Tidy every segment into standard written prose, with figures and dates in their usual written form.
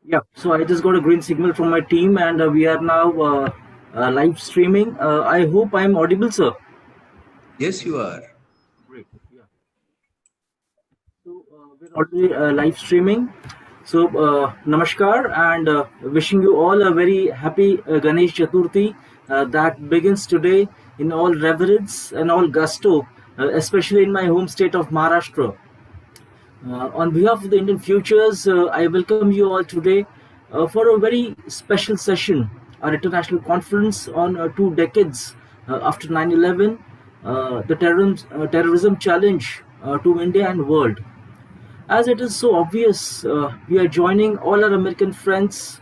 Yeah, so I just got a green signal from my team, and we are now live streaming. I hope I'm audible, sir. Yes, you are. Great. Yeah. So we're already live streaming. So namaskar, and wishing you all a very happy Ganesh Chaturthi that begins today in all reverence and all gusto, especially in my home state of Maharashtra. On behalf of the Indian Futures, I welcome you all today for a very special session, our international conference on 2 decades after 9/11, the terrorism challenge to India and world. As it is so obvious, we are joining all our American friends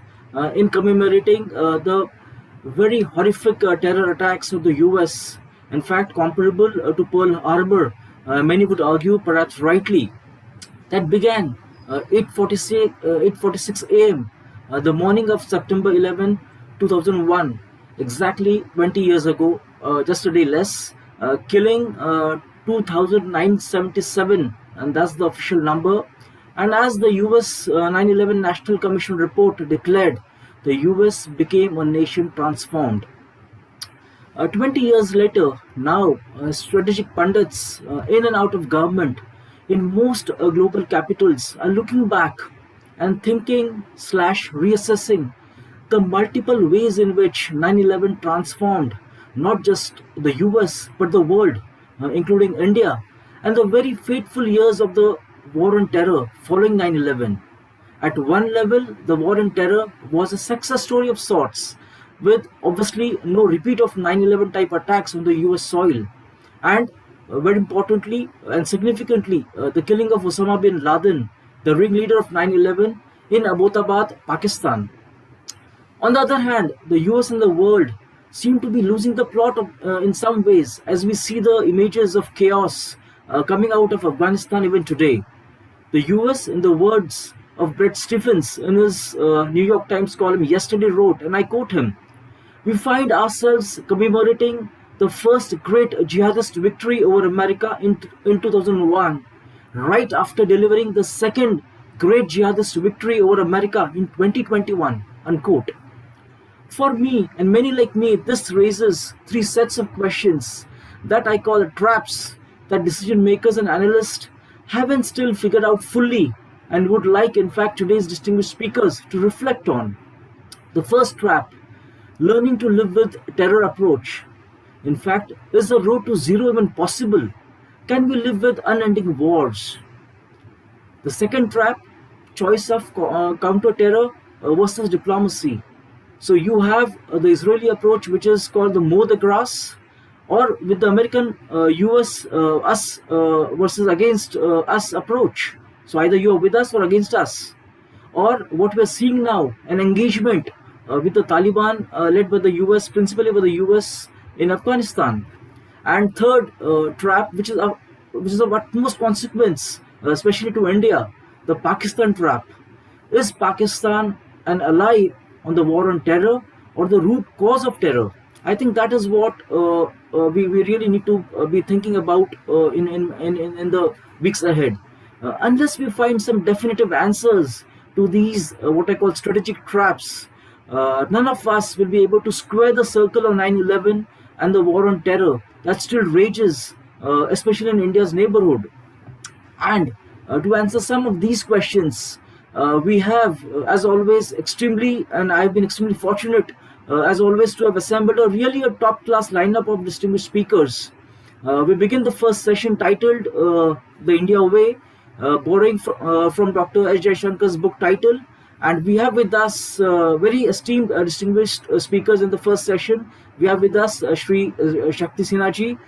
in commemorating the very horrific terror attacks of the US, in fact, comparable to Pearl Harbor, many would argue, perhaps rightly, that began 8:46 a.m. The morning of September 11, 2001, exactly 20 years ago, just a day less, killing 2,977, and that's the official number. And as the US 9/11 National Commission report declared, the US became a nation transformed. 20 years later, now strategic pundits in and out of government in most global capitals are looking back and thinking slash reassessing the multiple ways in which 9/11 transformed not just the US but the world, including India, and the very fateful years of the war on terror following 9/11. At one level, the war on terror was a success story of sorts, with obviously no repeat of 9/11 type attacks on the US soil, and very importantly and significantly, the killing of Osama bin Laden, the ringleader of 9/11, in Abbottabad, Pakistan. On the other hand, the US and the world seem to be losing the plot in some ways, as we see the images of chaos coming out of Afghanistan even today. The US, in the words of Brett Stephens in his New York Times column yesterday, wrote, and I quote him, "We find ourselves commemorating the first great jihadist victory over America in 2001, right after delivering the second great jihadist victory over America in 2021." Unquote. For me, and many like me, this raises three sets of questions that I call traps that decision makers and analysts haven't still figured out fully and would like, in fact, today's distinguished speakers to reflect on. The first trap, learning to live with terror approach. In fact, is the road to zero even possible? Can we live with unending wars? The second trap, choice of counter-terror versus diplomacy. So you have the Israeli approach, which is called the mow the grass, or with the American US us versus against us approach. So either you are with us or against us. Or what we are seeing now, an engagement with the Taliban led by the US, principally by the US in Afghanistan. And third trap, which is of utmost consequence, especially to India, the Pakistan trap. Is Pakistan an ally on the war on terror or the root cause of terror? I think that is what we really need to be thinking about in the weeks ahead. Unless we find some definitive answers to these what I call strategic traps, none of us will be able to square the circle of 9/11 and the war on terror that still rages, especially in India's neighborhood. And to answer some of these questions, we have, as always, and I've been extremely fortunate, as always, to have assembled a top-class lineup of distinguished speakers. We begin the first session titled The India Way, borrowing from Dr. S. Jaishankar's book title. And we have with us very esteemed, distinguished speakers in the first session. We have with us Shri Shakti Sinha ji.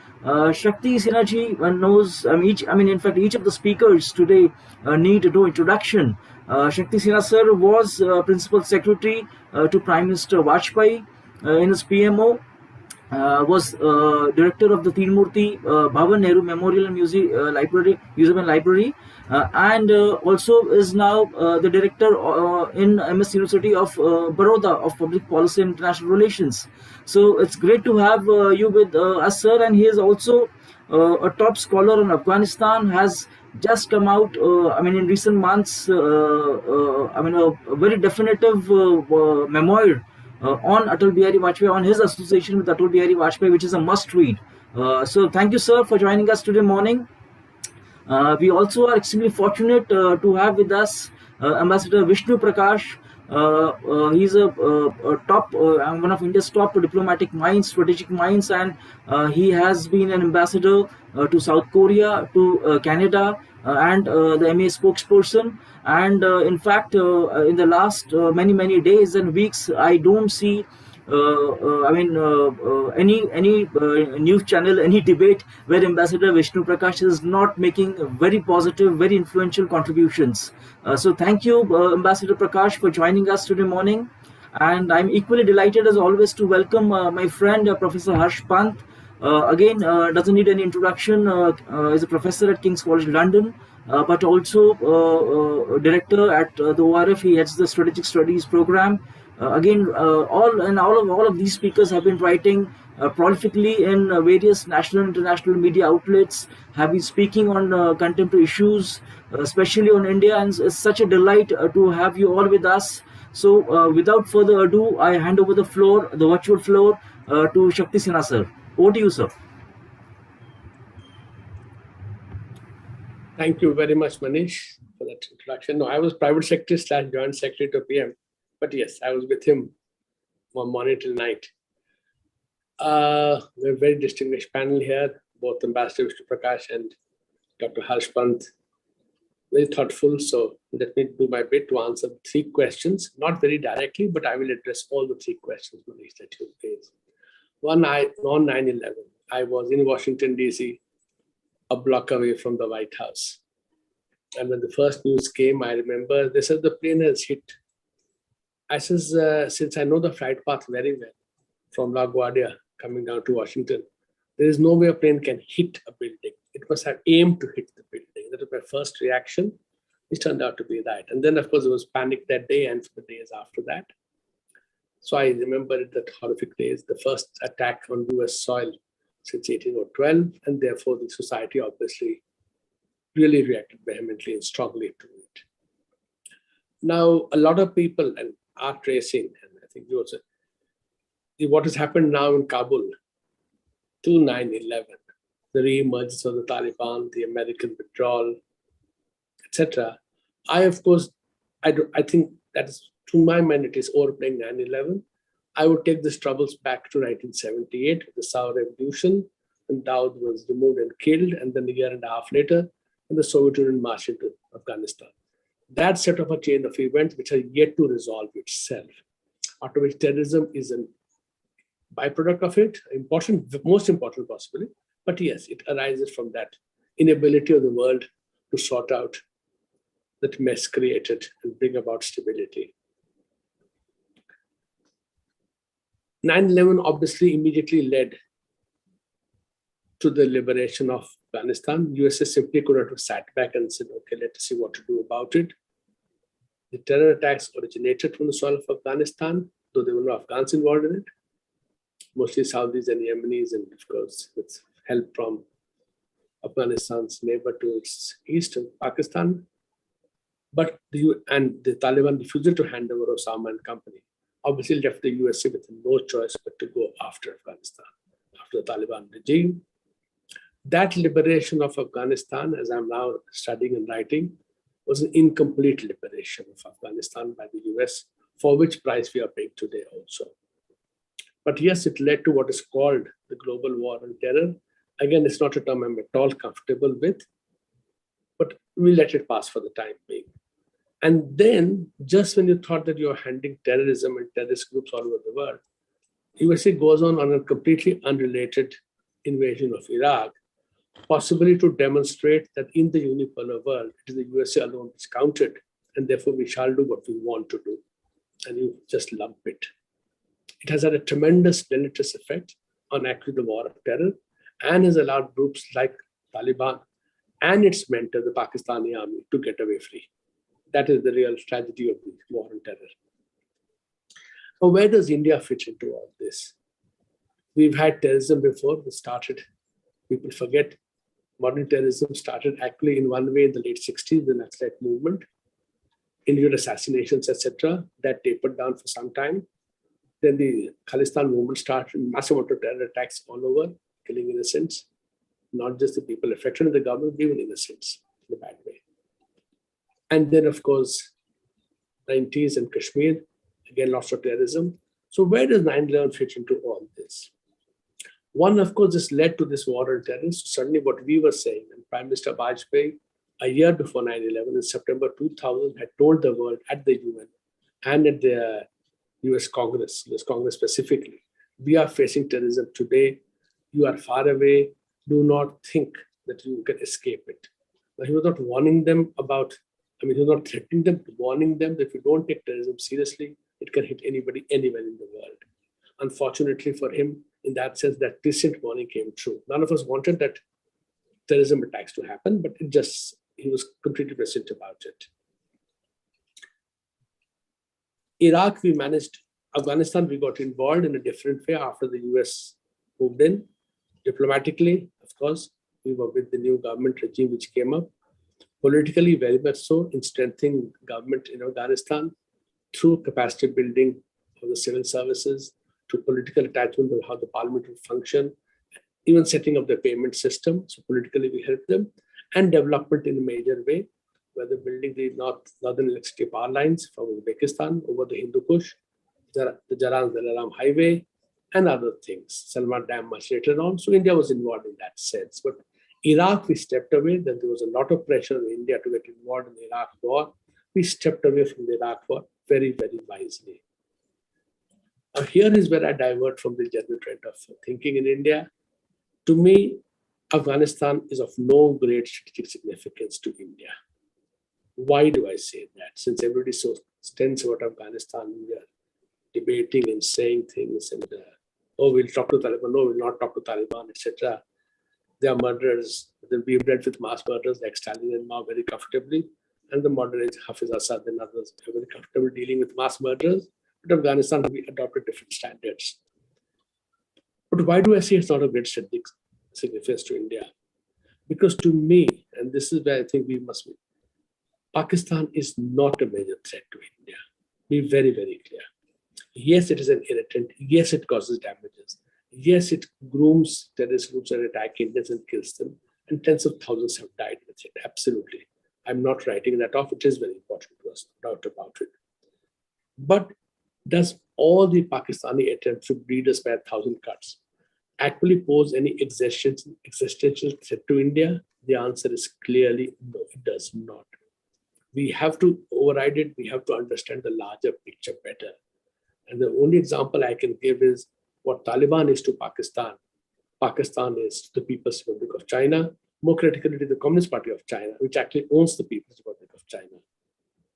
Shakti Sinha ji knows, in fact, each of the speakers today need no introduction. Shakti Sinha sir was Principal Secretary to Prime Minister Vajpayee in his PMO. Was director of the Tirumurti Bhavan Nehru Memorial and Museum and Library, and also is now the director in MS University of Baroda of Public Policy and International Relations. So it's great to have you with us, sir. And he is also a top scholar on Afghanistan, has just come out, in recent months, a very definitive memoir on Atal Bihari Vajpayee, on his association with Atal Bihari Vajpayee, which is a must read. So thank you, sir, for joining us today morning. We also are extremely fortunate to have with us Ambassador Vishnu Prakash. He's a top, one of India's top diplomatic minds, strategic minds, and he has been an ambassador to South Korea, to Canada, and the MA spokesperson. And in fact, in the last many days and weeks, I don't see any news channel, any debate where Ambassador Vishnu Prakash is not making very positive, very influential contributions. So thank you, Ambassador Prakash, for joining us today morning. And I'm equally delighted as always to welcome my friend, Professor Harsh Pant. Again, doesn't need any introduction. Is a professor at King's College London, but also director at the ORF. He heads the Strategic Studies program. All of these speakers have been writing prolifically in various national and international media outlets, have been speaking on contemporary issues, especially on India, and it's such a delight to have you all with us. So, without further ado, I hand over the floor, the virtual floor, to Shakti Sinha, sir. Over to you, sir. Thank you very much, Manish, for that introduction. No, I was private secretary / joint secretary to PM, but yes, I was with him from morning till night. We're a very distinguished panel here, both Ambassador Vishnu Prakash and Dr. Harsh Pant. Very thoughtful, so let me do my bit to answer 3 questions, not very directly, but I will address all the 3 questions, Manish, that you raised. One, on 9/11, I was in Washington, D.C., a block away from the White House. And when the first news came, I remember they said the plane has hit. I says, since I know the flight path very well from LaGuardia coming down to Washington, there is no way a plane can hit a building. It must have aimed to hit the building. That was my first reaction, which turned out to be right. And then, of course, there was panic that day and for the days after that. So I remember that horrific days, the first attack on US soil since 1812, and therefore the society obviously really reacted vehemently and strongly to it. Now, a lot of people are tracing, and I think you also, what has happened now in Kabul to 9/11, the re-emergence of the Taliban, the American withdrawal, etc. I think that is, to my mind, it is overplaying 9/11. I would take these troubles back to 1978, the Saur Revolution, when Dawood was removed and killed, and then a year and a half later, when the Soviet Union marched into Afghanistan. That set of a chain of events which are yet to resolve itself, after which terrorism is a byproduct of it, most important possibly, but yes, it arises from that inability of the world to sort out that mess created and bring about stability. 9/11 obviously immediately led to the liberation of Afghanistan. USA simply could not have sat back and said, okay, let's see what to do about it. The terror attacks originated from the soil of Afghanistan, though there were no Afghans involved in it. Mostly Saudis and Yemenis, and of course, with help from Afghanistan's neighbor to its east, Pakistan. But the Taliban refusal to hand over Osama and company obviously left the USA with no choice but to go after Afghanistan, after the Taliban regime. That liberation of Afghanistan, as I'm now studying and writing, was an incomplete liberation of Afghanistan by the US, for which price we are paying today also. But yes, it led to what is called the global war on terror. Again, it's not a term I'm at all comfortable with, but we let it pass for the time being. And then, just when you thought that you're handling terrorism and terrorist groups all over the world, USA goes on a completely unrelated invasion of Iraq, possibly to demonstrate that in the unipolar world, it is the USA alone is counted, and therefore we shall do what we want to do. And you just lump it. It has had a tremendous deleterious effect on actually the war of terror, and has allowed groups like Taliban and its mentor, the Pakistani army, to get away free. That is the real tragedy of the war on terror. Now, where does India fit into all this? We've had terrorism before. We started, people forget, Modern terrorism started actually in one way in the late 60s, the Naxalite movement, individual assassinations, etc. That tapered down for some time. Then the Khalistan movement started, massive amount of terror attacks all over, killing innocents, not just the people affected in the government, but even innocents in a bad way. And then, of course, 90s and Kashmir, again, lots of terrorism. So where does 9/11 fit into all this? One, of course, this led to this war on terror. So suddenly what we were saying, and Prime Minister Vajpayee, a year before 9/11, in September 2000, had told the world at the UN and at the US Congress specifically, we are facing terrorism today. You are far away. Do not think that you can escape it. Now, he was not warning them about, he was not threatening them, warning them that if you don't take terrorism seriously, it can hit anybody, anywhere in the world. Unfortunately for him, in that sense, that distant warning came true. None of us wanted that terrorism attacks to happen, but he was completely prescient about it. Iraq, we managed. Afghanistan, we got involved in a different way after the US moved in. Diplomatically, of course, we were with the new government regime which came up. Politically, very much so, in strengthening government in Afghanistan through capacity building of the civil services, to political attachment of how the parliament will function, even setting up the payment system. So politically, we helped them, and development in a major way, whether building the northern electricity power lines from Uzbekistan over the Hindu Kush, the Jaran-Dalaram highway, and other things. Salman Dam much later on. So India was involved in that sense. But Iraq, we stepped away. Then there was a lot of pressure on India to get involved in the Iraq war. We stepped away from the Iraq war very, very wisely. Now, here is where I divert from the general trend of thinking in India. To me, Afghanistan is of no great strategic significance to India. Why do I say that? Since everybody's so tense about Afghanistan, we are debating and saying things, and we'll talk to Taliban, no, we'll not talk to Taliban, etc. They are murderers. Then we've dealt with mass murderers like Stalin and Mao very comfortably, and the modern age Hafiz Assad and others are very comfortable dealing with mass murderers. But Afghanistan, we adopted different standards. But why do I say it's not a great strategic significance to India? Because to me, and this is where I think we must be, Pakistan is not a major threat to India. Be very, very clear. Yes, it is an irritant. Yes, it causes damages. Yes, it grooms terrorist groups and attack Indians and kills them. And tens of thousands have died with it. Absolutely. I'm not writing that off. It is very important to us, no doubt about it. But does all the Pakistani attempts to bleed us by 1,000 cuts actually pose any existential threat to India? The answer is clearly no, it does not. We have to override it. We have to understand the larger picture better. And the only example I can give is what Taliban is to Pakistan. Pakistan is to the People's Republic of China, more critically to the Communist Party of China, which actually owns the People's Republic of China.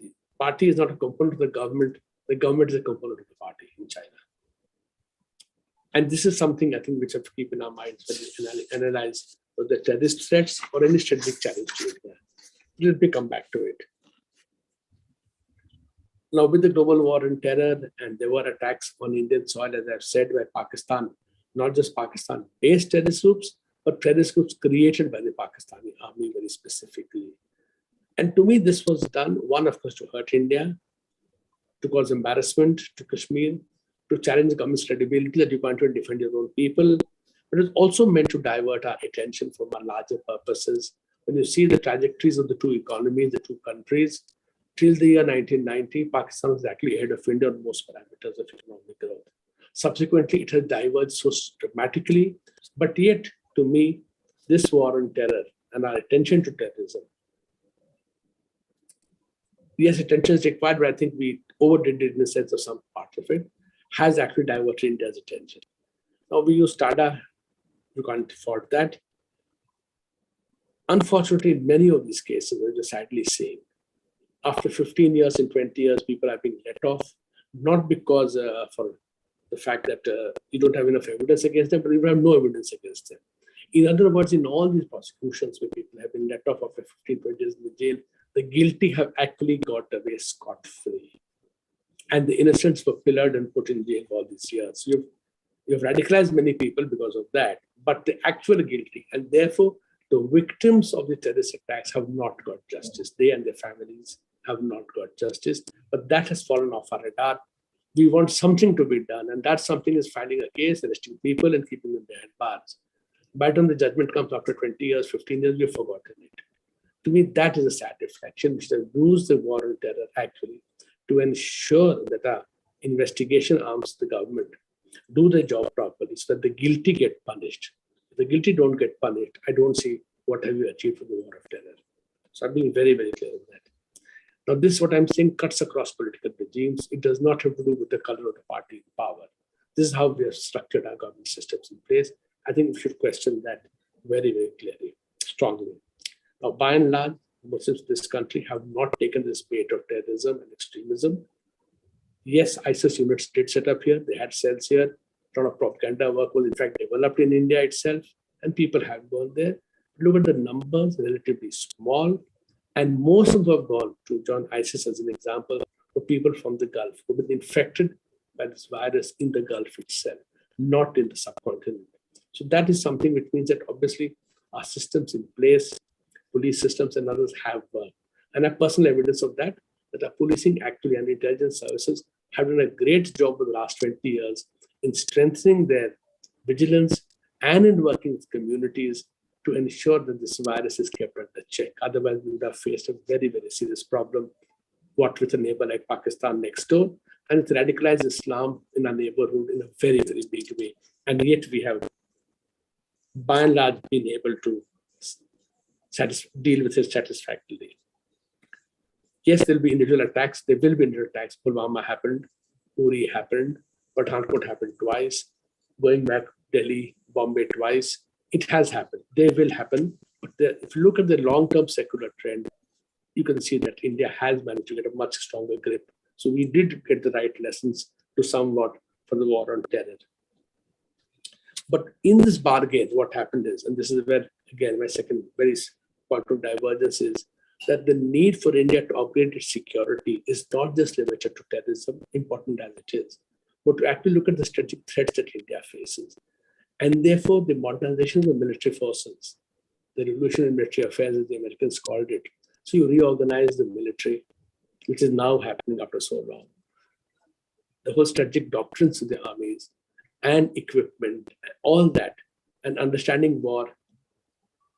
The party is not a component of the government. The government is a component of the party in China. And this is something I think which we have to keep in our minds when we analyze the terrorist threats or any strategic challenge to India. Let me come back to it. Now, with the global war on terror, and there were attacks on Indian soil, as I've said, by Pakistan, not just Pakistan-based terrorist groups, but terrorist groups created by the Pakistani army very specifically. And to me, this was done, one, of course, to hurt India, to cause embarrassment to Kashmir, to challenge the government's credibility that you can't even defend your own people. But it was also meant to divert our attention from our larger purposes. When you see the trajectories of the two economies, the two countries, till the year 1990, Pakistan was actually ahead of India on most parameters of economic growth. Subsequently, it has diverged so dramatically. But yet, to me, this war on terror and our attention to terrorism, yes, attention is required, but I think we overdid it in the sense of some part of it, has actually diverted India's attention. Now, we use TADA. You can't fault that. Unfortunately, in many of these cases, we're just sadly seeing, after 15 years and 20 years, people are being let off, not because for the fact that you don't have enough evidence against them, but you have no evidence against them. In other words, in all these prosecutions where people have been let off after 15, 20 years in the jail, the guilty have actually got away scot-free. And the innocents were pillared and put in jail all these years. So you've radicalized many people because of that, but the actual guilty, and therefore the victims of the terrorist attacks have not got justice. They and their families have not got justice, but that has fallen off our radar. We want something to be done, and that something is filing a case, arresting people and keeping them behind bars. By the time the judgment comes after 20 years, 15 years, we've forgotten it. To me, that is a sad reflection. We should use the war on terror actually to ensure that our investigation arms the government do their job properly so that the guilty get punished. If the guilty don't get punished, I don't see what have you achieved for the war of terror. So I'm being very, very clear on that. Now, this, what I'm saying, cuts across political regimes. It does not have to do with the color of the party in power. This is how we have structured our government systems in place. I think we should question that very, very clearly, strongly. Now, by and large, Muslims in this country have not taken this bait of terrorism and extremism. Yes, ISIS units did set up here. They had cells here. A lot of propaganda work was in fact developed in India itself, and people have gone there. Look at the numbers, relatively small. And most of them have gone to join ISIS as an example for people from the Gulf who have been infected by this virus in the Gulf itself, not in the subcontinent. So that is something which means that obviously our systems in place, police systems and others have worked. And I have personal evidence of that, that our policing actually and intelligence services have done a great job in the last 20 years in strengthening their vigilance and in working with communities to ensure that this virus is kept under check. Otherwise, we would have faced a very, very serious problem, what with a neighbor like Pakistan next door, and it's radicalized Islam in our neighborhood in a very, very big way. And yet we have, by and large, been able to deal with it satisfactorily. Yes, there'll be individual attacks. There will be individual attacks. Pulwama happened, Uri happened, Pathankot happened twice, going back Delhi, Bombay twice. It has happened. They will happen. But if you look at the long-term secular trend, you can see that India has managed to get a much stronger grip. So we did get the right lessons to somewhat for the war on terror. But in this bargain, what happened is, and this is where, again, my second very point of divergence is, that the need for India to upgrade its security is not just limited to terrorism, important as it is, but to actually look at the strategic threats that India faces. And therefore, the modernization of the military forces, the revolution in military affairs, as the Americans called it. So you reorganize the military, which is now happening after so long. The whole strategic doctrines of the armies and equipment, all that, and understanding war,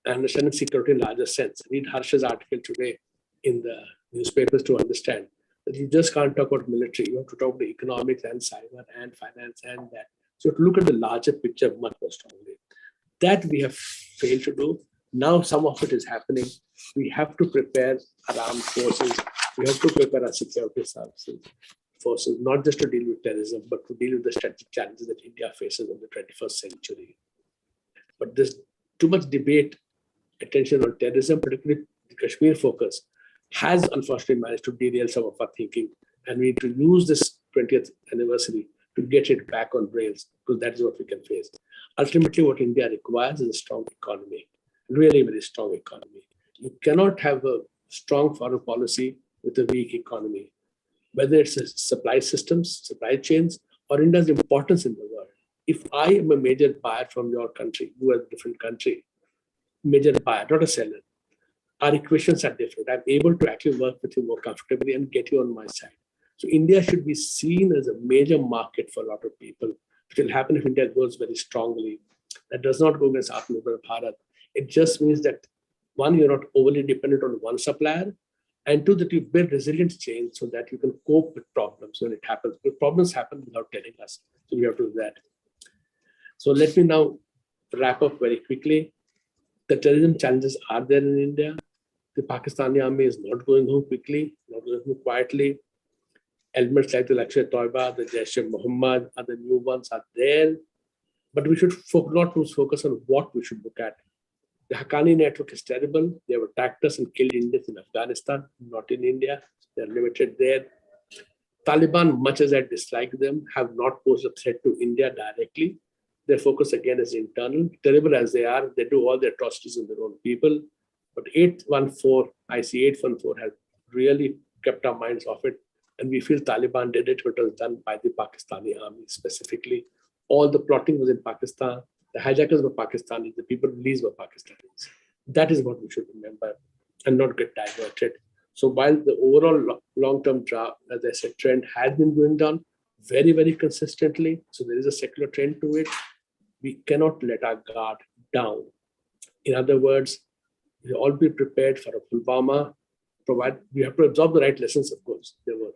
and understanding security in a larger sense. Read Harsh's article today in the newspapers to understand that you just can't talk about military. You have to talk about economics and cyber and finance and that. So to look at the larger picture much more strongly. That we have failed to do. Now some of it is happening. We have to prepare our armed forces. We have to prepare our security services forces, not just to deal with terrorism, but to deal with the strategic challenges that India faces in the 21st century. But there's too much debate, attention on terrorism, particularly the Kashmir focus, has unfortunately managed to derail some of our thinking. And we need to use this 20th anniversary to get it back on rails, because that is what we can face. Ultimately, what India requires is a strong economy, really very strong economy. You cannot have a strong foreign policy with a weak economy, whether it's a supply systems, supply chains, or India's importance in the world. If I am a major buyer from your country, you are a different country, major buyer, not a seller, our equations are different. I'm able to actually work with you more comfortably and get you on my side. So India should be seen as a major market for a lot of people, which will happen if India grows very strongly. That does not go against Atmanirbhar Bharat. It just means that, one, you're not overly dependent on one supplier, and two, that you build resilient chains so that you can cope with problems when it happens. Because problems happen without telling us. So we have to do that. So let me now wrap up very quickly. The terrorism challenges are there in India. The Pakistani army is not going home quickly, not going home quietly. Elements like the Lashkar-e-Toiba, the Jaish-e-Mohammed, and the new ones are there. But we should not lose focus on what we should look at. The Haqqani network is terrible. They have attacked us and killed Indians in Afghanistan, not in India. They're limited there. Taliban, much as I dislike them, have not posed a threat to India directly. Their focus again is internal. Terrible as they are, they do all their atrocities on their own people. But 814, IC 814 has really kept our minds off it. And we feel Taliban did it, but it was done by the Pakistani army specifically. All the plotting was in Pakistan. The hijackers were Pakistanis. The people released were Pakistanis. That is what we should remember and not get diverted. So while the overall long-term draft, as I said, trend has been going down very, very consistently, so there is a secular trend to it, we cannot let our guard down. In other words, we all be prepared for a Pulwama. We have to absorb the right lessons, of course. There were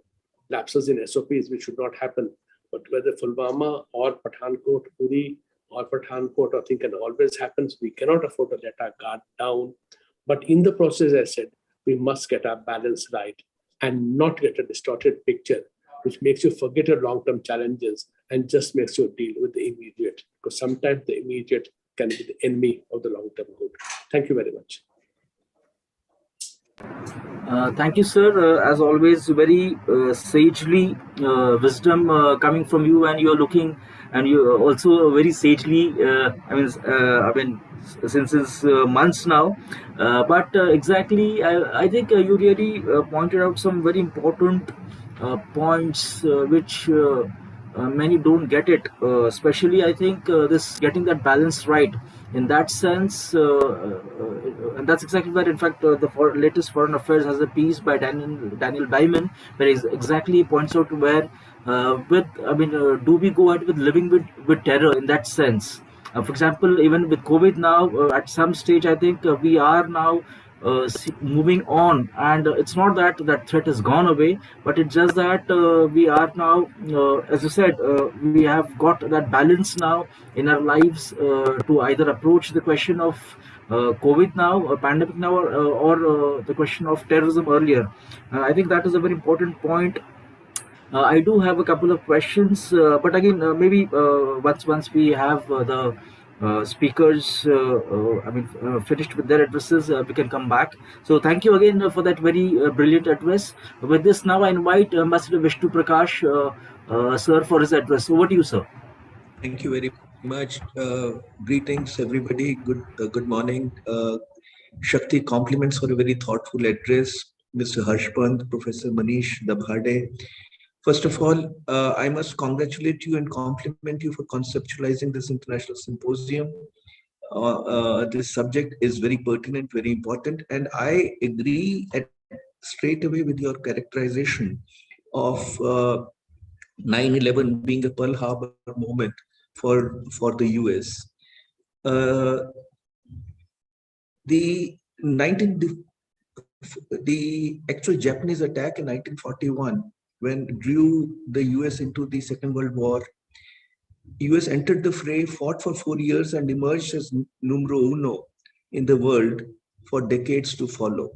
lapses in SOPs which should not happen. But whether Pulwama or Pathankot, Uri or Pathankot, I think, can always happen. We cannot afford to let our guard down. But in the process, as I said, we must get our balance right and not get a distorted picture, which makes you forget your long-term challenges and just makes you deal with the immediate. Because sometimes the immediate can be the enemy of the long-term good. Thank you very much. Thank you, sir. As always, very sagely wisdom coming from you, and you're looking, and you also very sagely. I mean, since months now. But exactly, I think you really pointed out some very important points which many don't get it. Especially, I think this getting that balance right. In that sense, and that's exactly where, in fact, the latest Foreign Affairs has a piece by Daniel Diamond, where he exactly points out where, do we go ahead with living with terror in that sense? For example, even with COVID now, at some stage, I think we are now moving on, and it's not that that threat has gone away, but it's just that we are now, as you said, we have got that balance now in our lives to either approach the question of COVID now, or pandemic now, or the question of terrorism earlier. I think that is a very important point. I do have a couple of questions, but again, maybe once we have the speakers, finished with their addresses, we can come back. So thank you again for that very brilliant address. With this, now I invite Ambassador Vishnu Prakash, sir, for his address. Over to you, sir. Thank you very much. Greetings, everybody. Good morning. Shakti, compliments for a very thoughtful address. Mr. Pant, Professor Manish, Dabhade. First of all, I must congratulate you and compliment you for conceptualizing this international symposium. This subject is very pertinent, very important, and I agree straight away with your characterization of 9/11 being a Pearl Harbor moment for the US. The actual Japanese attack in 1941, when drew the US into the Second World War, US entered the fray, fought for 4 years, and emerged as numero uno in the world for decades to follow.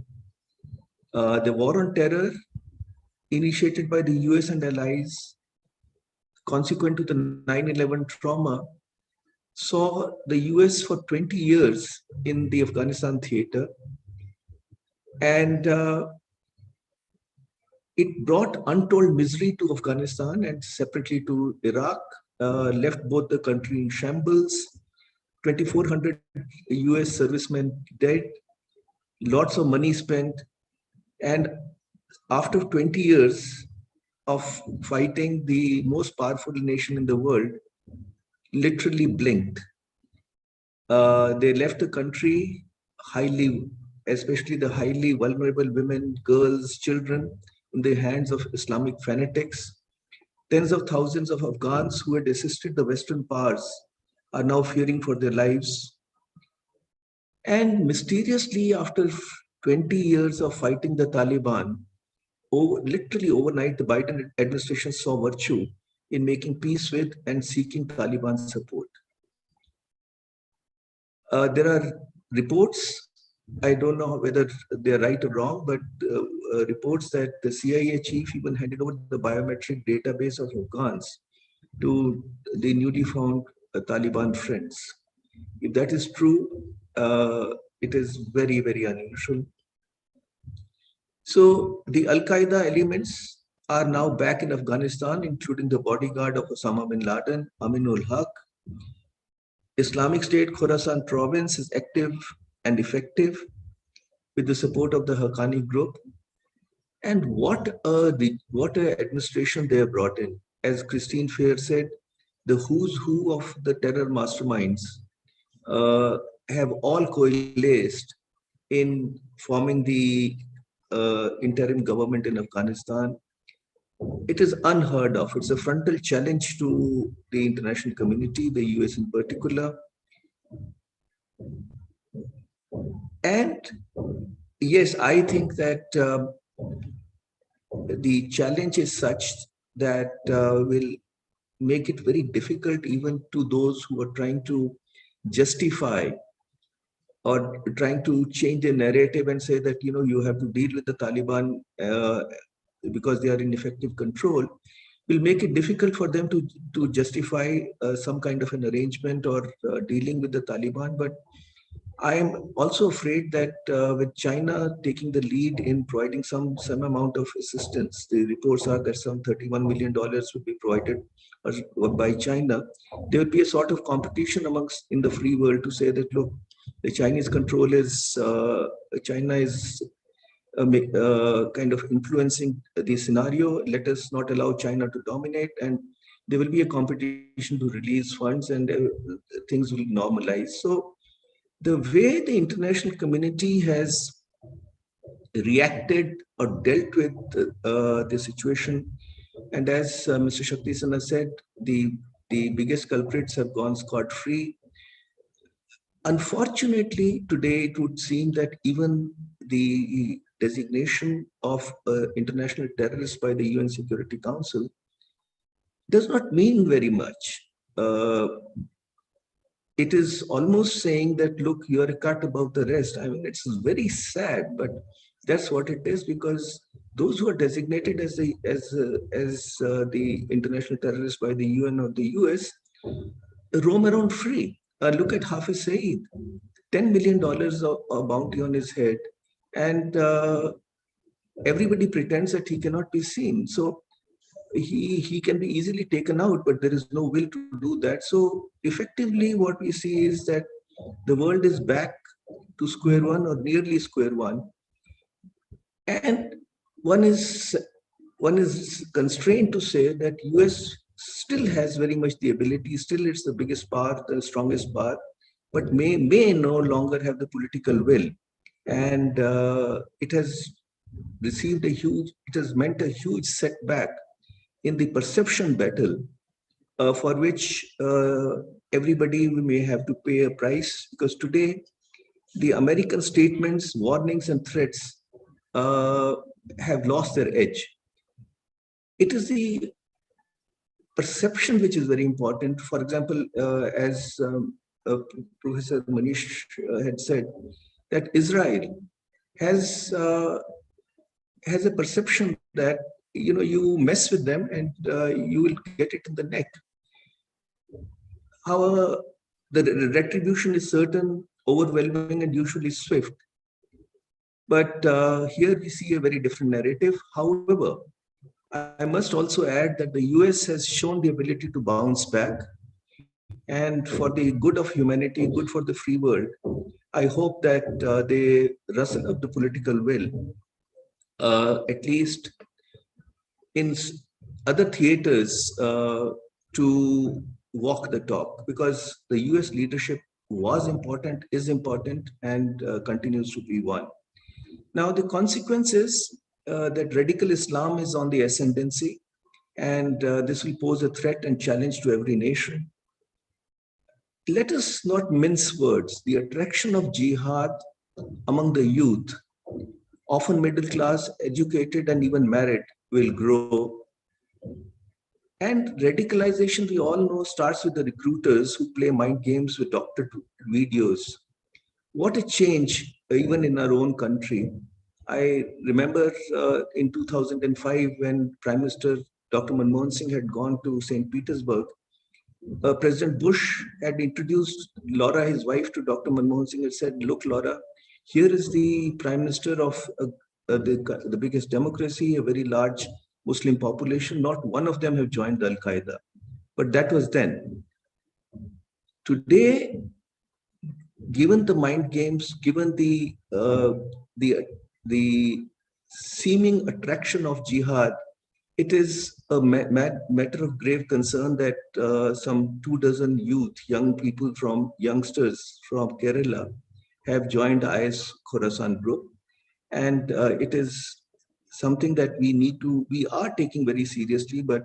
The war on terror, initiated by the US and allies, consequent to the 9/11 trauma, saw the US for 20 years in the Afghanistan theater, and it brought untold misery to Afghanistan and separately to Iraq, left both the country in shambles, 2,400 US servicemen dead, lots of money spent, and after 20 years of fighting, the most powerful nation in the world literally blinked. They left the country especially the highly vulnerable women, girls, children, in the hands of Islamic fanatics. Tens of thousands of Afghans who had assisted the Western powers are now fearing for their lives. And mysteriously, after 20 years of fighting the Taliban, literally overnight, the Biden administration saw virtue in making peace with and seeking Taliban support. There are reports, I don't know whether they're right or wrong, but reports that the CIA chief even handed over the biometric database of Afghans to the newly found Taliban friends. If that is true, it is very, very unusual. So the Al-Qaeda elements are now back in Afghanistan, including the bodyguard of Osama bin Laden, Aminul Haq. Islamic State Khorasan province is active and effective with the support of the Haqqani group. And what a administration they have brought in. As Christine Fair said, the who's who of the terror masterminds have all coalesced in forming the interim government in Afghanistan. It is unheard of. It's a frontal challenge to the international community, the US in particular. And yes, I think that the challenge is such that will make it very difficult even to those who are trying to justify or trying to change the narrative and say that, you have to deal with the Taliban because they are in effective control, will make it difficult for them to justify some kind of an arrangement or dealing with the Taliban. But I am also afraid that with China taking the lead in providing some amount of assistance, the reports are that some $31 million would be provided by China. There will be a sort of competition amongst in the free world to say that, look, the Chinese control is China is kind of influencing the scenario. Let us not allow China to dominate, and there will be a competition to release funds, and things will normalize. So the way the international community has reacted or dealt with the situation, and as Mr. Shakti Sinha said, the biggest culprits have gone scot-free. Unfortunately, today it would seem that even the designation of international terrorist by the UN Security Council does not mean very much. It is almost saying that, look, you're a cut above the rest. I mean, it's very sad, but that's what it is, because those who are designated as the international terrorists by the UN or the US roam around free. Look at Hafiz Saeed, $10 million of bounty on his head, and everybody pretends that he cannot be seen. So he can be easily taken out, but there is no will to do that. So effectively, what we see is that the world is back to square one or nearly square one, and one is constrained to say that US still has very much the ability, still it's the biggest power, the strongest power, but may no longer have the political will. And it has meant a huge setback in the perception battle for which everybody may have to pay a price, because today the American statements, warnings and threats have lost their edge. It is the perception which is very important. For example, as Professor Manish had said, that Israel has a perception that you mess with them and you will get it in the neck. However, the retribution is certain, overwhelming, and usually swift. But here we see a very different narrative. However, I must also add that the US has shown the ability to bounce back. And for the good of humanity, good for the free world, I hope that they rustle up the political will, at least in other theaters, to walk the talk, because the US leadership was important, is important, and continues to be one. Now, the consequence is that radical Islam is on the ascendancy, and this will pose a threat and challenge to every nation. Let us not mince words. The attraction of jihad among the youth, often middle class, educated, and even married, will grow. And radicalization, we all know, starts with the recruiters who play mind games with doctored videos. What a change, even in our own country. I remember in 2005, when Prime Minister Dr. Manmohan Singh had gone to St. Petersburg, President Bush had introduced Laura, his wife, to Dr. Manmohan Singh and said, look, Laura, here is the Prime Minister of the biggest democracy, a very large Muslim population. Not one of them have joined Al-Qaeda. But that was then. Today, given the mind games, given the seeming attraction of jihad, it is a matter of grave concern that some 24 youth, youngsters from Kerala, have joined IS Khorasan group. And it is something that we are taking very seriously, but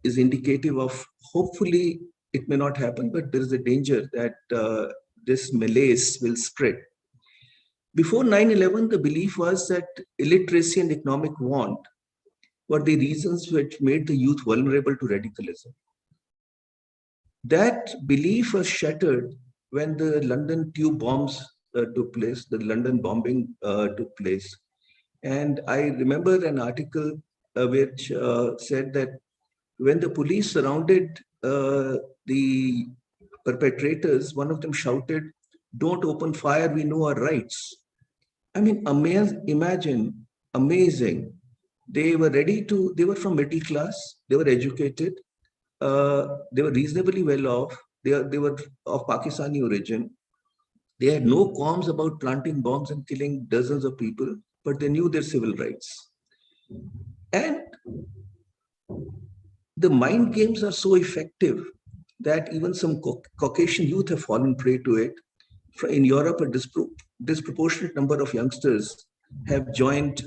is indicative of, hopefully it may not happen, but there is a danger that this malaise will spread. Before 9/11, the belief was that illiteracy and economic want were the reasons which made the youth vulnerable to radicalism. That belief was shattered when the London tube bombs took place, the London bombing took place. And I remember an article which said that when the police surrounded the perpetrators, one of them shouted, "Don't open fire, we know our rights." I mean, imagine, amazing. They were they were from middle class, they were educated, they were reasonably well off, they were of Pakistani origin. They had no qualms about planting bombs and killing dozens of people, but they knew their civil rights. And the mind games are so effective that even some Caucasian youth have fallen prey to it. In Europe, a disproportionate number of youngsters have joined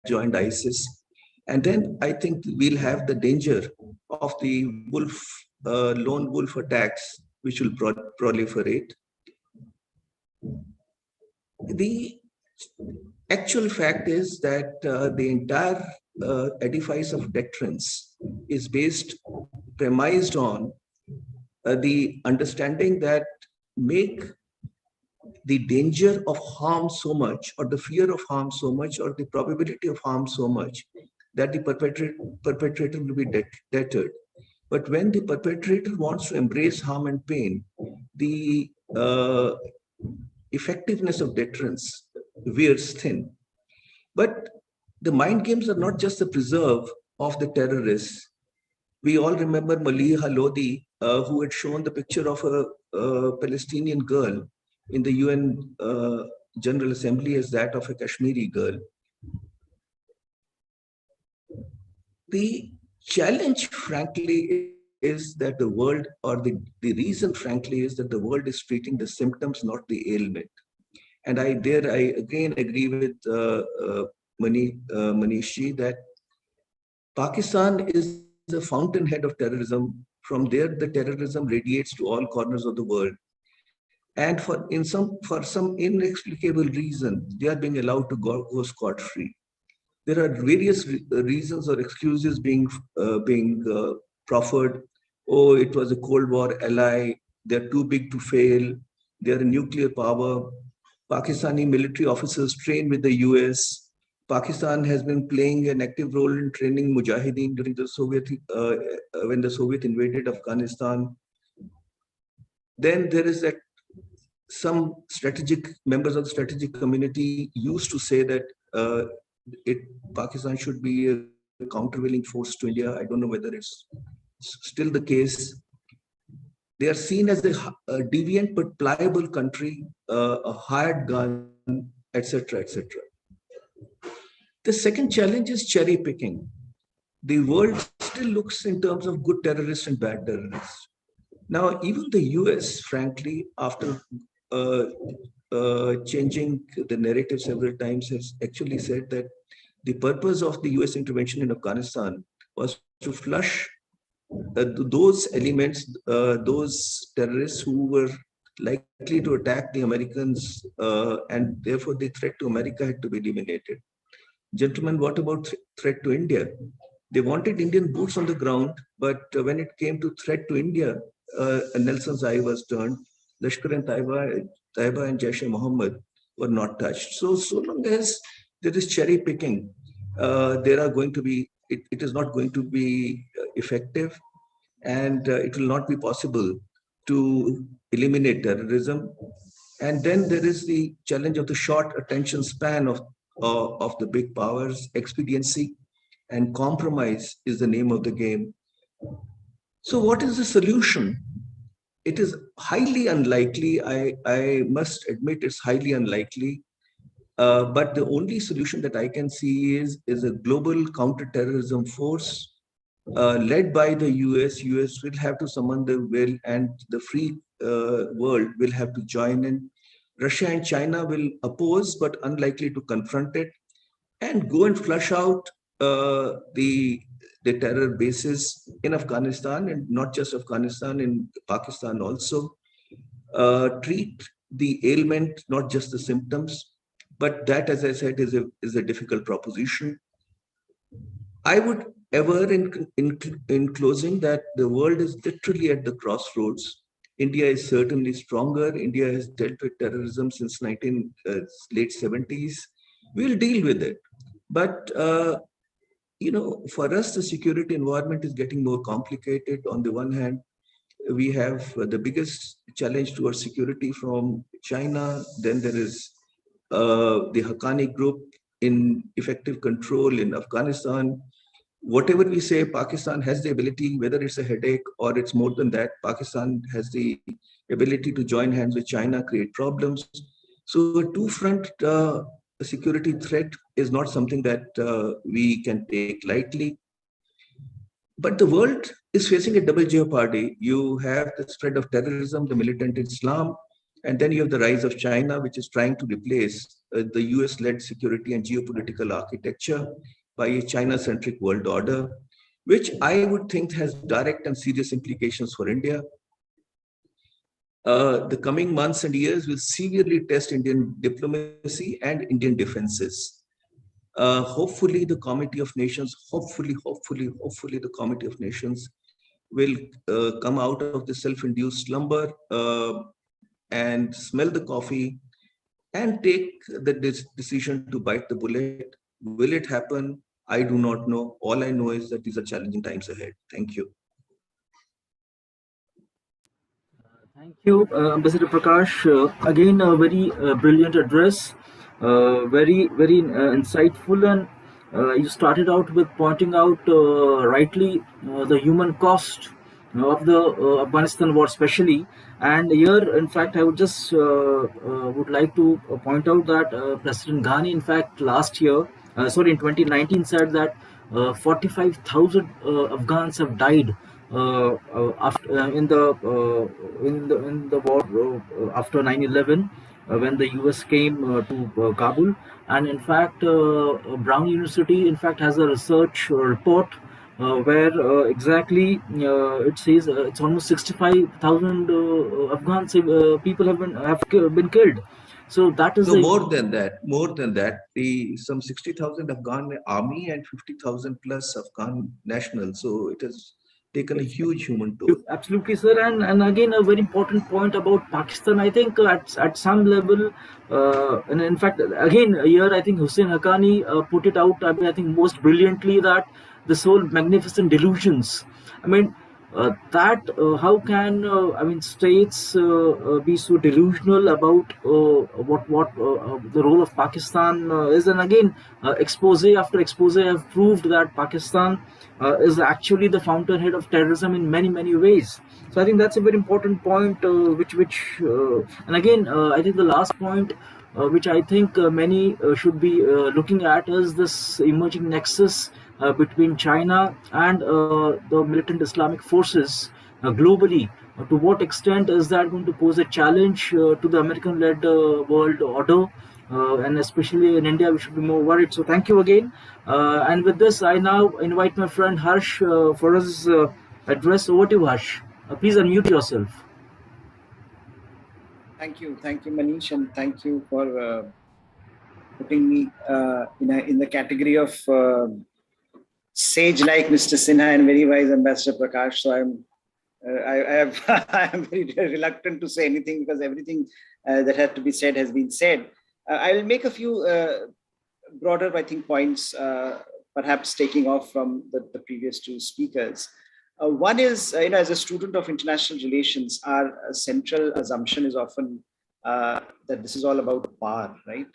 joined ISIS. And then I think we'll have the danger of the lone wolf attacks, which will proliferate. The actual fact is that the entire edifice of deterrence is premised on the understanding that make the danger of harm so much, or the fear of harm so much, or the probability of harm so much, that the perpetrator will be deterred. But when the perpetrator wants to embrace harm and pain, the effectiveness of deterrence wears thin. But the mind games are not just the preserve of the terrorists. We all remember Maliha Lodi, who had shown the picture of a Palestinian girl in the UN General Assembly as that of a Kashmiri girl. The challenge, frankly, is that the world, or the reason, frankly, is that the world is treating the symptoms, not the ailment. And I again agree with Manish that Pakistan is the fountainhead of terrorism. From there, the terrorism radiates to all corners of the world. And for some inexplicable reason, they are being allowed to go scot-free. There are various reasons or excuses being proffered. Oh, it was a Cold War ally. They're too big to fail. They're a nuclear power. Pakistani military officers trained with the US. Pakistan has been playing an active role in training Mujahideen during the when the Soviet invaded Afghanistan. Then there is that some members of the strategic community used to say that Pakistan should be a countervailing force to India. I don't know whether it's still the case. They are seen as a deviant but pliable country, a hired gun, etc., etc. The second challenge is cherry picking. The world still looks in terms of good terrorists and bad terrorists. Now, even the US, frankly, after changing the narrative several times, has actually said that the purpose of the US intervention in Afghanistan was to flush those elements, those terrorists who were likely to attack the Americans, and therefore the threat to America had to be eliminated. Gentlemen, what about threat to India? They wanted Indian boots on the ground, but when it came to threat to India, Nelson's eye was turned. Lashkar and Taiba and Jaish-e-Mohammed were not touched. So long as there is cherry picking, it is not going to be effective, and it will not be possible to eliminate terrorism. And then there is the challenge of the short attention span of the big powers. Expediency and compromise is the name of the game. So what is the solution? It is highly unlikely. I must admit it's highly unlikely. But the only solution that I can see is a global counterterrorism force led by the US. US will have to summon the will and the free world will have to join in. Russia and China will oppose, but unlikely to confront it, and go and flush out the terror bases in Afghanistan, and not just Afghanistan, in Pakistan also. Treat the ailment, not just the symptoms. But that, as I said, is a difficult proposition. I would ever, in closing, that the world is literally at the crossroads. India is certainly stronger. India has dealt with terrorism since late 70s. We'll deal with it. But for us, the security environment is getting more complicated. On the one hand, we have the biggest challenge towards security from China. Then there is the Haqqani group in effective control in Afghanistan. Whatever we say, Pakistan has the ability, whether it's a headache or it's more than that, Pakistan has the ability to join hands with China, create problems. So a two-front security threat is not something that we can take lightly. But the world is facing a double jeopardy. You have the spread of terrorism, the militant Islam, and then you have the rise of China, which is trying to replace the US-led security and geopolitical architecture by a China-centric world order, which I would think has direct and serious implications for India. The coming months and years will severely test Indian diplomacy and Indian defenses. Hopefully the Committee of Nations, hopefully the Committee of Nations will come out of the self-induced slumber and smell the coffee and take the decision to bite the bullet. Will it happen? I do not know. All I know is that these are challenging times ahead. Thank you. Thank you, Ambassador Prakash. Again, a very brilliant address, very insightful, and you started out with pointing out rightly the human cost of the Afghanistan war, especially. And here, in fact, I would just would like to point out that President Ghani, in fact, last year, in 2019, said that 45,000 Afghans have died after in the war after 9/11 when the US came to Kabul. And in fact, Brown University in fact has a research report where exactly it says it's almost 65,000 Afghans people have been killed. So that is more than that. Some 60,000 Afghan army and 50,000 plus Afghan nationals. So it has taken a huge human toll. Absolutely, sir. And again, a very important point about Pakistan. I think at some level, and in fact, again, here I think Hussein Haqqani put it out. I think most brilliantly that this whole magnificent delusions. I mean, how can states be so delusional about what the role of Pakistan is? And again, expose after expose have proved that Pakistan is actually the fountainhead of terrorism in many ways. So I think that's a very important point. And again, I think the last point, which I think many should be looking at, is this emerging nexus between China and the militant Islamic forces globally. To what extent is that going to pose a challenge to the American-led world order? And especially in India, we should be more worried. So thank you again. And with this, I now invite my friend Harsh for his address. Over to you, Harsh. Please unmute yourself. Thank you, Manish, and thank you for putting me in the category of sage like Mr. Sinha and very wise Ambassador Prakash. So I am very reluctant to say anything because everything that had to be said has been said. I will make a few broader, I think, points, perhaps taking off from the previous two speakers. One is, as a student of international relations, our central assumption is often that this is all about power, right?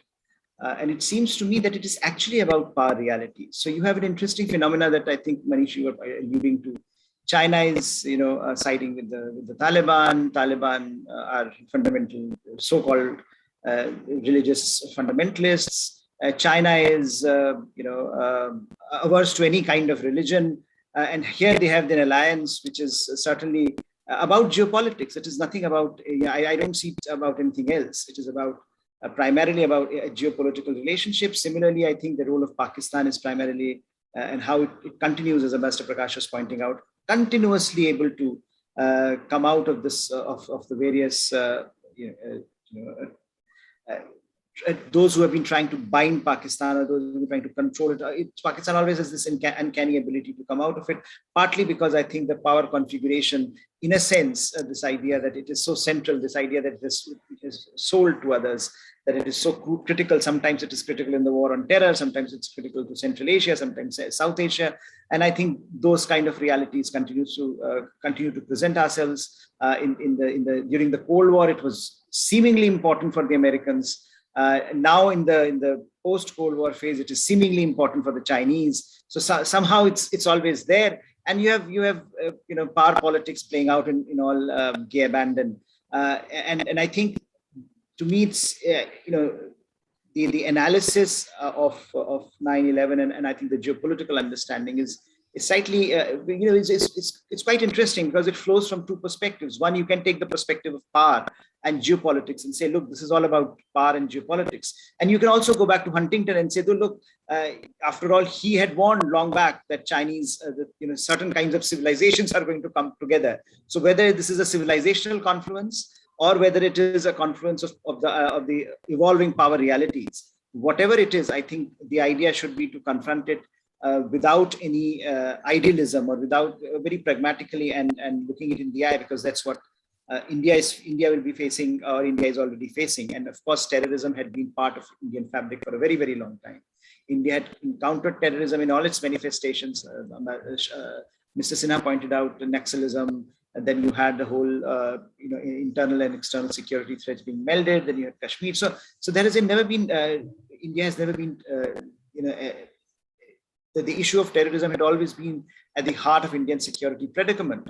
And it seems to me that it is actually about power reality. So you have an interesting phenomena that I think, Manish, you were alluding to. China is, siding with the Taliban. Taliban are fundamental, so-called religious fundamentalists. China is, averse to any kind of religion. And here they have their alliance, which is certainly about geopolitics. It is nothing about, I don't see it about anything else. It is about primarily about geopolitical relationships. Similarly, I think the role of Pakistan is primarily and how it continues, as Ambassador Prakash was pointing out, continuously able to come out of this, of the various, those who have been trying to bind Pakistan, or those who have been trying to control it. Pakistan always has this uncanny ability to come out of it, partly because I think the power configuration, in a sense, this idea that it is so central, this idea that it is sold to others, that it is so critical. Sometimes it is critical in the war on terror, sometimes it's critical to Central Asia, sometimes South Asia. And I think those kind of realities continue to present ourselves. During the Cold War, it was seemingly important for the Americans. Now in the post-Cold War phase, it is seemingly important for the Chinese. So somehow it's always there, and you have power politics playing out in all gay abandon. And I think, to me, it's the analysis of 9/11 and I think the geopolitical understanding is slightly it's quite interesting, because it flows from two perspectives. One, you can take the perspective of power and geopolitics and say, look, this is all about power and geopolitics. And you can also go back to Huntington and say, look, after all, he had warned long back that Chinese, certain kinds of civilizations are going to come together. So whether this is a civilizational confluence or whether it is a confluence of the evolving power realities, whatever it is, I think the idea should be to confront it without any idealism, or without very pragmatically and looking it in the eye, because that's what India will be facing, or India is already facing. And of course, terrorism had been part of Indian fabric for a very, very long time. India had encountered terrorism in all its manifestations. Mr. Sinha pointed out the Naxalism, and then you had the whole, internal and external security threats being melded. Then you had Kashmir. So there has never been, India has never been, the issue of terrorism had always been at the heart of Indian security predicament.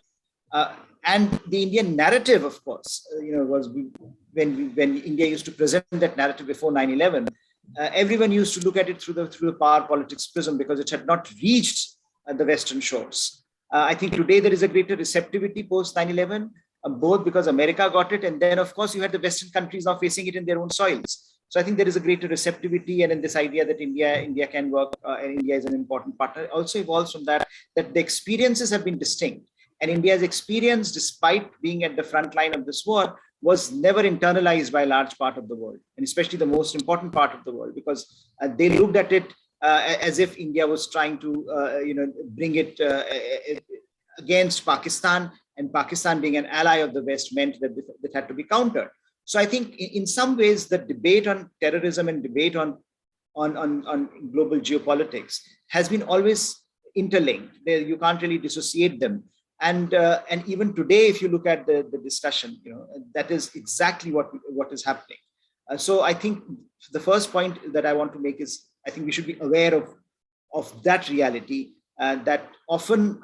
And the Indian narrative, of course, was when India used to present that narrative before 9/11, everyone used to look at it through the power politics prism, because it had not reached the Western shores. I think today there is a greater receptivity post 9/11, both because America got it, and then of course you had the Western countries now facing it in their own soils. So I think there is a greater receptivity, and in this idea that India can work, and India is an important partner, it also evolves from that the experiences have been distinct. And India's experience, despite being at the front line of this war, was never internalized by a large part of the world, and especially the most important part of the world, because they looked at it as if India was trying to, bring it against Pakistan, and Pakistan being an ally of the West meant that that had to be countered. So I think in some ways the debate on terrorism and debate on global geopolitics has been always interlinked. You can't really dissociate them. And even today, if you look at the discussion, that is exactly what is happening. So I think the first point that I want to make is, I think we should be aware of that reality, that often,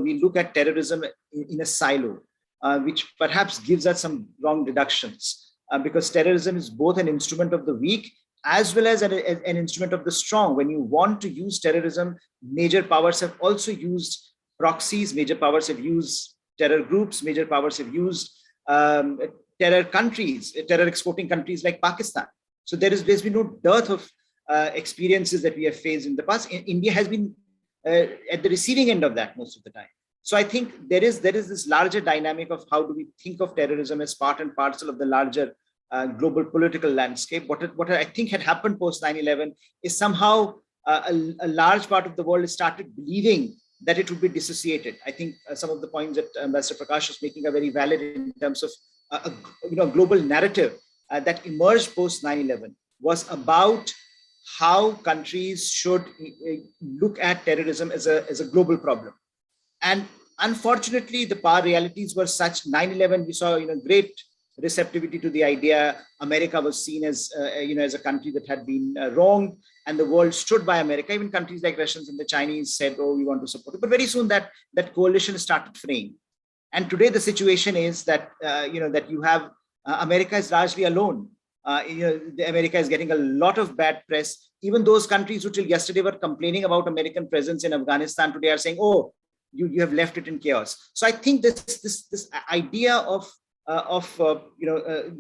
we look at terrorism in a silo, which perhaps gives us some wrong deductions, because terrorism is both an instrument of the weak as well as an instrument of the strong. When you want to use terrorism, major powers have also used proxies, major powers have used terror groups, major powers have used terror exporting countries like Pakistan. So there's been no dearth of experiences that we have faced in the past. India has been at the receiving end of that most of the time. So I think there is this larger dynamic of how do we think of terrorism as part and parcel of the larger global political landscape. What I think had happened post 9/11 is somehow a large part of the world started believing that it would be dissociated. I think some of the points that Ambassador Prakash was making are very valid in terms of a global narrative that emerged post 9/11 was about how countries should look at terrorism as a global problem. And unfortunately, the power realities were such. 9/11, we saw great receptivity to the idea. America was seen as as a country that had been wronged, and the world stood by America. Even countries like Russians and the Chinese said, "Oh, we want to support it." But very soon that coalition started fraying. And today the situation is that that you have America is largely alone. America is getting a lot of bad press. Even those countries who till yesterday were complaining about American presence in Afghanistan today are saying, "Oh, you have left it in chaos. So I think this idea of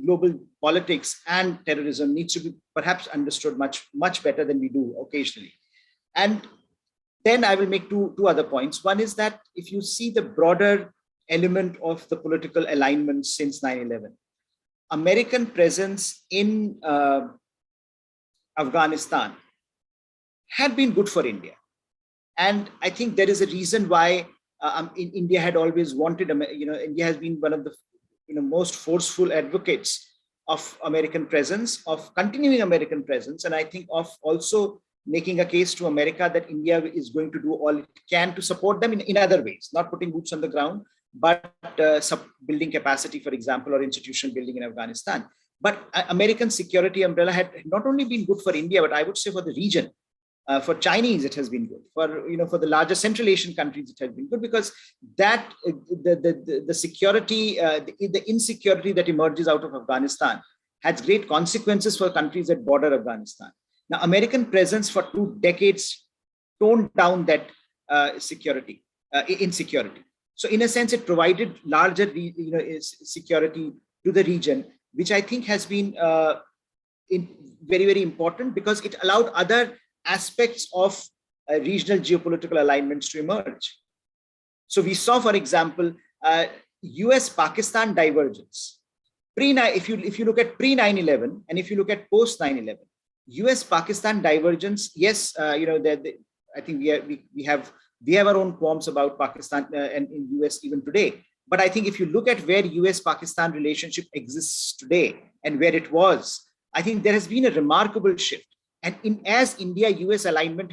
global politics and terrorism needs to be perhaps understood much better than we do occasionally. And then I will make two other points. One is that if you see the broader element of the political alignment since 9/11, American presence in Afghanistan had been good for India. And I think there is a reason why India had always wanted, India has been one of the most forceful advocates of American presence, of continuing American presence. And I think of also making a case to America that India is going to do all it can to support them in other ways, not putting boots on the ground, but building capacity, for example, or institutional building in Afghanistan. But American security umbrella had not only been good for India, but I would say for the region. For Chinese, it has been good. For the larger Central Asian countries, it has been good, because that the security, the insecurity that emerges out of Afghanistan has great consequences for countries that border Afghanistan. Now, American presence for 2 decades toned down that insecurity. So, in a sense, it provided larger, security to the region, which I think has been very, very important, because it allowed other aspects of regional geopolitical alignments to emerge. So we saw, for example, US-Pakistan divergence. If you look at pre 9/11 and if you look at post 9/11, US-Pakistan divergence. Yes, I think we have our own qualms about Pakistan and in US even today. But I think if you look at where US-Pakistan relationship exists today and where it was, I think there has been a remarkable shift. And as India-US alignment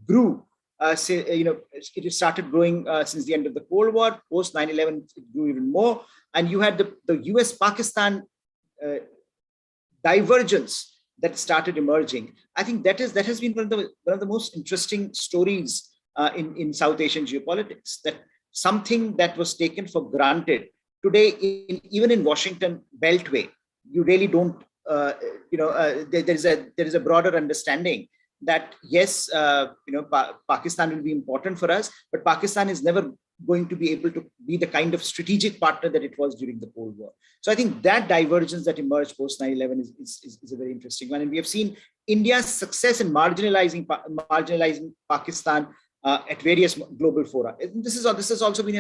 grew, it started growing since the end of the Cold War. Post 9/11, it grew even more. And you had the US-Pakistan divergence that started emerging. I think that has been one of the most interesting stories in South Asian geopolitics. That something that was taken for granted today, even in Washington Beltway, you really don't. There is a broader understanding that yes, Pakistan will be important for us, but Pakistan is never going to be able to be the kind of strategic partner that it was during the Cold War. So I think that divergence that emerged post 9/11 is a very interesting one, and we have seen India's success in marginalizing Pakistan at various global fora. This has also been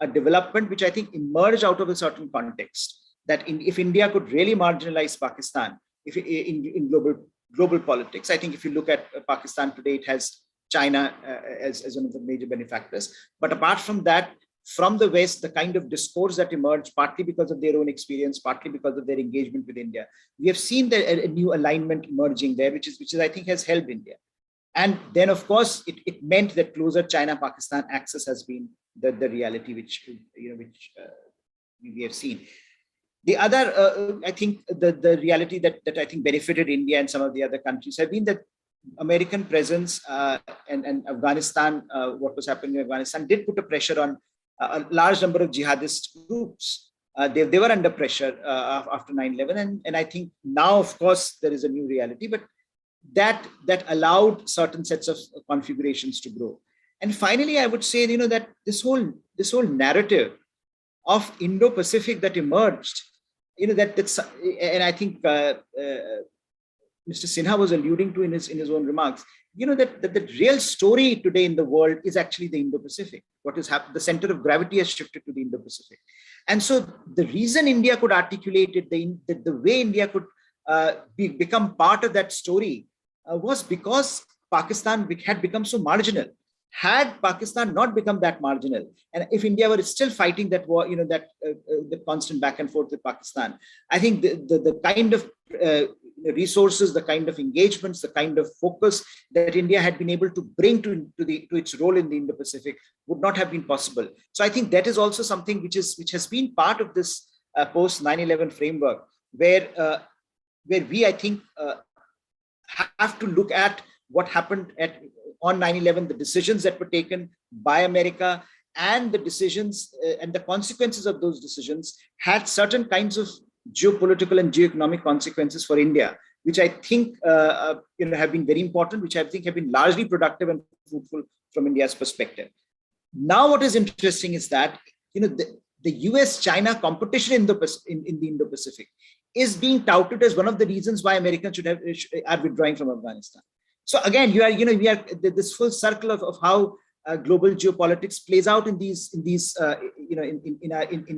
a development which I think emerged out of a certain context. That if India could really marginalize Pakistan in global politics, I think if you look at Pakistan today, it has China as one of the major benefactors. But apart from that, from the West, the kind of discourse that emerged, partly because of their own experience, partly because of their engagement with India, we have seen a new alignment emerging there, which is I think has helped India. And then, of course, it meant that closer China-Pakistan axis has been the reality which we have seen. The other, I think, the reality that I think benefited India and some of the other countries have been that American presence and Afghanistan, what was happening in Afghanistan, did put a pressure on a large number of jihadist groups. They were under pressure after 9/11, and I think now, of course, there is a new reality, but that allowed certain sets of configurations to grow. And finally, I would say, that this whole narrative of Indo-Pacific that emerged, and I think Mr. Sinha was alluding to in his own remarks, that the real story today in the world is actually the Indo-Pacific. What has happened, the center of gravity has shifted to the Indo-Pacific. And so the reason India could articulate it, the way India could become part of that story was because Pakistan had become so marginal. Had Pakistan not become that marginal, and if India were still fighting that war, the constant back and forth with Pakistan, I think the kind of resources, the kind of engagements, the kind of focus that India had been able to bring to its role in the Indo-Pacific would not have been possible. So I think that is also something which has been part of this post 9/11 framework, where we, I think, have to look at what happened on 9/11, the decisions that were taken by America, and the decisions and the consequences of those decisions had certain kinds of geopolitical and geoeconomic consequences for India, which I think have been very important, which I think have been largely productive and fruitful from India's perspective. Now, what is interesting is that the US-China competition in the Indo-Pacific is being touted as one of the reasons why Americans are withdrawing from Afghanistan. So again, we are this full circle of how global geopolitics plays out in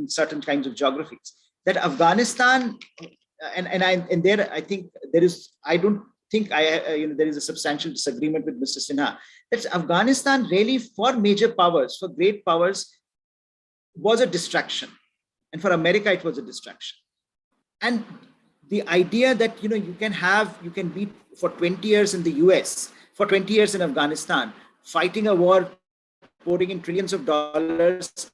certain kinds of geographies. That Afghanistan, I think there is, I don't think there is a substantial disagreement with Mr. Sinha, that Afghanistan really, for major powers, for great powers, was a distraction, and for America it was a distraction. And the idea that you can be for 20 years in the US, for 20 years in Afghanistan, fighting a war, pouring in trillions of dollars,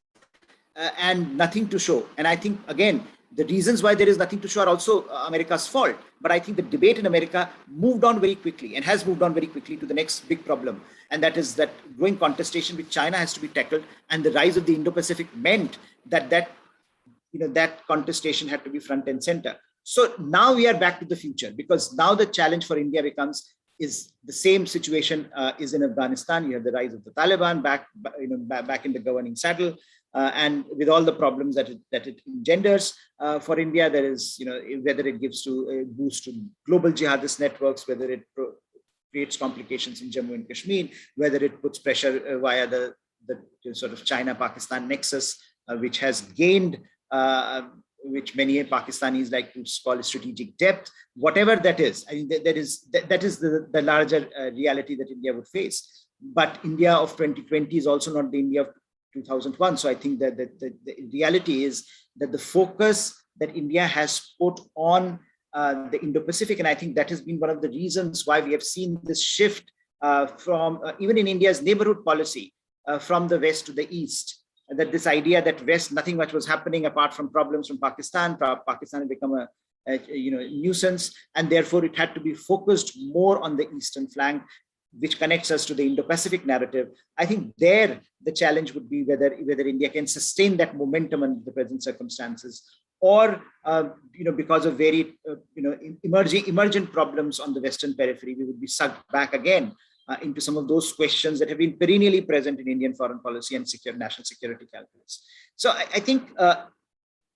and nothing to show. And I think, again, the reasons why there is nothing to show are also America's fault. But I think the debate in America moved on very quickly, and has moved on very quickly to the next big problem. And that is that growing contestation with China has to be tackled. And the rise of the Indo-Pacific meant that contestation had to be front and center. So now we are back to the future, because now the challenge for India is the same situation is in Afghanistan. You have the rise of the Taliban back in the governing saddle. And with all the problems that it engenders for India, there is, whether it gives to a boost to global jihadist networks, whether it creates complications in Jammu and Kashmir, whether it puts pressure via the sort of China-Pakistan nexus, which has gained, which many Pakistanis like to call strategic depth, whatever that is. I mean, that is the larger reality that India would face. But India of 2020 is also not the India of 2001. So I think that the reality is that the focus that India has put on the Indo-Pacific, and I think that has been one of the reasons why we have seen this shift from even in India's neighborhood policy from the west to the east. That this idea that west, nothing much was happening apart from problems from Pakistan. Pakistan had become a nuisance, and therefore it had to be focused more on the eastern flank, which connects us to the Indo-Pacific narrative. I think there the challenge would be whether India can sustain that momentum under the present circumstances, or because of very emergent problems on the western periphery, we would be sucked back again into some of those questions that have been perennially present in Indian foreign policy and national security calculus. So I think,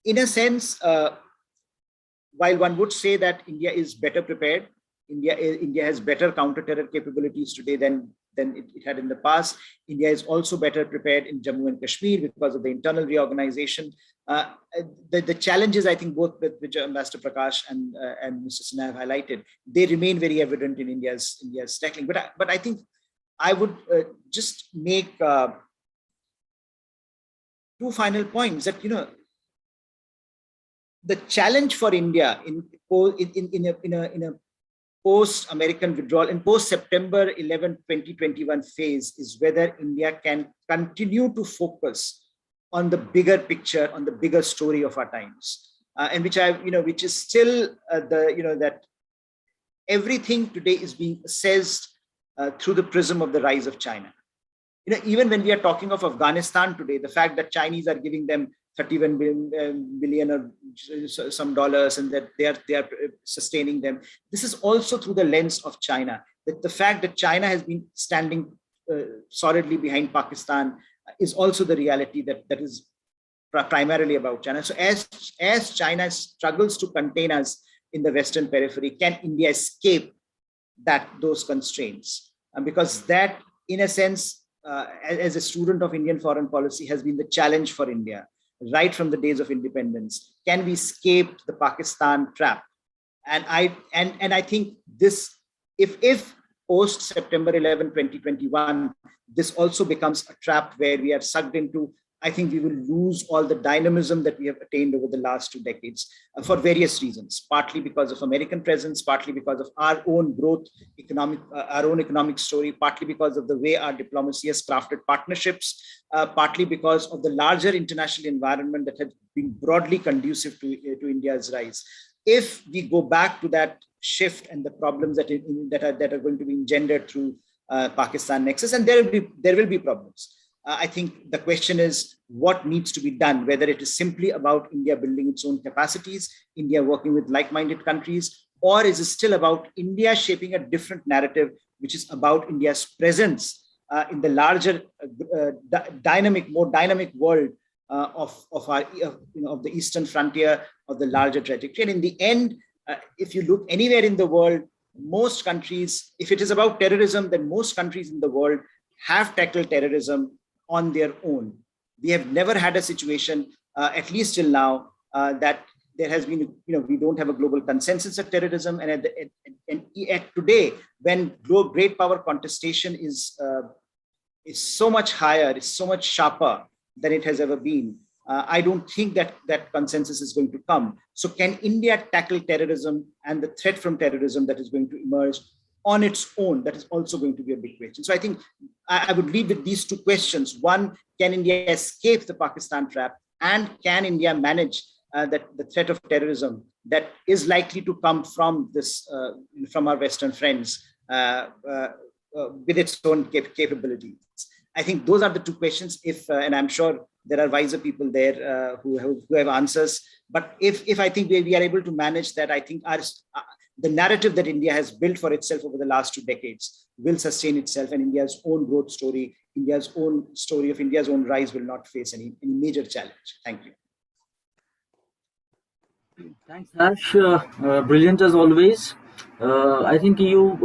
in a sense, while one would say that India is better prepared, India has better counter-terror capabilities today than it had in the past. India is also better prepared in Jammu and Kashmir because of the internal reorganization. The challenges, I think, both which Ambassador Prakash and Mr. Sinha have highlighted, they remain very evident in India's tackling. But I think I would just make two final points that the challenge for India in a post-American withdrawal and post-September 11, 2021 phase is whether India can continue to focus on the bigger picture, on the bigger story of our times, and which is still that everything today is being assessed through the prism of the rise of China. Even when we are talking of Afghanistan today, the fact that Chinese are giving them 31 billion or some dollars, and that they are sustaining them. This is also through the lens of China. That the fact that China has been standing solidly behind Pakistan is also the reality that is primarily about China. So as China struggles to contain us in the Western periphery, can India escape those constraints? Because that, in a sense, as a student of Indian foreign policy, has been the challenge for India right from the days of independence. Can we escape the Pakistan trap? And I think this, if post September 11, 2021, this also becomes a trap where we are sucked into, I think we will lose all the dynamism that we have attained over the last 2 decades for various reasons, partly because of American presence, partly because of our own growth, our own economic story, partly because of the way our diplomacy has crafted partnerships, partly because of the larger international environment that has been broadly conducive to India's rise. If we go back to that shift and the problems that are going to be engendered through Pakistan nexus, and there will be problems. I think the question is what needs to be done, whether it is simply about India building its own capacities, India working with like-minded countries, or is it still about India shaping a different narrative, which is about India's presence in the larger more dynamic world of the eastern frontier of the larger trajectory. And in the end, if you look anywhere in the world, most countries, if it is about terrorism, then most countries in the world have tackled terrorism on their own. We have never had a situation, at least till now, that there has been, we don't have a global consensus of terrorism. And at today, when great power contestation is so much higher, is so much sharper than it has ever been, I don't think that consensus is going to come. So can India tackle terrorism and the threat from terrorism that is going to emerge on its own? That is also going to be a big question. So I think I would leave with these two questions. One, can India escape the Pakistan trap? And can India manage the threat of terrorism that is likely to come from from our Western friends with its own capabilities? I think those are the two questions. And I'm sure there are wiser people there who have answers. But if I think we are able to manage that, I think the narrative that India has built for itself over the last 2 decades will sustain itself, and India's own growth story, India's own story of India's own rise will not face any major challenge. Thank you. Thanks, Harsh. Brilliant as always. I think you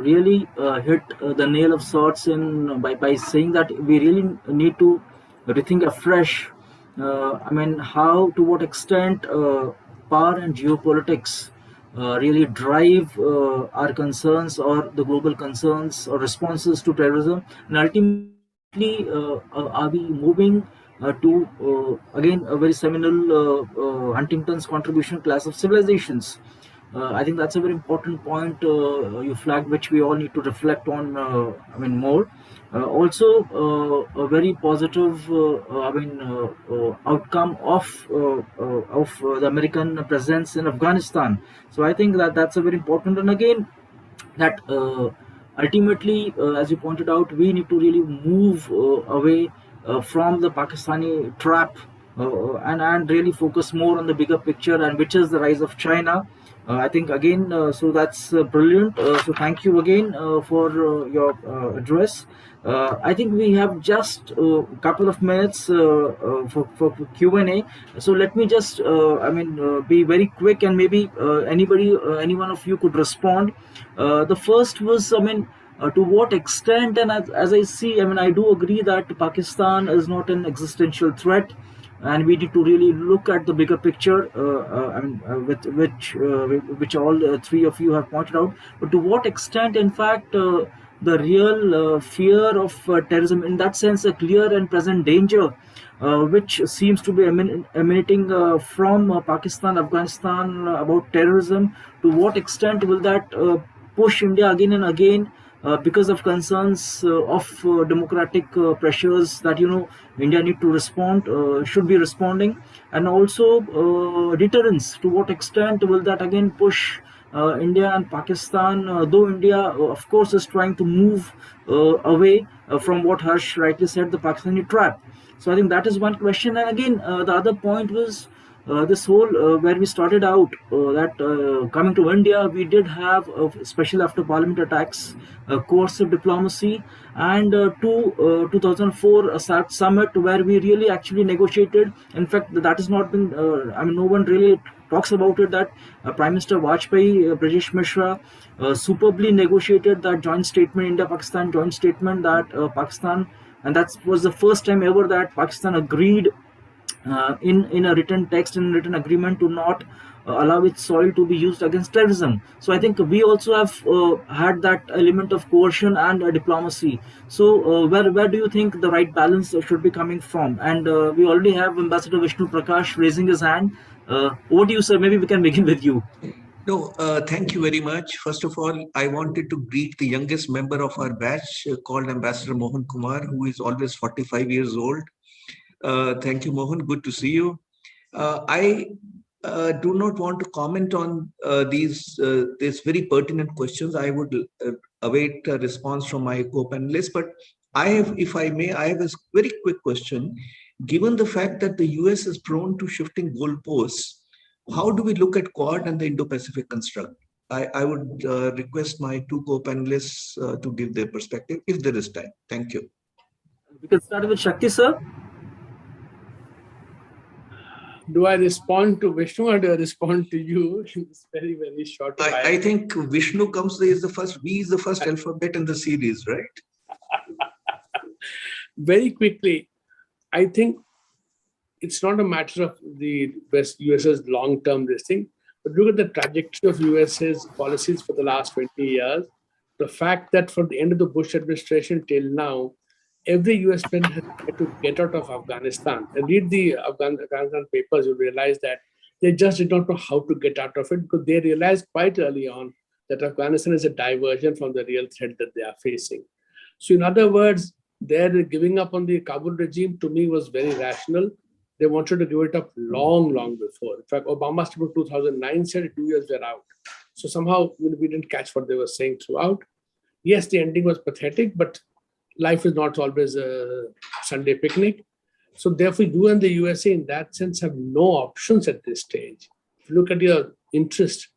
really hit the nail of sorts by saying that we really need to rethink afresh. How, to what extent power and geopolitics really drive our concerns or the global concerns or responses to terrorism, and ultimately are we moving to again a very seminal Huntington's contribution class of civilizations. I think that's a very important point you flagged, which we all need to reflect on more. Also, a very positive outcome of the American presence in Afghanistan. So I think that's a very important, and again that ultimately, as you pointed out, we need to really move away from the Pakistani trap and really focus more on the bigger picture, and which is the rise of China. I think again, so that's brilliant. So thank you again for your address. I think we have just a couple of minutes for Q&A. So let me just, be very quick, and maybe any one of you could respond. The first was, to what extent, and as I see, I do agree that Pakistan is not an existential threat, and we need to really look at the bigger picture, which all three of you have pointed out. But to what extent, in fact, the real fear of terrorism, in that sense, a clear and present danger, which seems to be emanating from Pakistan, Afghanistan about terrorism, to what extent will that push India again and again? Because of concerns of democratic pressures that India need to respond, should be responding, and also deterrence. To what extent will that again push India and Pakistan? Though India, of course, is trying to move away from what Harsh rightly said, the Pakistani trap. So I think that is one question. And again, the other point was this whole where we started out that coming to India, we did have a special after Parliament attacks, coercive diplomacy, and 2004 summit where we really actually negotiated. In fact, that has not been. No one really talks about it. That Prime Minister Vajpayee, Brajesh Mishra, superbly negotiated that joint statement, India-Pakistan joint statement, that Pakistan, and that was the first time ever that Pakistan agreed in a written text, in written agreement, to not allow its soil to be used against terrorism. So I think we also have had that element of coercion and diplomacy. So where do you think the right balance should be coming from? And we already have Ambassador Vishnu Prakash raising his hand. Over to you, sir. Maybe we can begin with you. No, thank you very much. First of all, I wanted to greet the youngest member of our batch called Ambassador Mohan Kumar, who is always 45 years old. Thank you, Mohan. Good to see you. I do not want to comment on these very pertinent questions. I would await a response from my co-panelists. But I have, if I may, I have a very quick question. Given the fact that the US is prone to shifting goalposts, how do we look at Quad and the Indo-Pacific construct? I would request my two co-panelists to give their perspective if there is time. Thank you. We can start with Shakti, sir. Do I respond to Vishnu or do I respond to you in this very, very short while? I think Vishnu comes there is the first, V is the first alphabet in the series, right? Very quickly, I think it's not a matter of the US's long-term this thing, but look at the trajectory of US's policies for the last 20 years. The fact that from the end of the Bush administration till now, every US president has tried to get out of Afghanistan. And read the Afghanistan papers, you realize that they just did not know how to get out of it because they realized quite early on that Afghanistan is a diversion from the real threat that they are facing. So in other words, their giving up on the Kabul regime to me was very rational. They wanted to give it up long, long before. In fact, Obama's in 2009 said 2 years were out. So somehow we didn't catch what they were saying throughout. Yes, the ending was pathetic, but life is not always a Sunday picnic. So therefore, you and the USA in that sense have no options at this stage. If you look at your interest,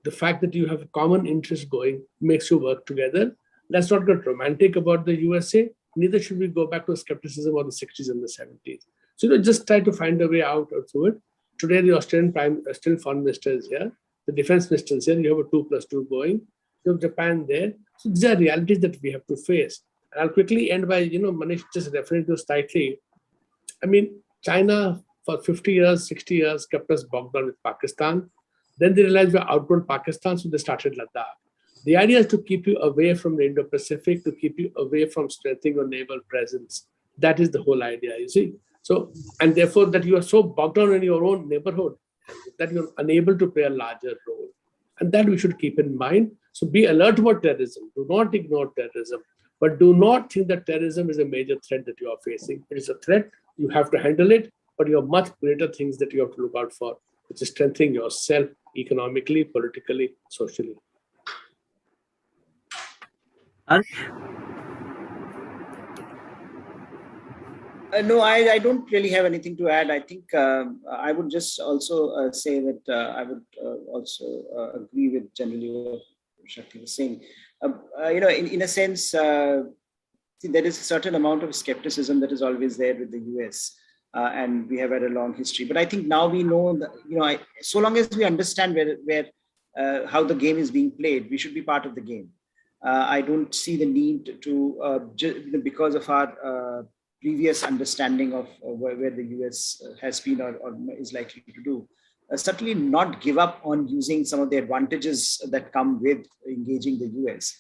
the fact that you have a common interest going makes you work together. Let's not get romantic about the USA. Neither should we go back to skepticism of the 60s and the 70s. So just try to find a way out or through it. Today, the Australian Foreign Minister is here. The Defense Minister is here. You have a 2+2 going. You have Japan there. So these are realities that we have to face. And I'll quickly end by, Manish just referring to slightly. I mean, China for 50 years, 60 years kept us bogged down with Pakistan. Then they realized we're outgrown Pakistan, so they started Ladakh. The idea is to keep you away from the Indo-Pacific, to keep you away from strengthening your naval presence. That is the whole idea, you see. So, and therefore that you are so bogged down in your own neighborhood that you're unable to play a larger role. And that we should keep in mind. So be alert about terrorism. Do not ignore terrorism. But do not think that terrorism is a major threat that you are facing. It is a threat. You have to handle it. But you have much greater things that you have to look out for, which is strengthening yourself economically, politically, socially. No, I don't really have anything to add. I think I would just also say that I would also agree with generally what Shakti was saying. In a sense, there is a certain amount of skepticism that is always there with the US, and we have had a long history. But I think now we know that, so long as we understand where how the game is being played, we should be part of the game. I don't see the need to, because of our previous understanding of where the US has been or is likely to do, certainly not give up on using some of the advantages that come with engaging the US.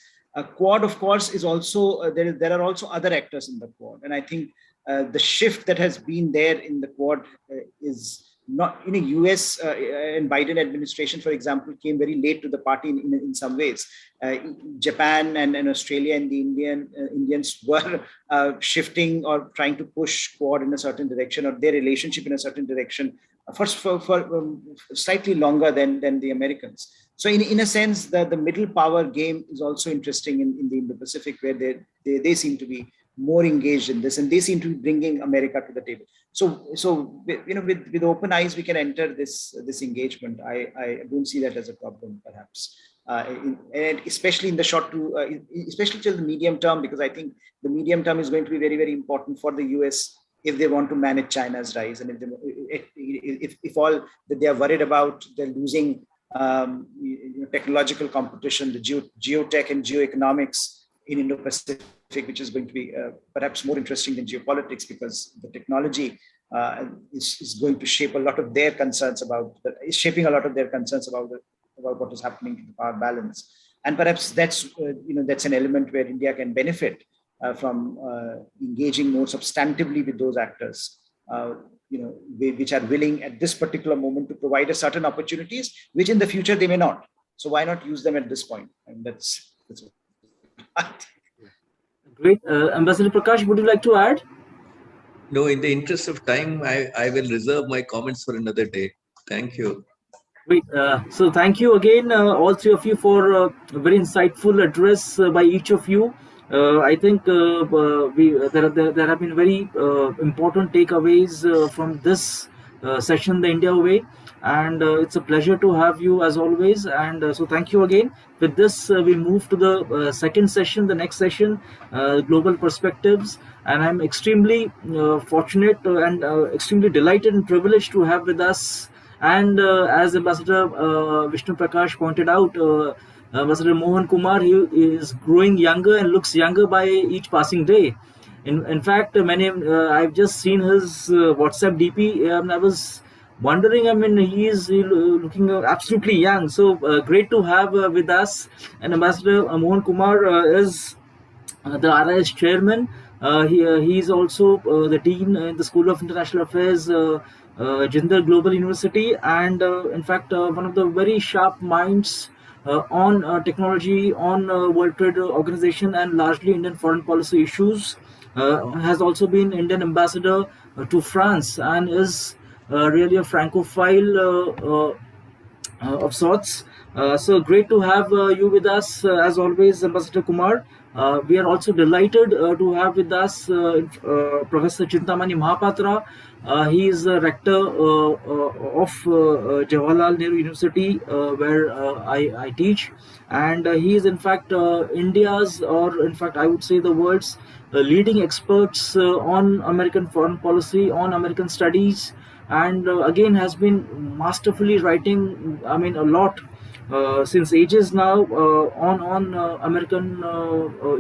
Quad, of course, is also, there are also other actors in the Quad. And I think the shift that has been there in the Quad is not in a US and Biden administration, for example, came very late to the party in some ways. Japan and Australia and the Indians were shifting or trying to push Quad in a certain direction or their relationship in a certain direction for slightly longer than the Americans. So in a sense, the middle power game is also interesting in the Indo-Pacific, where they seem to be more engaged in this, and they seem to be bringing America to the table. So with open eyes, we can enter this engagement. I don't see that as a problem, perhaps, and especially in the short to, especially till the medium term, because I think the medium term is going to be very, very important for the US if they want to manage China's rise, and if all that they are worried about, they're losing technological competition, the geotech and geoeconomics in Indo-Pacific, which is going to be perhaps more interesting than geopolitics, because the technology is going to shape a lot of their concerns about what is happening to the power balance. And perhaps that's an element where India can benefit from engaging more substantively with those actors, which are willing at this particular moment to provide us certain opportunities, which in the future they may not. So why not use them at this point? And that's Great. Ambassador Prakash, would you like to add? No, in the interest of time, I will reserve my comments for another day. Thank you. Great. So thank you again, all three of you, for a very insightful address by each of you. I think there have been very important takeaways from this session, the India Way. And it's a pleasure to have you as always. And so thank you again. With this, we move to the second session, the next session, Global Perspectives. And I'm extremely fortunate and extremely delighted and privileged to have with us. And as Ambassador Vishnu Prakash pointed out, Ambassador Mohan Kumar, he is growing younger and looks younger by each passing day. In fact, I've just seen his WhatsApp DP, and I was wondering. I mean, he is looking absolutely young. So great to have with us. And Ambassador Mohan Kumar is the RIS chairman. He is also the dean in the School of International Affairs, Jindal Global University, and in fact, one of the very sharp minds on technology, on World Trade Organization, and largely Indian foreign policy issues. Has also been Indian ambassador to France and is really a Francophile of sorts. So great to have you with us as always, Ambassador Kumar. We are also delighted to have with us Professor Chintamani Mahapatra. He is the rector of Jawaharlal Nehru University, where I teach, and he is in fact India's, or in fact I would say the world's leading experts on American foreign policy, on American studies, and again has been masterfully writing, I mean, a lot since ages now on American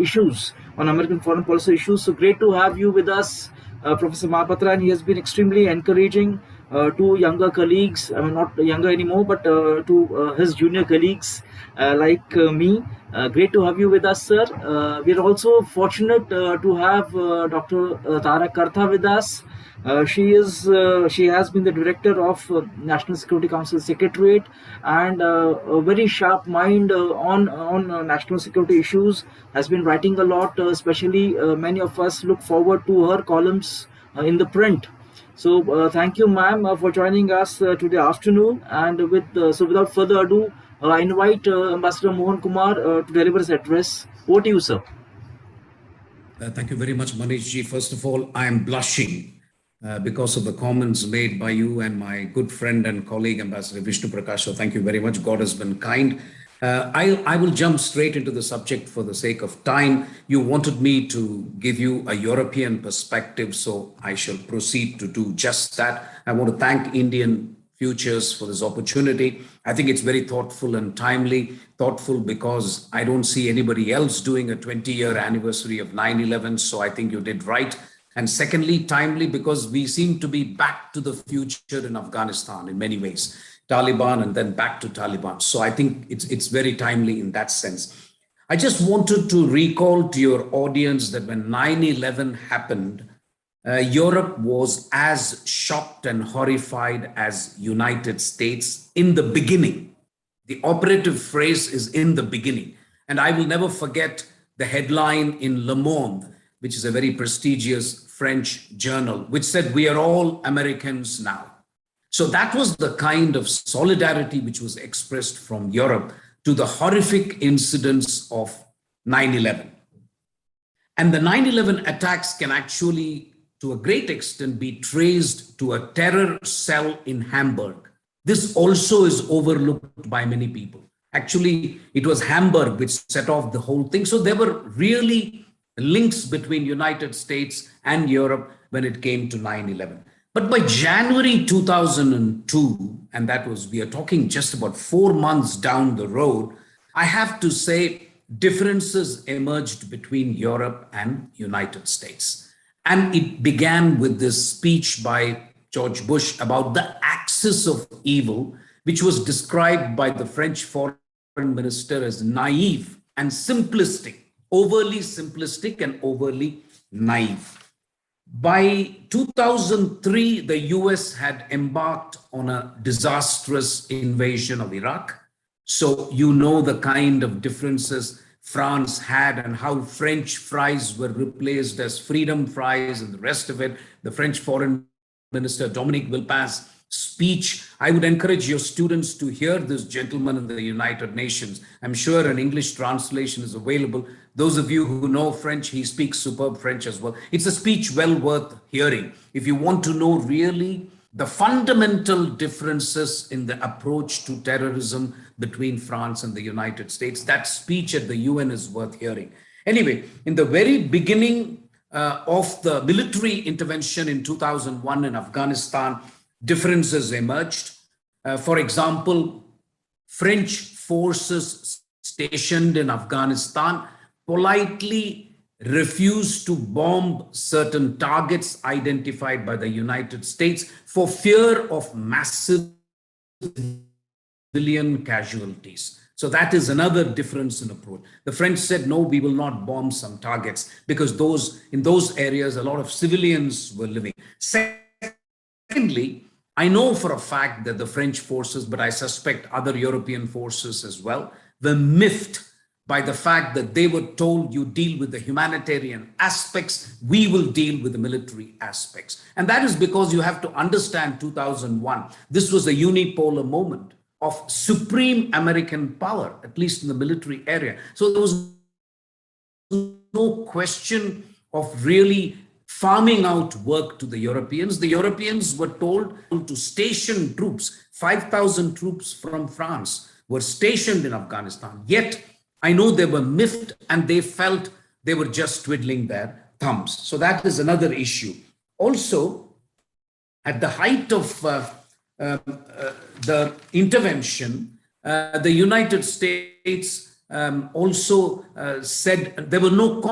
issues, on American foreign policy issues. So great to have you with us, Professor Mahapatra, and he has been extremely encouraging to younger colleagues, I mean not younger anymore, but to his junior colleagues like me. Great to have you with us, sir. We are also fortunate to have Dr. Tara Kartha with us. She has been the director of National Security Council Secretariat, and a very sharp mind on national security issues. Has been writing a lot, especially many of us look forward to her columns in the print. So thank you, ma'am, for joining us today afternoon. And so without further ado, I invite Ambassador Mohan Kumar to deliver his address. Over to you, sir. Thank you very much, Manish ji. First of all, I am blushing because of the comments made by you and my good friend and colleague, Ambassador Vishnu Prakash. So thank you very much. God has been kind. I will jump straight into the subject for the sake of time. You wanted me to give you a European perspective, so I shall proceed to do just that. I want to thank Indian Futures for this opportunity. I think it's very thoughtful and timely. Thoughtful because I don't see anybody else doing a 20-year anniversary of 9/11, so I think you did right. And secondly, timely because we seem to be back to the future in Afghanistan in many ways. Taliban and then back to Taliban. So I think it's very timely in that sense. I just wanted to recall to your audience that when 9/11 happened, Europe was as shocked and horrified as United States in the beginning. The operative phrase is in the beginning. And I will never forget the headline in Le Monde, which is a very prestigious French journal, which said, "We are all Americans now." So that was the kind of solidarity which was expressed from Europe to the horrific incidents of 9/11. And the 9/11 attacks can actually, to a great extent, be traced to a terror cell in Hamburg. This also is overlooked by many people. Actually, it was Hamburg which set off the whole thing. So there were really links between United States and Europe when it came to 9/11. But by January 2002, and that was, we are talking just about 4 months down the road, I have to say differences emerged between Europe and United States. And it began with this speech by George Bush about the axis of evil, which was described by the French foreign minister as naive and simplistic, overly simplistic and overly naive. By 2003, the US had embarked on a disastrous invasion of Iraq. So you know the kind of differences France had and how French fries were replaced as freedom fries and the rest of it. The French foreign minister, Dominique Villepin's speech. I would encourage your students to hear this gentleman in the United Nations. I'm sure an English translation is available. Those of you who know French, he speaks superb French as well. It's a speech well worth hearing. If you want to know really the fundamental differences in the approach to terrorism between France and the United States. That speech at the UN is worth hearing. Anyway, in the very beginning of the military intervention in 2001 in Afghanistan, differences emerged. For example, French forces stationed in Afghanistan politely refused to bomb certain targets identified by the United States for fear of massive civilian casualties. So that is another difference in approach. The French said, no, we will not bomb some targets because in those areas, a lot of civilians were living. Secondly, I know for a fact that the French forces, but I suspect other European forces as well, were miffed by the fact that they were told, you deal with the humanitarian aspects, we will deal with the military aspects. And that is because you have to understand 2001, this was a unipolar moment of supreme American power, at least in the military area. So there was no question of really farming out work to the Europeans. The Europeans were told to station troops. 5,000 troops from France were stationed in Afghanistan. Yet, I know they were miffed and they felt they were just twiddling their thumbs. So that is another issue. Also, at the height of the intervention, the United States also said there were no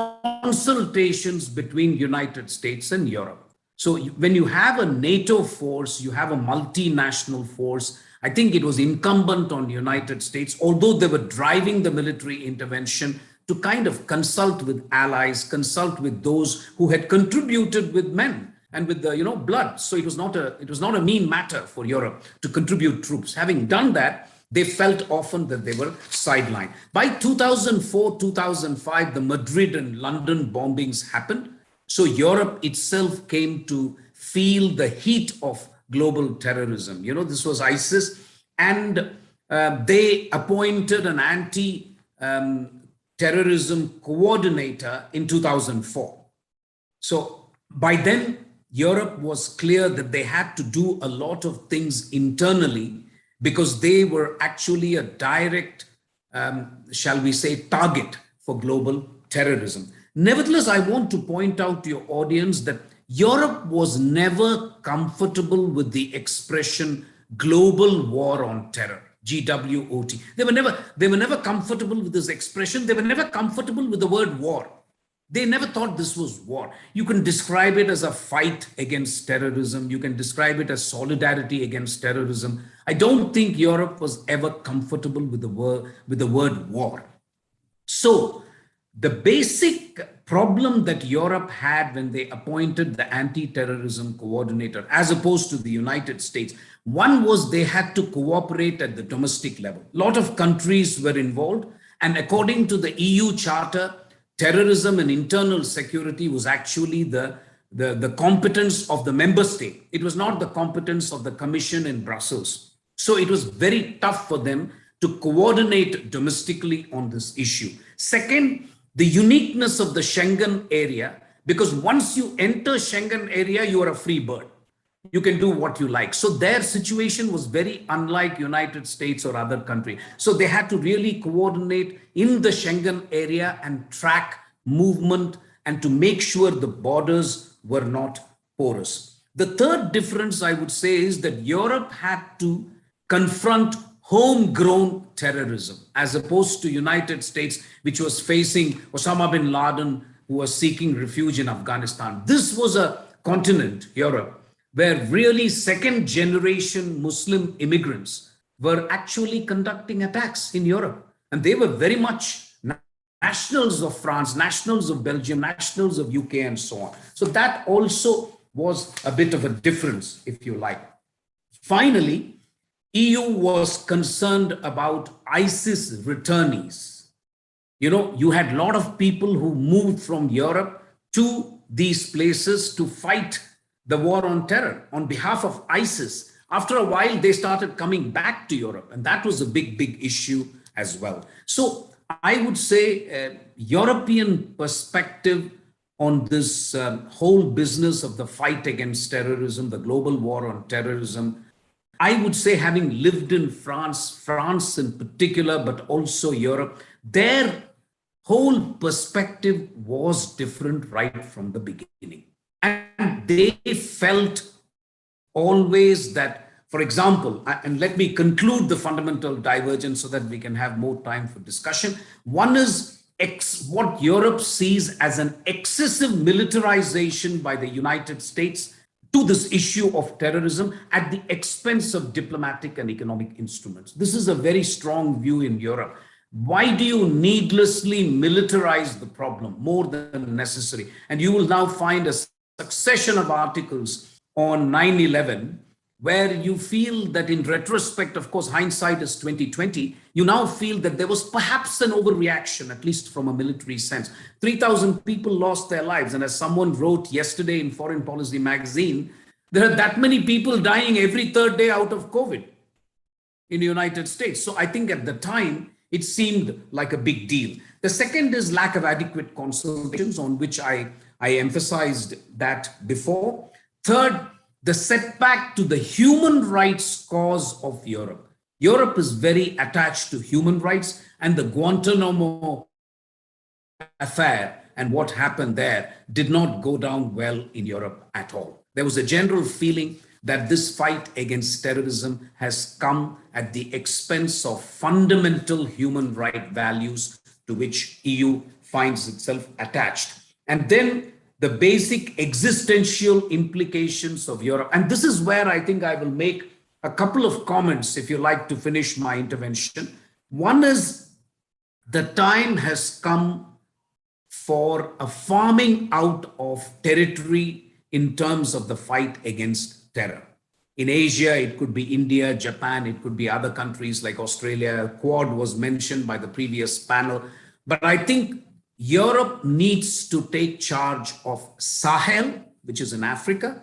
consultations between United States and Europe. So when you have a NATO force, you have a multinational force, I think it was incumbent on the United States, although they were driving the military intervention, to kind of consult with allies, consult with those who had contributed with men and with the blood. So it was not a mean matter for Europe to contribute troops. Having done that, they felt often that they were sidelined. By 2004, 2005, the Madrid and London bombings happened. So Europe itself came to feel the heat of global terrorism. This was ISIS, and they appointed an anti-terrorism coordinator in 2004. So by then, Europe was clear that they had to do a lot of things internally because they were actually a direct, shall we say, target for global terrorism. Nevertheless, I want to point out to your audience that Europe was never comfortable with the expression global war on terror, GWOT. They were never comfortable with this expression. They were never comfortable with the word war. They never thought this was war. You can describe it as a fight against terrorism. You can describe it as solidarity against terrorism. I don't think Europe was ever comfortable with the word war. So the basic problem that Europe had when they appointed the anti-terrorism coordinator, as opposed to the United States, one was they had to cooperate at the domestic level. A lot of countries were involved, and according to the EU Charter, terrorism and internal security was actually the competence of the member state. It was not the competence of the Commission in Brussels. So it was very tough for them to coordinate domestically on this issue. Second, the uniqueness of the Schengen area, because once you enter Schengen area, you are a free bird. You can do what you like. So their situation was very unlike United States or other countries. So they had to really coordinate in the Schengen area and track movement and to make sure the borders were not porous. The third difference I would say is that Europe had to confront homegrown terrorism, as opposed to United States, which was facing Osama bin Laden, who was seeking refuge in Afghanistan. This was a continent, Europe, where really second generation Muslim immigrants were actually conducting attacks in Europe. And they were very much nationals of France, nationals of Belgium, nationals of UK, and so on. So that also was a bit of a difference, if you like. Finally, EU was concerned about ISIS returnees. You had a lot of people who moved from Europe to these places to fight the war on terror on behalf of ISIS. After a while, they started coming back to Europe, and that was a big issue as well. So I would say European perspective on this whole business of the fight against terrorism, the global war on terrorism. I would say, having lived in France in particular, but also Europe, their whole perspective was different right from the beginning. And they felt always that, for example, and let me conclude the fundamental divergence so that we can have more time for discussion. One is what Europe sees as an excessive militarization by the United States to this issue of terrorism at the expense of diplomatic and economic instruments. This is a very strong view in Europe. Why do you needlessly militarize the problem more than necessary? And you will now find a succession of articles on 9/11 where you feel that, in retrospect, of course, hindsight is 2020, you now feel that there was perhaps an overreaction, at least from a military sense. 3,000 people lost their lives. And as someone wrote yesterday in Foreign Policy magazine, there are that many people dying every third day out of COVID in the United States. So I think at the time, it seemed like a big deal. The second is lack of adequate consultations, on which I emphasized that before. Third, the setback to the human rights cause of Europe. Europe is very attached to human rights, and the Guantanamo affair and what happened there did not go down well in Europe at all. There was a general feeling that this fight against terrorism has come at the expense of fundamental human right values to which EU finds itself attached. And then the basic existential implications of Europe. And this is where I think I will make a couple of comments, if you like, to finish my intervention. One is, the time has come for a farming out of territory in terms of the fight against terror. In Asia, it could be India, Japan, it could be other countries like Australia. Quad was mentioned by the previous panel. But I think Europe needs to take charge of Sahel, which is in Africa.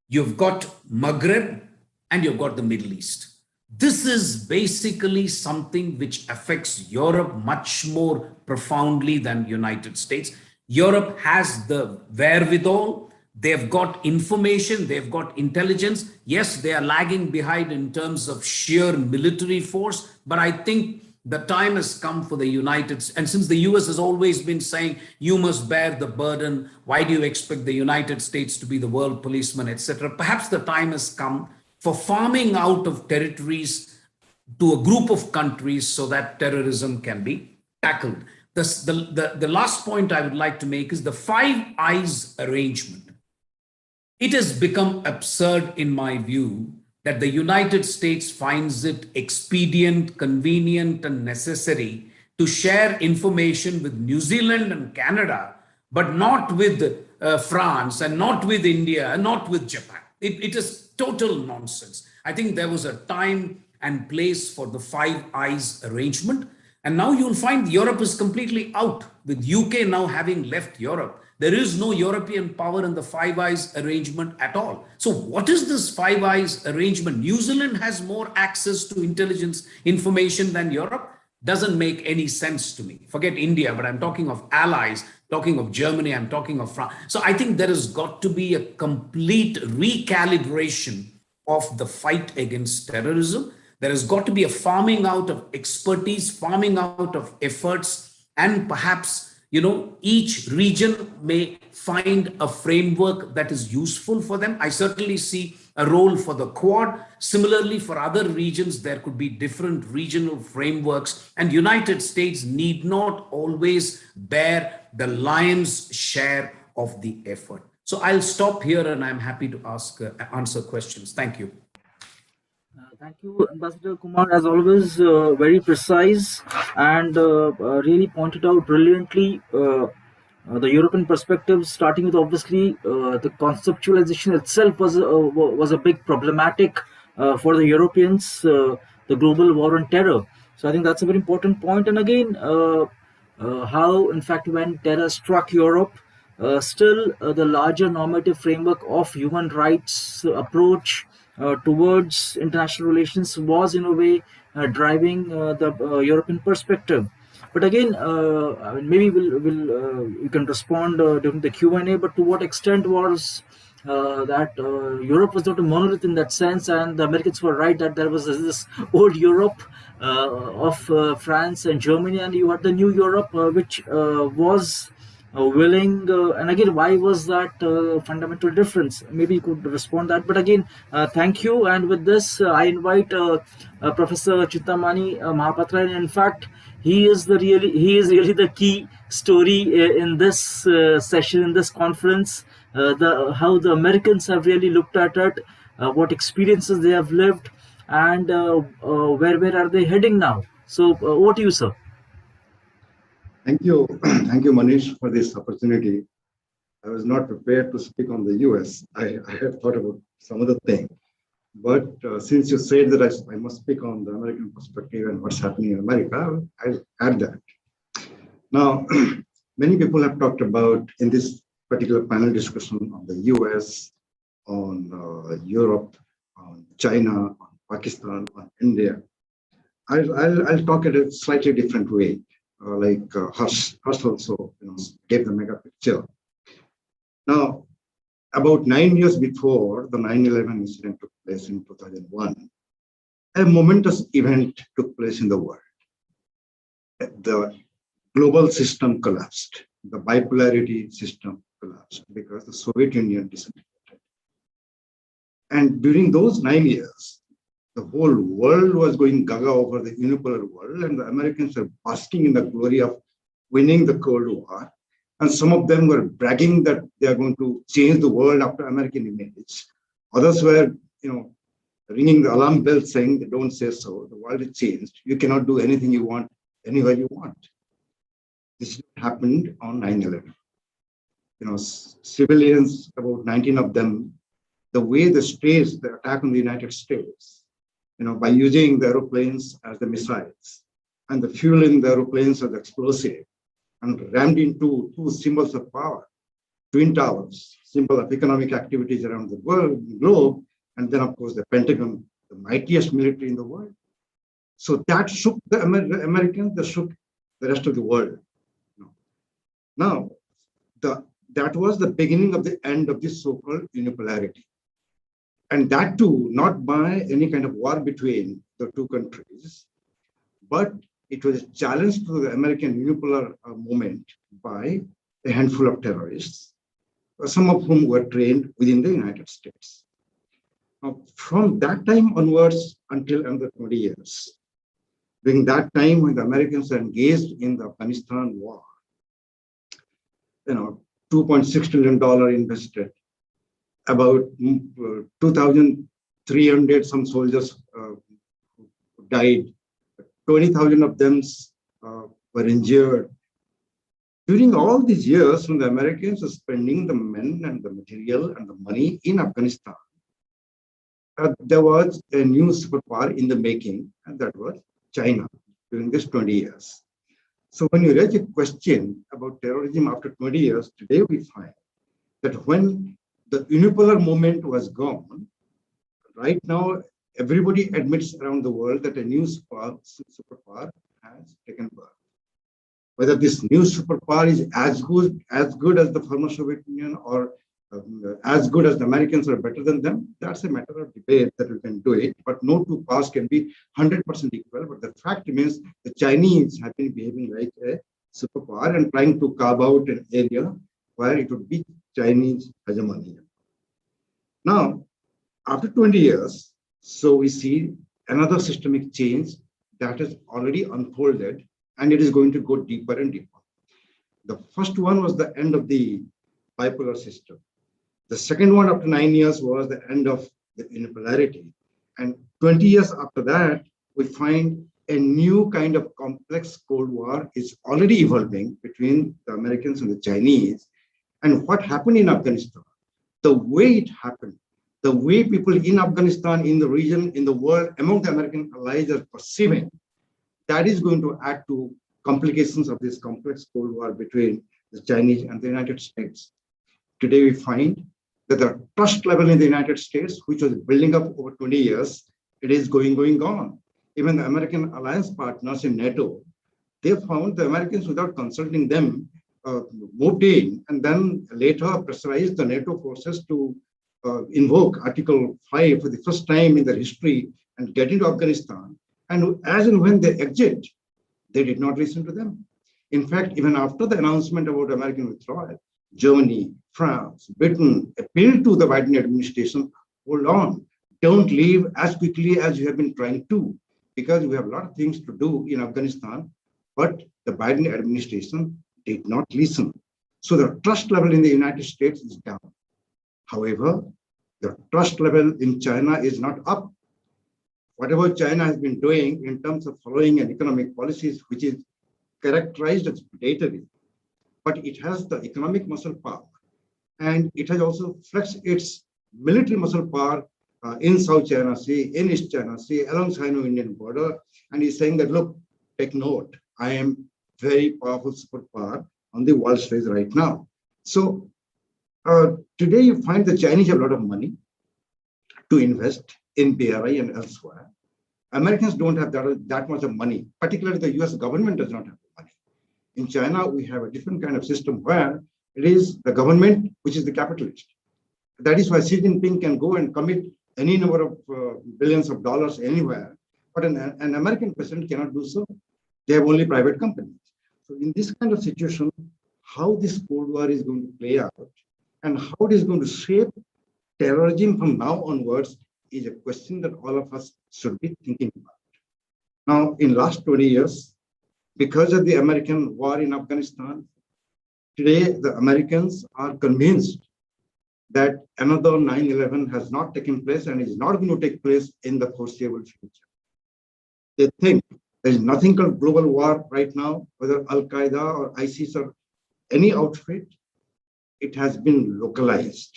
You've got Maghreb, and you've got the Middle East. This is basically something which affects Europe much more profoundly than United States. Europe has the wherewithal. They've got information, they've got intelligence. Yes, they are lagging behind in terms of sheer military force, but I think the time has come for the United States. And since the US has always been saying, you must bear the burden, why do you expect the United States to be the world policeman, etc.? Perhaps the time has come for farming out of territories to a group of countries so that terrorism can be tackled. The last point I would like to make is the Five Eyes arrangement. It has become absurd, in my view, that the United States finds it expedient, convenient, and necessary to share information with New Zealand and Canada, but not with France, and not with India, and not with Japan. It is total nonsense. I think there was a time and place for the Five Eyes arrangement. And now you'll find Europe is completely out, with UK now having left Europe. There is no European power in the Five Eyes arrangement at all. So what is this Five Eyes arrangement? New Zealand has more access to intelligence information than Europe? Doesn't make any sense to me. Forget India, but I'm talking of allies, talking of Germany, I'm talking of France. So I think there has got to be a complete recalibration of the fight against terrorism. There has got to be a farming out of expertise, farming out of efforts, and perhaps, each region may find a framework that is useful for them. I certainly see a role for the Quad. Similarly, for other regions, there could be different regional frameworks, and United States need not always bear the lion's share of the effort. So I'll stop here, and I'm happy to answer questions. Thank you. Thank you, Ambassador Kumar, as always, very precise and really pointed out brilliantly the European perspective, starting with obviously the conceptualization itself was a big problematic for the Europeans, the global war on terror. So I think that's a very important point. And again, how, in fact, when terror struck Europe, still the larger normative framework of human rights approach towards international relations was in a way driving the European perspective. But again, I mean, maybe you can respond during the Q&A. But to what extent was that Europe was not a monolith in that sense, and the Americans were right that there was this old Europe of France and Germany, and you had the new Europe, which was willing. And again, why was that fundamental difference? Maybe you could respond that. But again, thank you. And with this, I invite Professor Chintamani Mahapatra. And in fact, he is really the key story in this session, in this conference. How the Americans have really looked at it, what experiences they have lived, and where are they heading now. So over to you, sir. Thank you. Thank you, Manish, for this opportunity. I was not prepared to speak on the US. I had thought about some other thing. But since you said that I must speak on the American perspective and what's happening in America, I'll add that. Now, many people have talked about in this particular panel discussion on the US, on Europe, on China, on Pakistan, on India. I'll talk at a slightly different way. Harsh also gave the mega picture. Now, about 9 years before the 9/11 incident took place in 2001, a momentous event took place in the world. The global system collapsed. The bipolarity system collapsed because the Soviet Union disintegrated. And during those 9 years, the whole world was going gaga over the unipolar world, and the Americans were basking in the glory of winning the Cold War. And some of them were bragging that they are going to change the world after American image. Others were, ringing the alarm bell saying, don't say so, the world has changed. You cannot do anything you want, anywhere you want. This happened on 9/11. Civilians, about 19 of them, the way they staged the attack on the United States, by using the aeroplanes as the missiles and the fueling the aeroplanes as explosive, and rammed into two symbols of power, Twin Towers, symbol of economic activities around the world, globe, and then, of course, the Pentagon, the mightiest military in the world. So that shook the Americans, that shook the rest of the world. Now, that was the beginning of the end of this so-called unipolarity. And that too, not by any kind of war between the two countries, but it was a challenge to the American unipolar movement by a handful of terrorists, some of whom were trained within the United States. Now, from that time onwards until another 20 years, during that time when the Americans were engaged in the Afghanistan war, $2.6 trillion invested, about 2,300 some soldiers died, 20,000 of them were injured. During all these years, when the Americans were spending the men and the material and the money in Afghanistan, there was a new superpower in the making, and that was China during these 20 years. So when you raise a question about terrorism after 20 years, today we find that when the unipolar movement was gone, right now everybody admits around the world that a new superpower has taken birth. Whether this new superpower is as good as the former Soviet Union or as good as the Americans or better than them, that's a matter of debate that we can do it. But no two powers can be 100% equal. But the fact remains the Chinese have been behaving like a superpower and trying to carve out an area where it would be Chinese hegemony. Now, after 20 years, so we see another systemic change that has already unfolded, and it is going to go deeper and deeper. The first one was the end of the bipolar system. The second one after 9 years was the end of the unipolarity. And 20 years after that, we find a new kind of complex Cold War is already evolving between the Americans and the Chinese. And what happened in Afghanistan, the way it happened, the way people in Afghanistan, in the region, in the world, among the American allies are perceiving, that is going to add to complications of this complex Cold War between the Chinese and the United States. Today, we find that the trust level in the United States, which was building up over 20 years, it is going on. Even the American alliance partners in NATO, they found the Americans, without consulting them, moved in and then later pressurized the NATO forces to invoke Article 5 for the first time in their history and get into Afghanistan. And as and when they exit, they did not listen to them. In fact, even after the announcement about American withdrawal, Germany, France, Britain appealed to the Biden administration, hold on, don't leave as quickly as you have been trying to, because we have a lot of things to do in Afghanistan, but the Biden administration did not listen. So the trust level in the United States is down. However, the trust level in China is not up. Whatever China has been doing in terms of following an economic policies, which is characterized as predatory, but it has the economic muscle power, and it has also flexed its military muscle power in South China Sea, in East China Sea, along Sino-Indian border, and he's saying that, look, take note, I am very powerful super power on the world stage right now. So today you find the Chinese have a lot of money to invest in BRI and elsewhere. Americans don't have that much of money, particularly the US government does not have money. In China, we have a different kind of system where it is the government which is the capitalist. That is why Xi Jinping can go and commit any number of billions of dollars anywhere, but an American president cannot do so. They have only private companies. So in this kind of situation, how this Cold War is going to play out and how it is going to shape terrorism from now onwards is a question that all of us should be thinking about. Now, in last 20 years, because of the American war in Afghanistan, today the Americans are convinced that another 9/11 has not taken place and is not going to take place in the foreseeable future. They think there is nothing called global war right now, whether Al-Qaeda or ISIS or any outfit. It has been localized,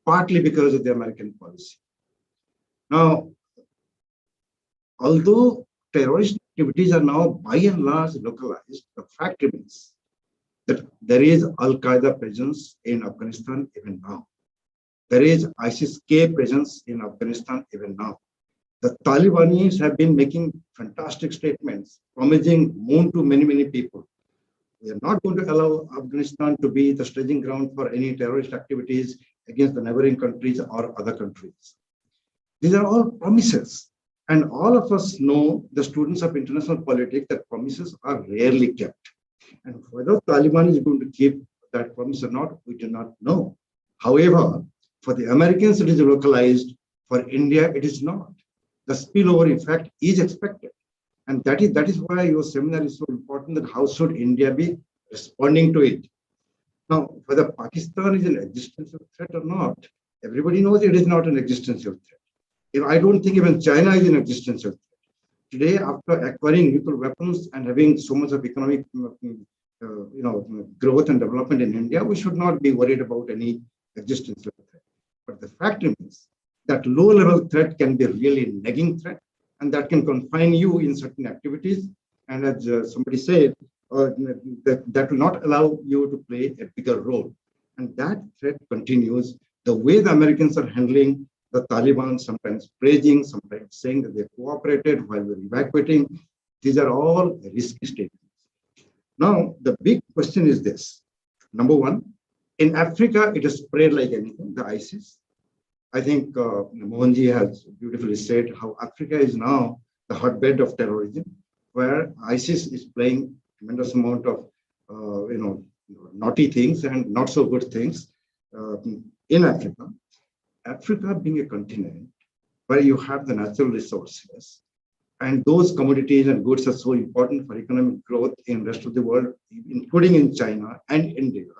partly because of the American policy. Now, although terrorist activities are now by and large localized, the fact remains that there is Al-Qaeda presence in Afghanistan even now. There is ISIS-K presence in Afghanistan even now. The Talibanis have been making fantastic statements, promising moon to many, many people. We are not going to allow Afghanistan to be the staging ground for any terrorist activities against the neighboring countries or other countries. These are all promises. And all of us know, the students of international politics, that promises are rarely kept. And whether Taliban is going to keep that promise or not, we do not know. However, for the Americans, it is localized. For India, it is not. The spillover effect is expected. And that is why your seminar is so important, that how should India be responding to it. Now, whether Pakistan is an existential threat or not, everybody knows it is not an existential threat. I don't think even China is an existential threat. Today, after acquiring nuclear weapons and having so much of economic growth and development in India, we should not be worried about any existential threat. But the fact remains that low-level threat can be a really nagging threat, and that can confine you in certain activities. And as somebody said, that will not allow you to play a bigger role. And that threat continues. The way the Americans are handling the Taliban, sometimes praising, sometimes saying that they cooperated while we're evacuating, these are all risky statements. Now, the big question is this. Number one, in Africa, it has spread like anything, the ISIS. I think Mohan has beautifully said how Africa is now the hotbed of terrorism, where ISIS is playing tremendous amount of naughty things and not so good things in Africa. Africa being a continent where you have the natural resources, and those commodities and goods are so important for economic growth in the rest of the world, including in China and India.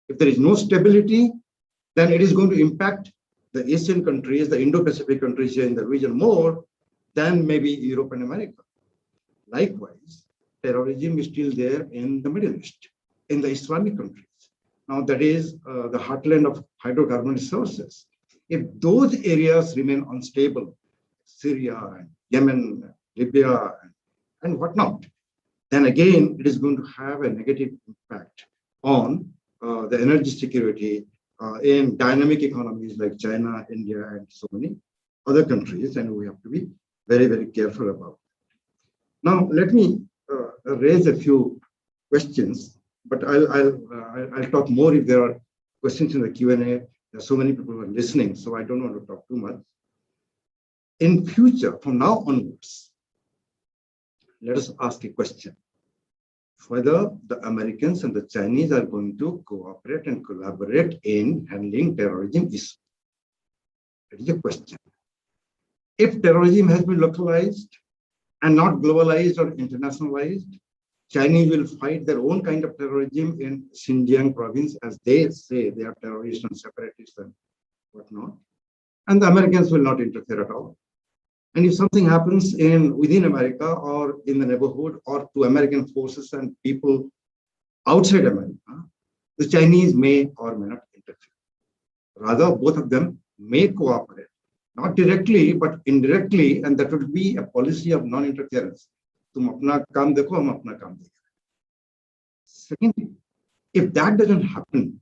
If there is no stability, then it is going to impact the Asian countries, the Indo-Pacific countries here in the region more than maybe Europe and America. Likewise, terrorism is still there in the Middle East, in the Islamic countries. Now that is the heartland of hydrocarbon resources. If those areas remain unstable, Syria and Yemen, Libya and whatnot, then again, it is going to have a negative impact on the energy security in dynamic economies like China, India, and so many other countries, and we have to be very, very careful about it. Now, let me raise a few questions, but I'll talk more if there are questions in the Q&A. There are so many people who are listening, so I don't want to talk too much. In future, from now onwards, let us ask a question: whether the Americans and the Chinese are going to cooperate and collaborate in handling terrorism issues. That is a question. If terrorism has been localized and not globalized or internationalized, Chinese will fight their own kind of terrorism in Xinjiang province, as they say they are terrorists and separatists and whatnot. And the Americans will not interfere at all. And if something happens within America or in the neighborhood or to American forces and people outside America, the Chinese may or may not interfere. Rather, both of them may cooperate, not directly, but indirectly, and that would be a policy of non-interference. Tum apna kaam dekho, hum apna kaam dekho. Secondly, if that doesn't happen,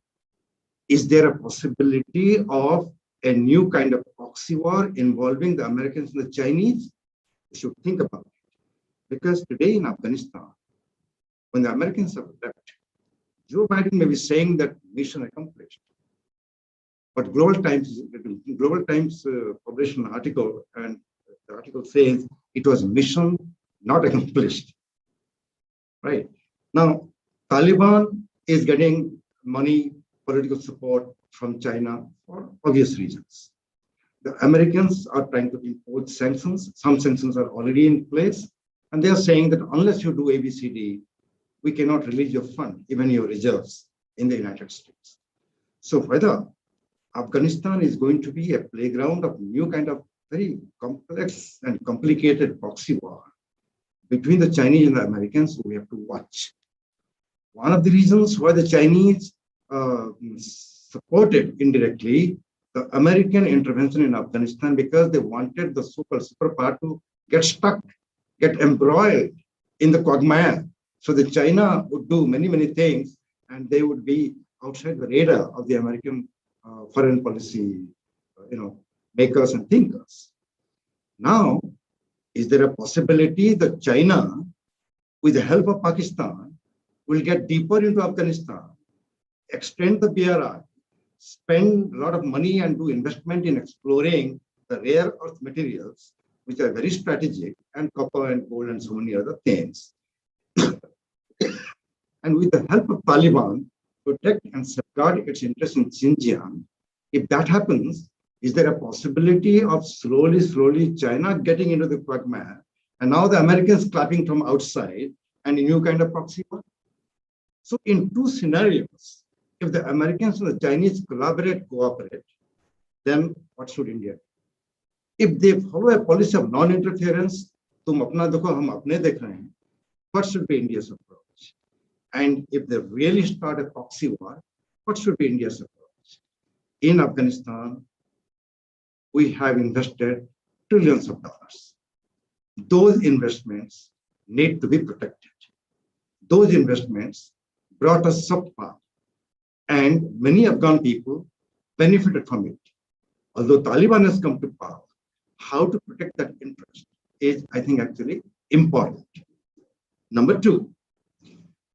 is there a possibility of a new kind of proxy war involving the Americans and the Chinese? We should think about it. Because today in Afghanistan, when the Americans have left, Joe Biden may be saying that mission accomplished. But Global Times published an article, and the article says it was mission not accomplished. Right? Now, Taliban is getting money, political support from China for obvious reasons. The Americans are trying to impose sanctions. Some sanctions are already in place. And they are saying that unless you do ABCD, we cannot release your fund, even your reserves in the United States. So whether Afghanistan is going to be a playground of new kind of very complex and complicated proxy war between the Chinese and the Americans, we have to watch. One of the reasons why the Chinese supported indirectly the American intervention in Afghanistan, because they wanted the so-called superpower to get stuck, get embroiled in the quagmire. So that China would do many, many things, and they would be outside the radar of the American foreign policy, makers and thinkers. Now, is there a possibility that China, with the help of Pakistan, will get deeper into Afghanistan, extend the BRI, spend a lot of money and do investment in exploring the rare earth materials, which are very strategic, and copper and gold and so many other things. And with the help of Taliban, protect and safeguard its interests in Xinjiang. If that happens, is there a possibility of slowly China getting into the quagmire, and now the Americans clapping from outside and a new kind of proxy war? So in two scenarios, if the Americans and the Chinese cooperate, then what should India do? If they follow a policy of non-interference, tum apna dekho, hum apne dekh rahe hain, what should be India's approach? And if they really start a proxy war, what should be India's approach? In Afghanistan, we have invested trillions of dollars. Those investments need to be protected. Those investments brought us subpower, and many Afghan people benefited from it. Although Taliban has come to power, how to protect that interest is, I think, actually important. Number two,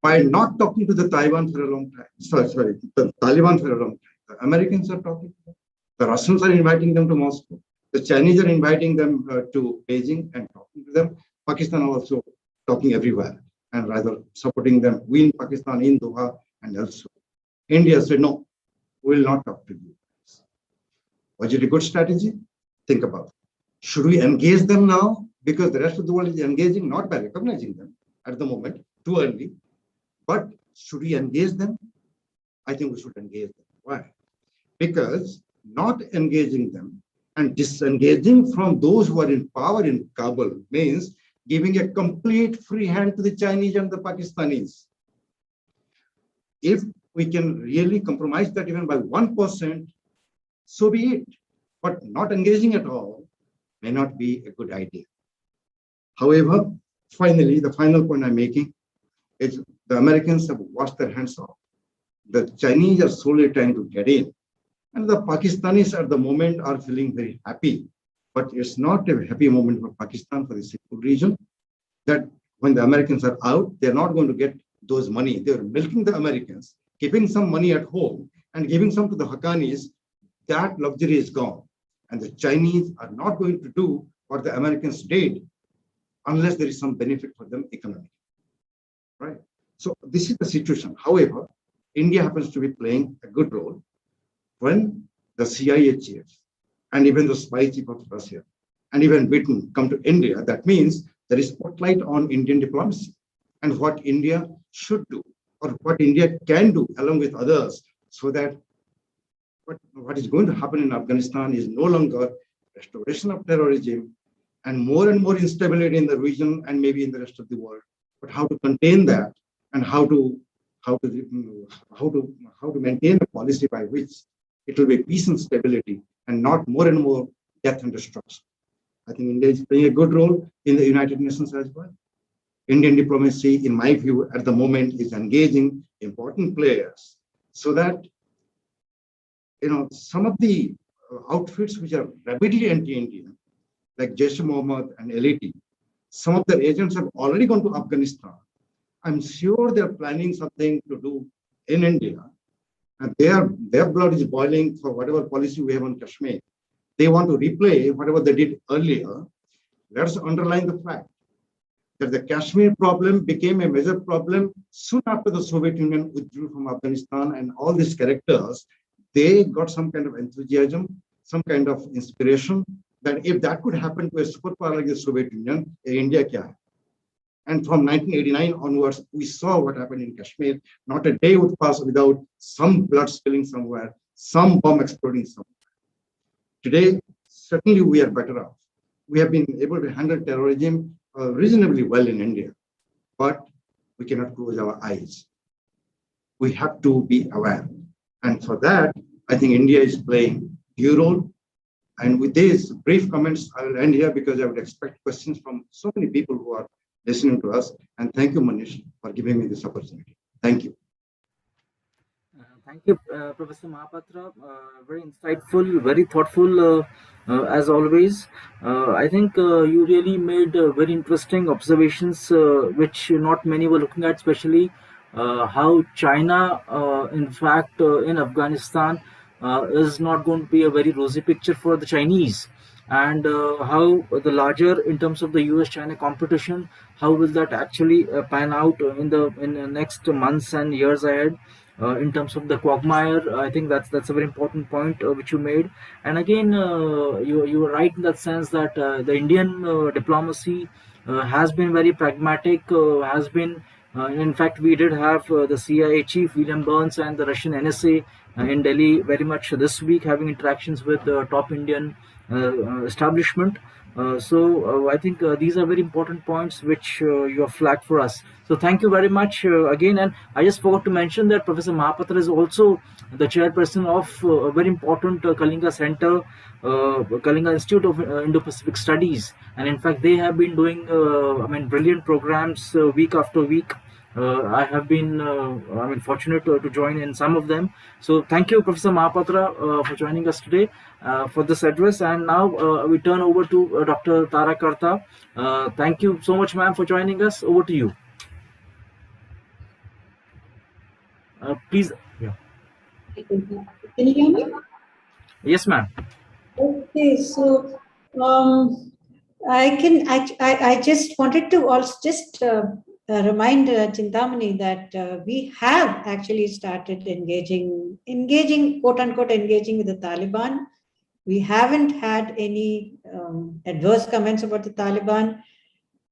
by not talking to the Taliban for a long time, the Taliban for a long time, the Americans are talking to them. The Russians are inviting them to Moscow. The Chinese are inviting them to Beijing and talking to them. Pakistan also talking everywhere and rather supporting them. We in Pakistan, in Doha and elsewhere. India said, no, we will not talk to you. Was it a good strategy? Think about it. Should we engage them now? Because the rest of the world is engaging not by recognizing them at the moment, too early. But should we engage them? I think we should engage them. Why? Because not engaging them and disengaging from those who are in power in Kabul means giving a complete free hand to the Chinese and the Pakistanis. If we can really compromise that even by 1%, so be it. But not engaging at all may not be a good idea. However, finally, the final point I'm making is the Americans have washed their hands off. The Chinese are slowly trying to get in. And the Pakistanis at the moment are feeling very happy. But it's not a happy moment for Pakistan, for the Sikh region, that when the Americans are out, they're not going to get those money. They're milking the Americans, keeping some money at home and giving some to the Haqqanis. That luxury is gone. And the Chinese are not going to do what the Americans did unless there is some benefit for them economically, right? So this is the situation. However, India happens to be playing a good role when the CIA chief and even the spy chief of Russia and even Britain come to India. That means there is spotlight on Indian diplomacy and what India should do or what India can do along with others, so that what is going to happen in Afghanistan is no longer restoration of terrorism and more instability in the region and maybe in the rest of the world, but how to contain that and how to maintain a policy by which it will be peace and stability and not more and more death and destruction. I think India is playing a good role in the United Nations as well. Indian diplomacy, in my view, at the moment is engaging important players so that some of the outfits which are rapidly anti-Indian, like Jaish-e-Mohammed and LAT, some of their agents have already gone to Afghanistan. I'm sure they're planning something to do in India, and their blood is boiling for whatever policy we have on Kashmir. They want to replay whatever they did earlier. Let's underline the fact that the Kashmir problem became a major problem soon after the Soviet Union withdrew from Afghanistan, and all these characters, they got some kind of enthusiasm, some kind of inspiration that if that could happen to a superpower like the Soviet Union, India kya hai? And from 1989 onwards, we saw what happened in Kashmir. Not a day would pass without some blood spilling somewhere, some bomb exploding somewhere. Today, certainly we are better off. We have been able to handle terrorism reasonably well in India, but we cannot close our eyes. We have to be aware. And for that, I think India is playing due role. And with these brief comments, I will end here because I would expect questions from so many people who are listening to us. And thank you, Manish, for giving me this opportunity. Thank you. Thank you, Professor Mahapatra. Very insightful, very thoughtful, as always. I think you really made very interesting observations, which not many were looking at, especially how China, in fact, in Afghanistan, is not going to be a very rosy picture for the Chinese. And how the larger, in terms of the US-China competition, how will that actually pan out in the next months and years ahead? In terms of the quagmire, I think that's a very important point which you made. And again, you were right in that sense that the Indian diplomacy has been very pragmatic, has been in fact, we did have the CIA chief William Burns and the Russian NSA in Delhi very much this week, having interactions with the top Indian establishment. So I think these are very important points which you have flagged for us. So thank you very much again. And I just forgot to mention that Professor Mahapatra is also the chairperson of a very important Kalinga Center, Kalinga Institute of Indo-Pacific Studies. And in fact, they have been doing brilliant programs week after week. I have been fortunate to join in some of them. So thank you, Professor Mahapatra, for joining us today for this address. And now we turn over to Dr. Tara Kartha. Thank you so much, ma'am, for joining us. Over to you. Please. Yeah. Can you hear me? Yes, ma'am. Okay, so I just wanted to also just remind Chintamani that we have actually started engaging, quote unquote, engaging with the Taliban. We haven't had any adverse comments about the Taliban.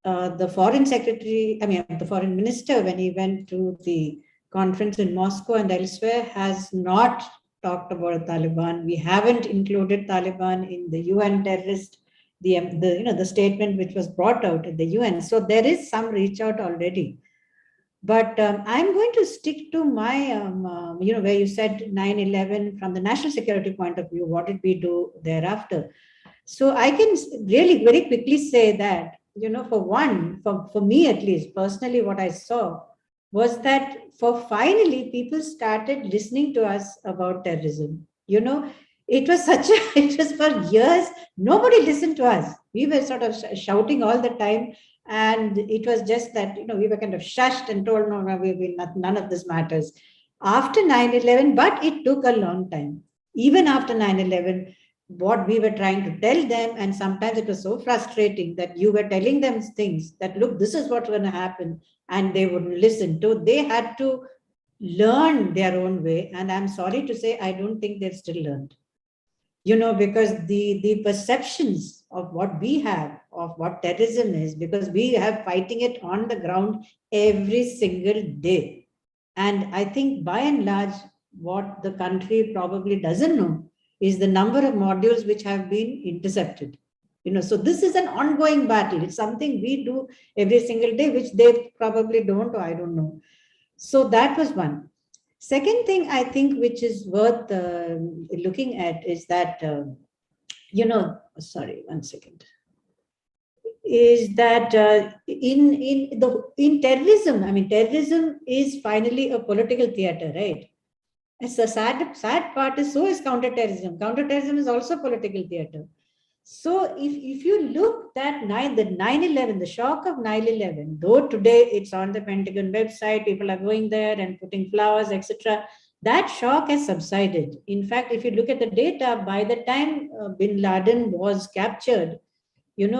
The foreign secretary, the foreign minister, when he went to the conference in Moscow and elsewhere, has not talked about the Taliban. We haven't included Taliban in the UN terrorist, the statement which was brought out at the UN. So there is some reach out already. But I'm going to stick to my, where you said 9/11 from the national security point of view, what did we do thereafter? So I can really very quickly say that, for me at least, personally, what I saw was that finally people started listening to us about terrorism. It was for years, nobody listened to us. We were sort of shouting all the time And it was just that, we were kind of shushed and told, no, none of this matters. After 9/11, but it took a long time. Even after 9/11, what we were trying to tell them, and sometimes it was so frustrating that you were telling them things that, look, this is what's going to happen, and they wouldn't listen to. They had to learn their own way. And I'm sorry to say, I don't think they've still learned. Because the perceptions of what we have, of what terrorism is, because we have fighting it on the ground every single day. And I think by and large, what the country probably doesn't know is the number of modules which have been intercepted. So this is an ongoing battle. It's something we do every single day, which they probably don't, or I don't know. So that was one. Second thing I think which is worth looking at is that, sorry, one second, is that in terrorism, terrorism is finally a political theater, right? It's the sad part is so is counterterrorism. Counterterrorism is also political theater. So if you look at the 9/11, the shock of 9/11, though today it's on the Pentagon website, people are going there and putting flowers, etc. That shock has subsided. In fact, if you look at the data, by the time Bin Laden was captured, the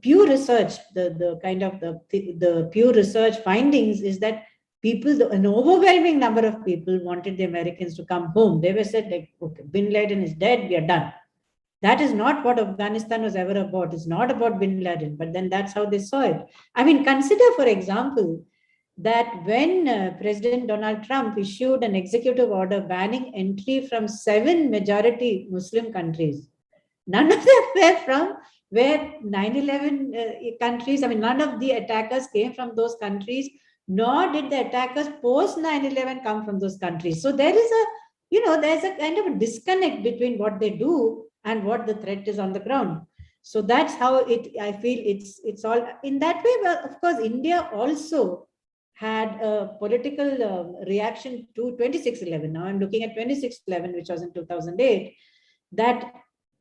Pew Research, the kind of the Pew Research findings is that an overwhelming number of people wanted the Americans to come home. They were said, like, okay, Bin Laden is dead, we are done. That is not what Afghanistan was ever about. It's not about Bin Laden, but then that's how they saw it. Consider, for example, that when President Donald Trump issued an executive order banning entry from 7 majority Muslim countries, none of them were from where 9/11 countries, none of the attackers came from those countries, nor did the attackers post 9/11 come from those countries. So there is there's a kind of a disconnect between what they do and what the threat is on the ground. So that's how I feel it's all in that way. Well, of course, India also had a political reaction to 26/11. Now I'm looking at 26/11, which was in 2008, that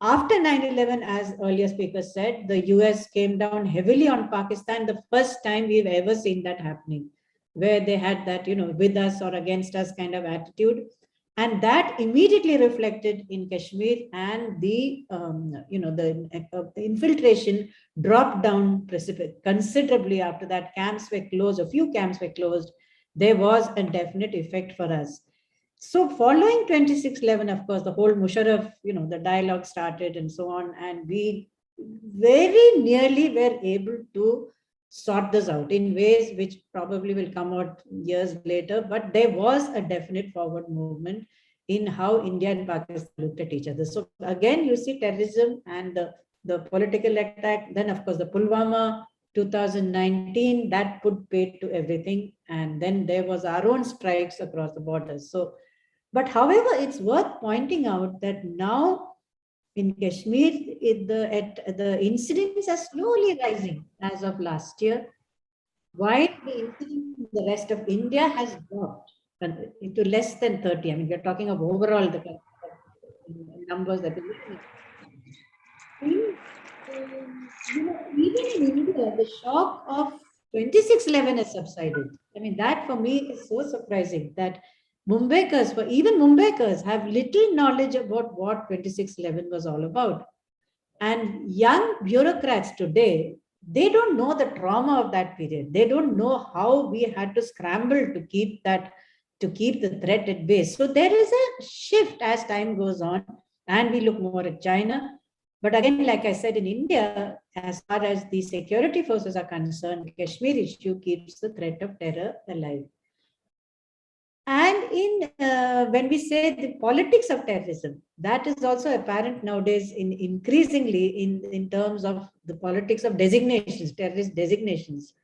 after 9/11, as earlier speakers said, the US came down heavily on Pakistan, the first time we've ever seen that happening, where they had that, with us or against us kind of attitude. And that immediately reflected in Kashmir, and the infiltration dropped down considerably after that. Camps were closed, a few camps were closed. There was a definite effect for us. So following 26/11, of course, the whole Musharraf, the dialogue started and so on. And we very nearly were able to sort this out in ways which probably will come out years later. But there was a definite forward movement in how India and Pakistan looked at each other. So again, you see terrorism and the political attack. Then, of course, the Pulwama 2019, that put paid to everything. And then there was our own strikes across the borders. So, but however, it's worth pointing out that now in Kashmir, the incidents are slowly rising as of last year, while the incidence in the rest of India has dropped to less than 30. We're talking of overall the numbers that we're looking at. Even in India, the shock of 26/11 has subsided. That for me is so surprising that even Mumbaikars have little knowledge about what 26/11 was all about. And young bureaucrats today, they don't know the trauma of that period. They don't know how we had to scramble to keep the threat at bay. So there is a shift as time goes on, and we look more at China. But again, like I said, in India, as far as the security forces are concerned, Kashmir issue keeps the threat of terror alive. And when we say the politics of terrorism, that is also apparent nowadays increasingly in terms of the politics of designations, terrorist designations.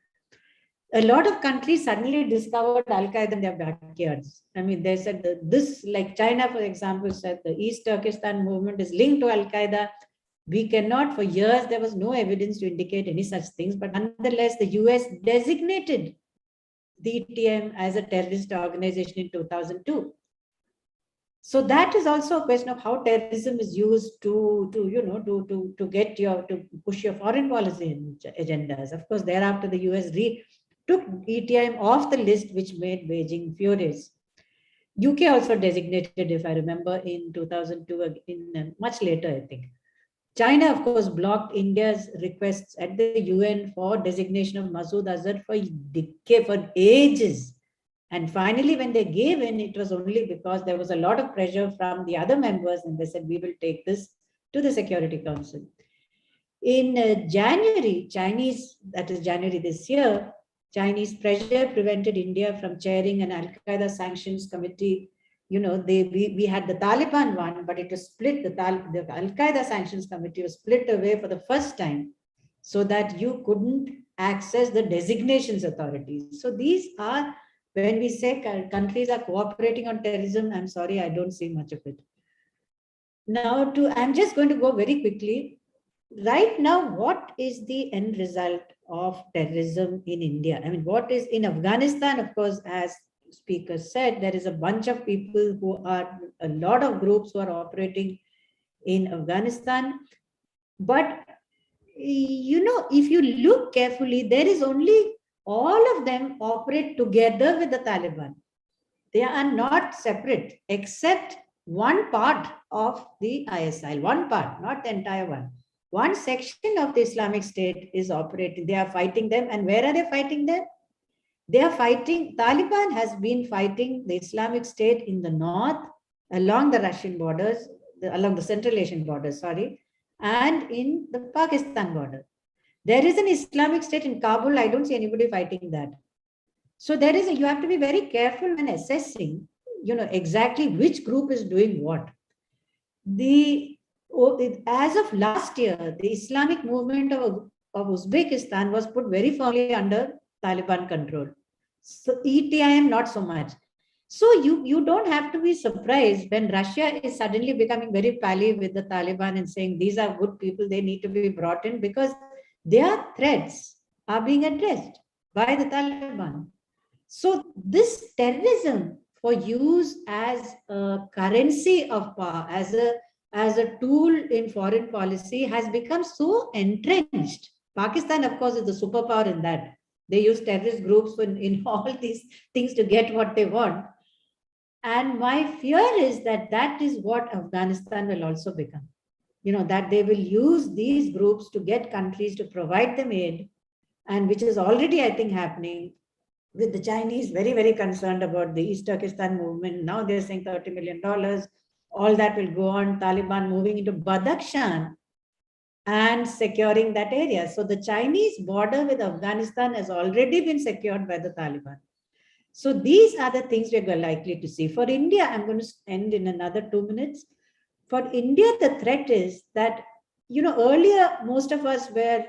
A lot of countries suddenly discovered Al-Qaeda in their backyards. They said this, like China, for example, said the East Turkestan movement is linked to Al-Qaeda. We cannot, for years, there was no evidence to indicate any such things, but nonetheless, the US designated the ETM as a terrorist organization in 2002. So that is also a question of how terrorism is used to push your foreign policy agendas. Of course, thereafter the US took ETIM off the list, which made Beijing furious. UK also designated, if I remember, in 2002, much later, I think. China, of course, blocked India's requests at the UN for designation of Masood Azhar for ages. And finally, when they gave in, it was only because there was a lot of pressure from the other members, and they said, we will take this to the Security Council. In January, January this year, Chinese pressure prevented India from chairing an Al-Qaeda sanctions committee. We had the Taliban one, but it was split. The Al-Qaeda sanctions committee was split away for the first time so that you couldn't access the designations authorities. So these are, when we say countries are cooperating on terrorism, I'm sorry, I don't see much of it. Now, I'm just going to go very quickly. Right now, what is the end result of terrorism in India? I mean, what is in Afghanistan? Of course, as speaker said, there is a bunch of people a lot of groups who are operating in Afghanistan. But, if you look carefully, there is only all of them operate together with the Taliban. They are not separate, except one part of the ISIL, one part, not the entire one. One section of the Islamic State is operating. They are fighting them. And where are they fighting them? They are fighting, Taliban has been fighting the Islamic State in the north, along the Russian borders, along the Central Asian borders, and in the Pakistan border. There is an Islamic State in Kabul. I don't see anybody fighting that. So you have to be very careful when assessing, exactly which group is doing what. As of last year, the Islamic movement of Uzbekistan was put very firmly under Taliban control. So ETIM, not so much. So you don't have to be surprised when Russia is suddenly becoming very pally with the Taliban and saying these are good people, they need to be brought in, because their threats are being addressed by the Taliban. So this terrorism for use as a currency of power, as a tool in foreign policy, has become so entrenched. Pakistan, of course, is the superpower in that. They use terrorist groups in all these things to get what they want. And my fear is that is what Afghanistan will also become. That they will use these groups to get countries to provide them aid, and which is already, I think, happening, with the Chinese very, very concerned about the East Turkestan movement. Now they're saying $30 million. All that will go on, Taliban moving into Badakhshan and securing that area. So the Chinese border with Afghanistan has already been secured by the Taliban. So these are the things we're likely to see. For India, I'm going to end in another 2 minutes. For India, the threat is that, earlier, most of us were,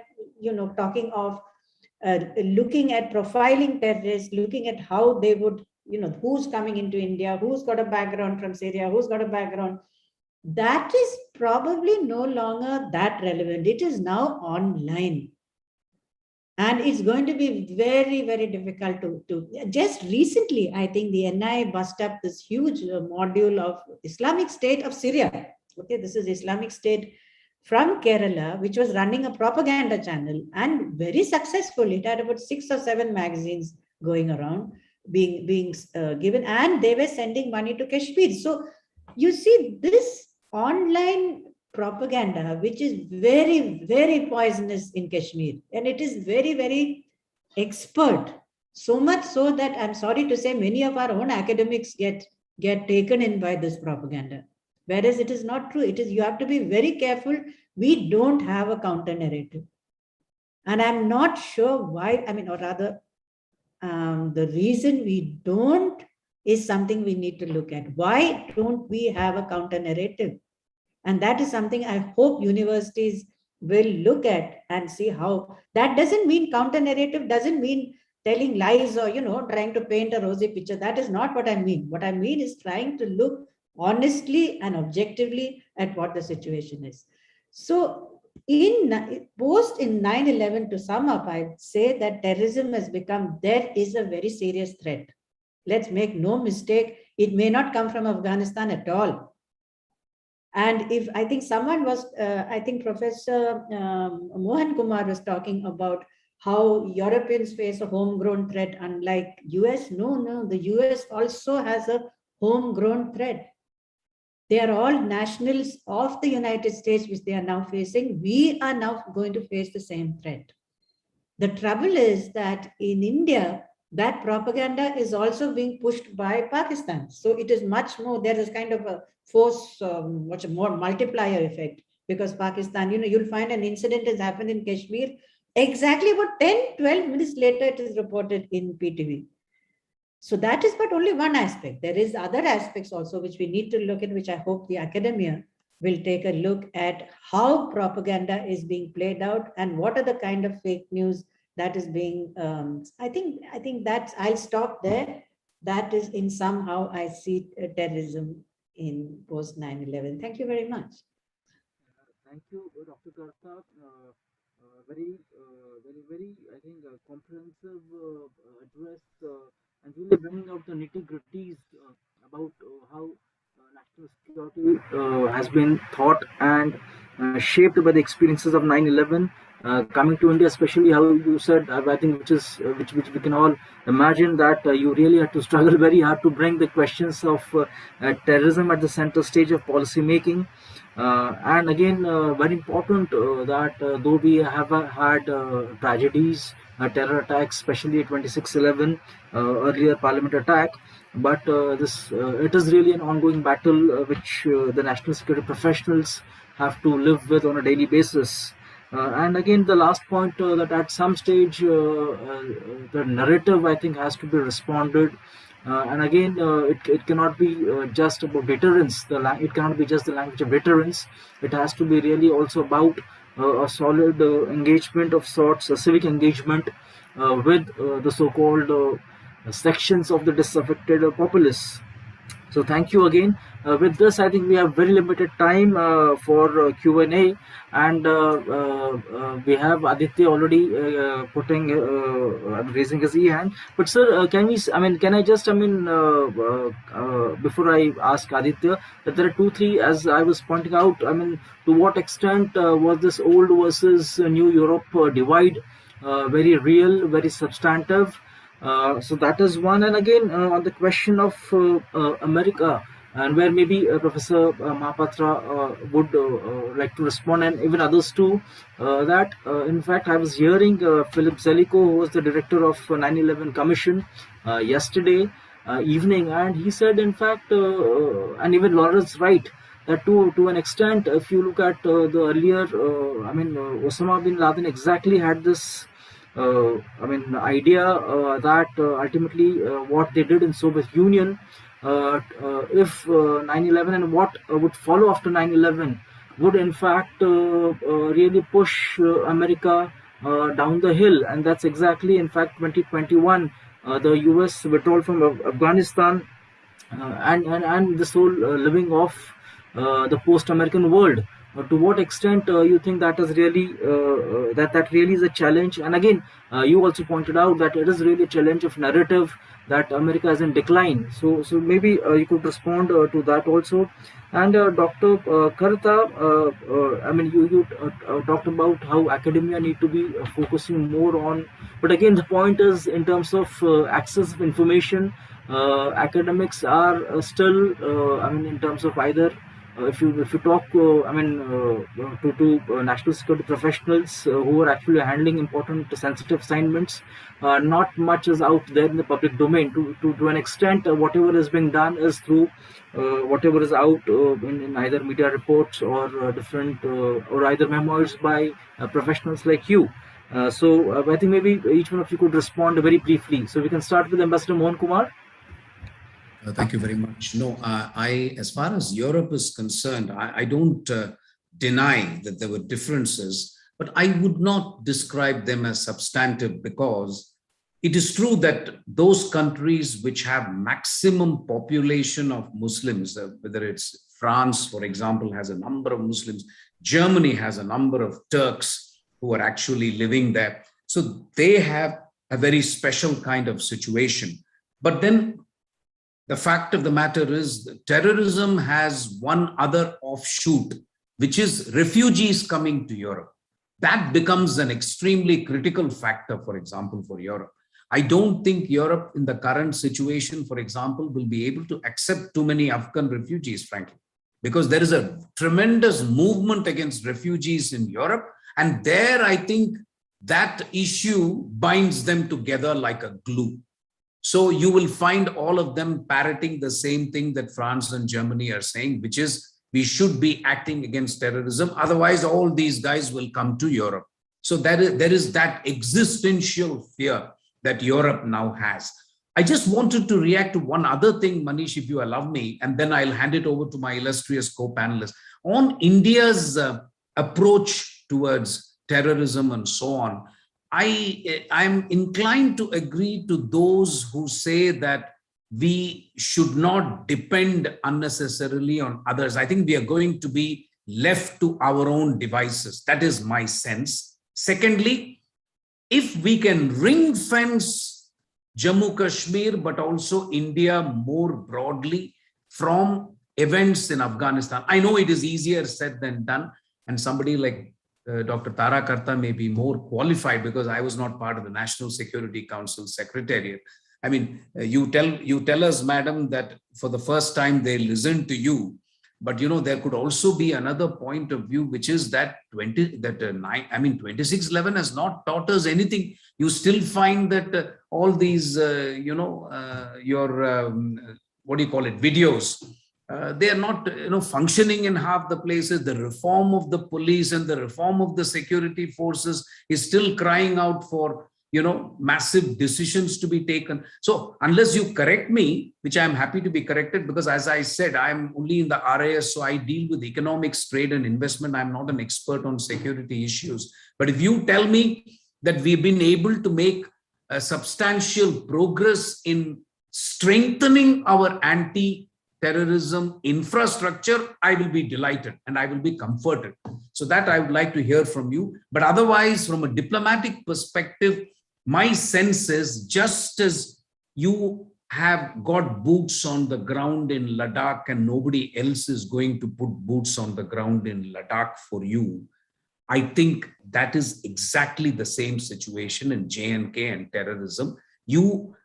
talking of looking at profiling terrorists, looking at how they would, who's coming into India, who's got a background from Syria, who's got a background. That is probably no longer that relevant. It is now online. And it's going to be very, very difficult to just recently, I think the NI bust up this huge module of Islamic State of Syria. Okay, this is Islamic State from Kerala, which was running a propaganda channel and very successful. It had about 6 or 7 magazines going around, being given, and they were sending money to Kashmir. So you see this online propaganda, which is very, very poisonous in Kashmir, and it is very, very expert. So much so that I'm sorry to say many of our own academics get taken in by this propaganda. Whereas it is not true. You have to be very careful. We don't have a counter narrative. And I'm not sure why, or rather, the reason we don't is something we need to look at. Why don't we have a counter narrative? And that is something I hope universities will look at and see how. That doesn't mean counter narrative, doesn't mean telling lies or, trying to paint a rosy picture. That is not what I mean. What I mean is trying to look honestly and objectively at what the situation is. So in 9/11, to sum up, I'd say that terrorism has become, there is a very serious threat. Let's make no mistake, It may not come from Afghanistan at all. And if I think someone was, I think Professor Mohan Kumar was talking about how Europeans face a homegrown threat, unlike US. No, the US also has a homegrown threat. They are all nationals of the United States, which they are now facing. We are now going to face the same threat. The trouble is that in India, that propaganda is also being pushed by Pakistan. So it is much more, there is kind of a force, more multiplier effect, because Pakistan, you'll find an incident has happened in Kashmir. Exactly about 10, 12 minutes later, it is reported in PTV. So that is but only one aspect. There is other aspects also which we need to look at, which I hope the academia will take a look at how propaganda is being played out and what are the kind of fake news that is being, I think that's, I'll stop there. That is in somehow I see terrorism in post 9/11. Thank you very much. Thank you, Dr. Kartha. Very, I think, comprehensive address and really bringing out the nitty-gritties about how national security has been thought and shaped by the experiences of 9/11. Coming to India, especially how you said, I think, which we can all imagine that you really had to struggle very hard to bring the questions of terrorism at the center stage of policy making. And again, very important that though we have had tragedies, terror attacks, especially 26/11, earlier Parliament attack, but it is really an ongoing battle which the national security professionals have to live with on a daily basis. And again, the last point that at some stage the narrative, I think, has to be responded. And again, it cannot be just about deterrence. It cannot be just the language of deterrence. It has to be really also about a solid engagement of sorts, a civic engagement with the so-called sections of the disaffected populace. So thank you again. With this, I think we have very limited time for Q&A, and we have Aditya already raising his hand. But sir, can I just, before I ask Aditya, that there are 2-3, as I was pointing out, to what extent was this old versus new Europe divide very real, very substantive? So that is one. And again, on the question of America, and where maybe Professor Mahapatra would like to respond, and even others too, that in fact I was hearing Philip Zelikow, who was the director of 9/11 Commission, yesterday evening, and he said, in fact, and even Lawrence Wright, that to an extent, if you look at the earlier, Osama bin Laden exactly had this idea that ultimately what they did in Soviet Union, if 9/11 and what would follow after 9/11 would in fact really push America down the hill. And that's exactly, in fact, 2021, the US withdrawal from Afghanistan, and this whole living off the post-American world. To what extent you think that is really that really is a challenge? And again, you also pointed out that it is really a challenge of narrative that America is in decline. So maybe you could respond to that also. And Dr. Kartha, you talked about how academia need to be focusing more on. But again, the point is, in terms of access of information, academics are still, in terms of either. If you talk, to national security professionals who are actually handling important sensitive assignments, not much is out there in the public domain. To an extent, whatever is being done is through whatever is out in either media reports or different or either memoirs by professionals like you. So I think maybe each one of you could respond very briefly. So we can start with Ambassador Mohan Kumar. Thank you very much. No, as far as Europe is concerned, I don't deny that there were differences, but I would not describe them as substantive, because it is true that those countries which have maximum population of Muslims, whether it's France, for example, has a number of Muslims, Germany has a number of Turks who are actually living there. So they have a very special kind of situation. But then the fact of the matter is that terrorism has one other offshoot, which is refugees coming to Europe. That becomes an extremely critical factor, for example, for Europe. I don't think Europe in the current situation, for example, will be able to accept too many Afghan refugees, frankly, because there is a tremendous movement against refugees in Europe. And there, I think that issue binds them together like a glue. So you will find all of them parroting the same thing that France and Germany are saying, which is we should be acting against terrorism. Otherwise, all these guys will come to Europe. So there is that existential fear that Europe now has. I just wanted to react to one other thing, Manish, if you allow me, and then I'll hand it over to my illustrious co-panelists. On India's approach towards terrorism and so on, I'm inclined to agree to those who say that we should not depend unnecessarily on others. I think we are going to be left to our own devices. That is my sense. Secondly, if we can ring fence Jammu Kashmir, but also India more broadly from events in Afghanistan. I know it is easier said than done, and somebody like Dr. Tara Kartha may be more qualified because I was not part of the National Security Council Secretariat. I mean, you tell us, madam, that for the first time they listen to you, but there could also be another point of view, which is that 2611 has not taught us anything. You still find that all these, what do you call it, videos. They are not functioning in half the places. The reform of the police and the reform of the security forces is still crying out for massive decisions to be taken. So unless you correct me, which I'm happy to be corrected, because as I said, I'm only in the RAS, so I deal with economics, trade and investment. I'm not an expert on security issues. But if you tell me that we've been able to make a substantial progress in strengthening our anti-terrorism infrastructure, I will be delighted and I will be comforted. So that I would like to hear from you. But otherwise, from a diplomatic perspective, my sense is just as you have got boots on the ground in Ladakh and nobody else is going to put boots on the ground in Ladakh for you, I think that is exactly the same situation in J&K and terrorism.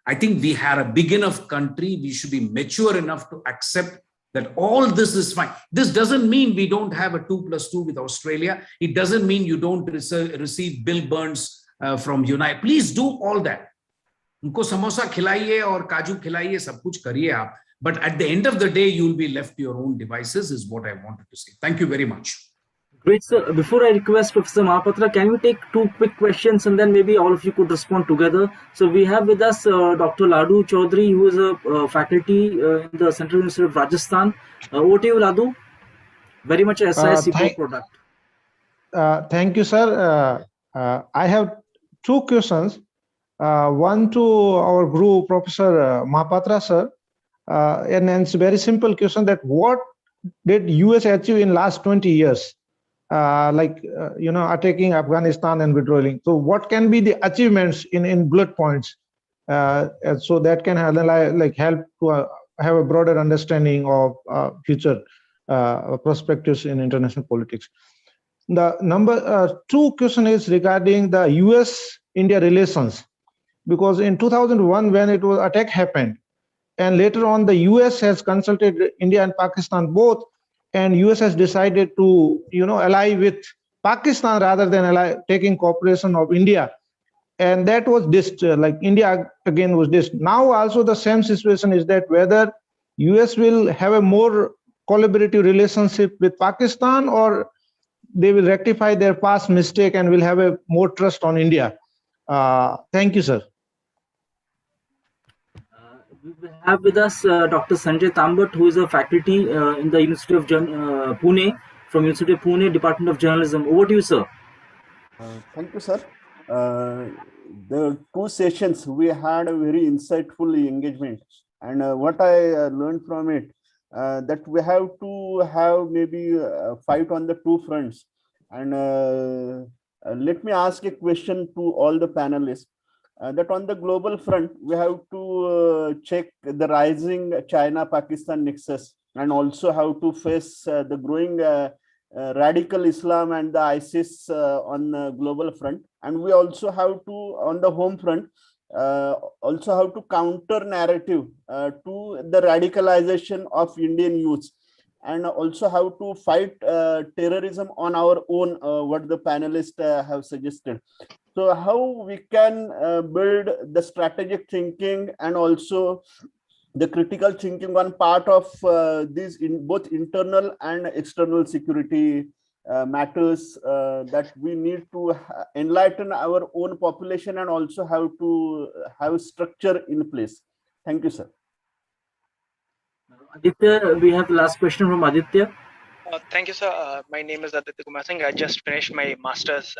I think we had a big enough country. We should be mature enough to accept that all this is fine. This doesn't mean we don't have a 2+2 with Australia. It doesn't mean you don't receive Bill Burns from United. Please do all that. उनको समोसा खिलाइए और काजू खिलाइए, सब कुछ करिए आप. But at the end of the day, you will be left to your own devices is what I wanted to say. Thank you very much. Great, sir. Before I request Professor Mahapatra, can we take 2 quick questions and then maybe all of you could respond together? So we have with us Dr. Ladu Chaudhary, who is a faculty in the Central University of Rajasthan. Over to you, Ladu. Very much a SISC product. Thank you, sir. I have 2 questions. One to our guru, Professor Mahapatra, sir. And it's a very simple question that what did US achieve in last 20 years? Attacking Afghanistan and withdrawing. So what can be the achievements in bullet points? So that can help to have a broader understanding of future perspectives in international politics. The number 2 question is regarding the US-India relations, because in 2001 when it was attack happened, and later on the US has consulted India and Pakistan both, and US has decided to ally with Pakistan rather than taking cooperation of India, and that was dissed. India again was dissed. Now also the same situation is that whether US will have a more collaborative relationship with Pakistan, or they will rectify their past mistake and will have a more trust on India. Thank you, sir. We have with us Dr. Sanjay Tambat, who is a faculty in the University of Pune, from University of Pune, Department of Journalism. Over to you, sir. Thank you, sir. The 2 sessions, we had a very insightful engagement. And what I learned from it, that we have to have maybe a fight on the 2 fronts. And let me ask a question to all the panelists. that on the global front, we have to check the rising China-Pakistan nexus, and also how to face the growing radical Islam and the ISIS on the global front. And we also have to, on the home front, also how to counter narrative to the radicalization of Indian youth, and also how to fight terrorism on our own, what the panelists have suggested. So how we can build the strategic thinking and also the critical thinking on part of these in both internal and external security matters that we need to enlighten our own population, and also how to have structure in place. Thank you, sir. Aditya, we have the last question from Aditya. Thank you, sir. My name is Aditya Kumar Singh. I just finished my master's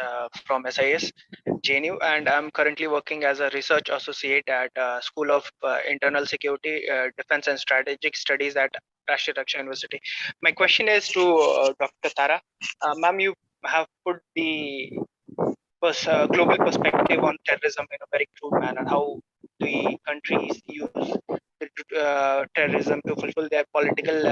from SIS, JNU, and I'm currently working as a research associate at School of Internal Security, Defense and Strategic Studies at Rashtriya Raksha University. My question is to Dr. Tara. Ma'am, you have put the global perspective on terrorism in a very crude manner. How the countries use terrorism to fulfill their political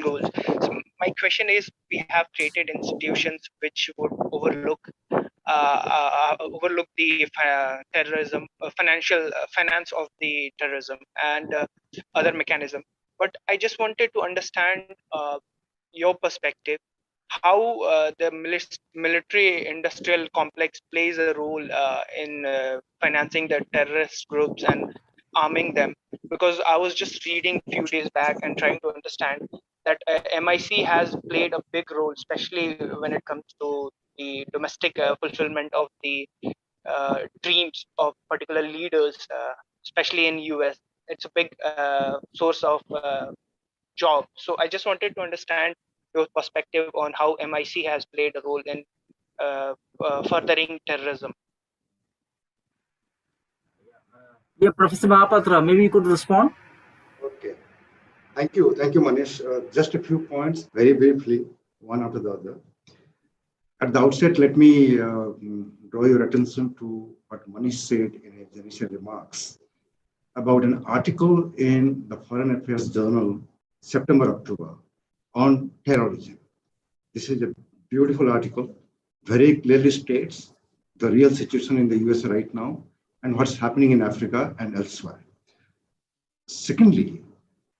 goals. So my question is, we have created institutions which would overlook the terrorism, finance of the terrorism and other mechanism. But I just wanted to understand your perspective, how the military industrial complex plays a role in financing the terrorist groups and arming them. Because I was just reading a few days back and trying to understand that MIC has played a big role, especially when it comes to the domestic fulfillment of the dreams of particular leaders, especially in US. It's a big source of job. So I just wanted to understand your perspective on how MIC has played a role in furthering terrorism. Yeah, Professor Mahapatra, maybe you could respond. Okay. Thank you, Manish. Just a few points, very briefly, one after the other. At the outset, let me draw your attention to what Manish said in his initial remarks about an article in the Foreign Affairs Journal, September-October, on terrorism. This is a beautiful article, very clearly states the real situation in the US right now and what's happening in Africa and elsewhere. Secondly,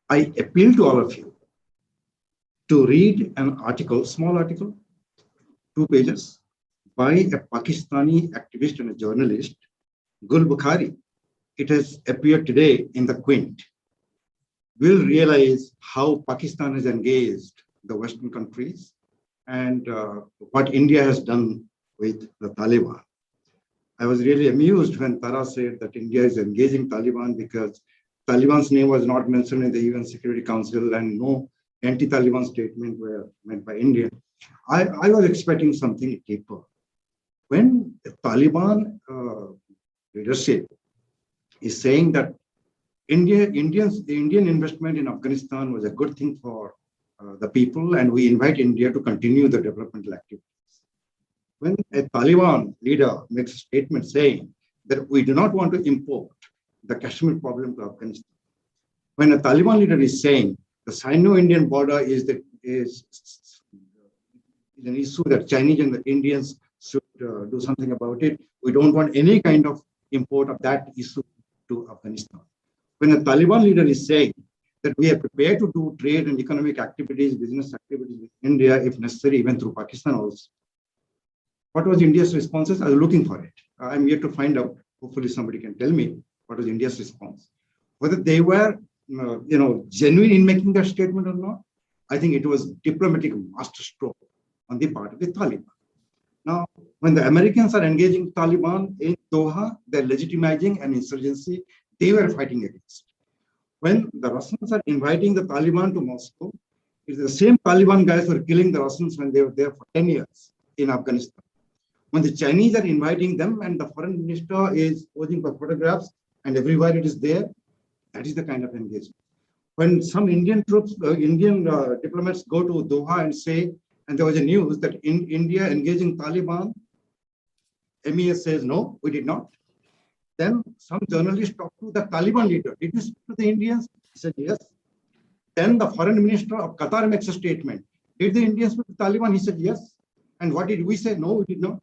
I appeal to all of you to read an article, small article, 2 pages, by a Pakistani activist and a journalist, Gul Bukhari. It has appeared today in the Quint. We'll realize how Pakistan has engaged the Western countries and what India has done with the Taliban. I was really amused when Tara said that India is engaging Taliban because Taliban's name was not mentioned in the UN Security Council and no anti-Taliban statement were made by India. I was expecting something deeper. When the Taliban leadership is saying that the Indian investment in Afghanistan was a good thing for the people, and we invite India to continue the developmental activities. When a Taliban leader makes a statement saying that we do not want to import the Kashmir problem to Afghanistan, when a Taliban leader is saying the Sino-Indian border is an issue that Chinese and the Indians should do something about it, we don't want any kind of import of that issue to Afghanistan. When a Taliban leader is saying that we are prepared to do trade and economic activities, business activities with India, if necessary, even through Pakistan also. What was India's responses? I was looking for it. I'm yet to find out. Hopefully somebody can tell me what was India's response. Whether they were genuine in making that statement or not, I think it was diplomatic masterstroke on the part of the Taliban. Now, when the Americans are engaging Taliban in Doha, they're legitimizing an insurgency they were fighting against. When the Russians are inviting the Taliban to Moscow, it's the same Taliban guys who are killing the Russians when they were there for 10 years in Afghanistan. When the Chinese are inviting them and the foreign minister is posing for photographs and everywhere it is there, that is the kind of engagement. When some Indian troops, Indian diplomats go to Doha and say, and there was a news that in India engaging Taliban MES says, no, we did not. Then some journalists talked to the Taliban leader. Did you speak to the Indians? He said, yes. Then the foreign minister of Qatar makes a statement. Did the Indians speak to the Taliban? He said, yes. And what did we say? No, we did not.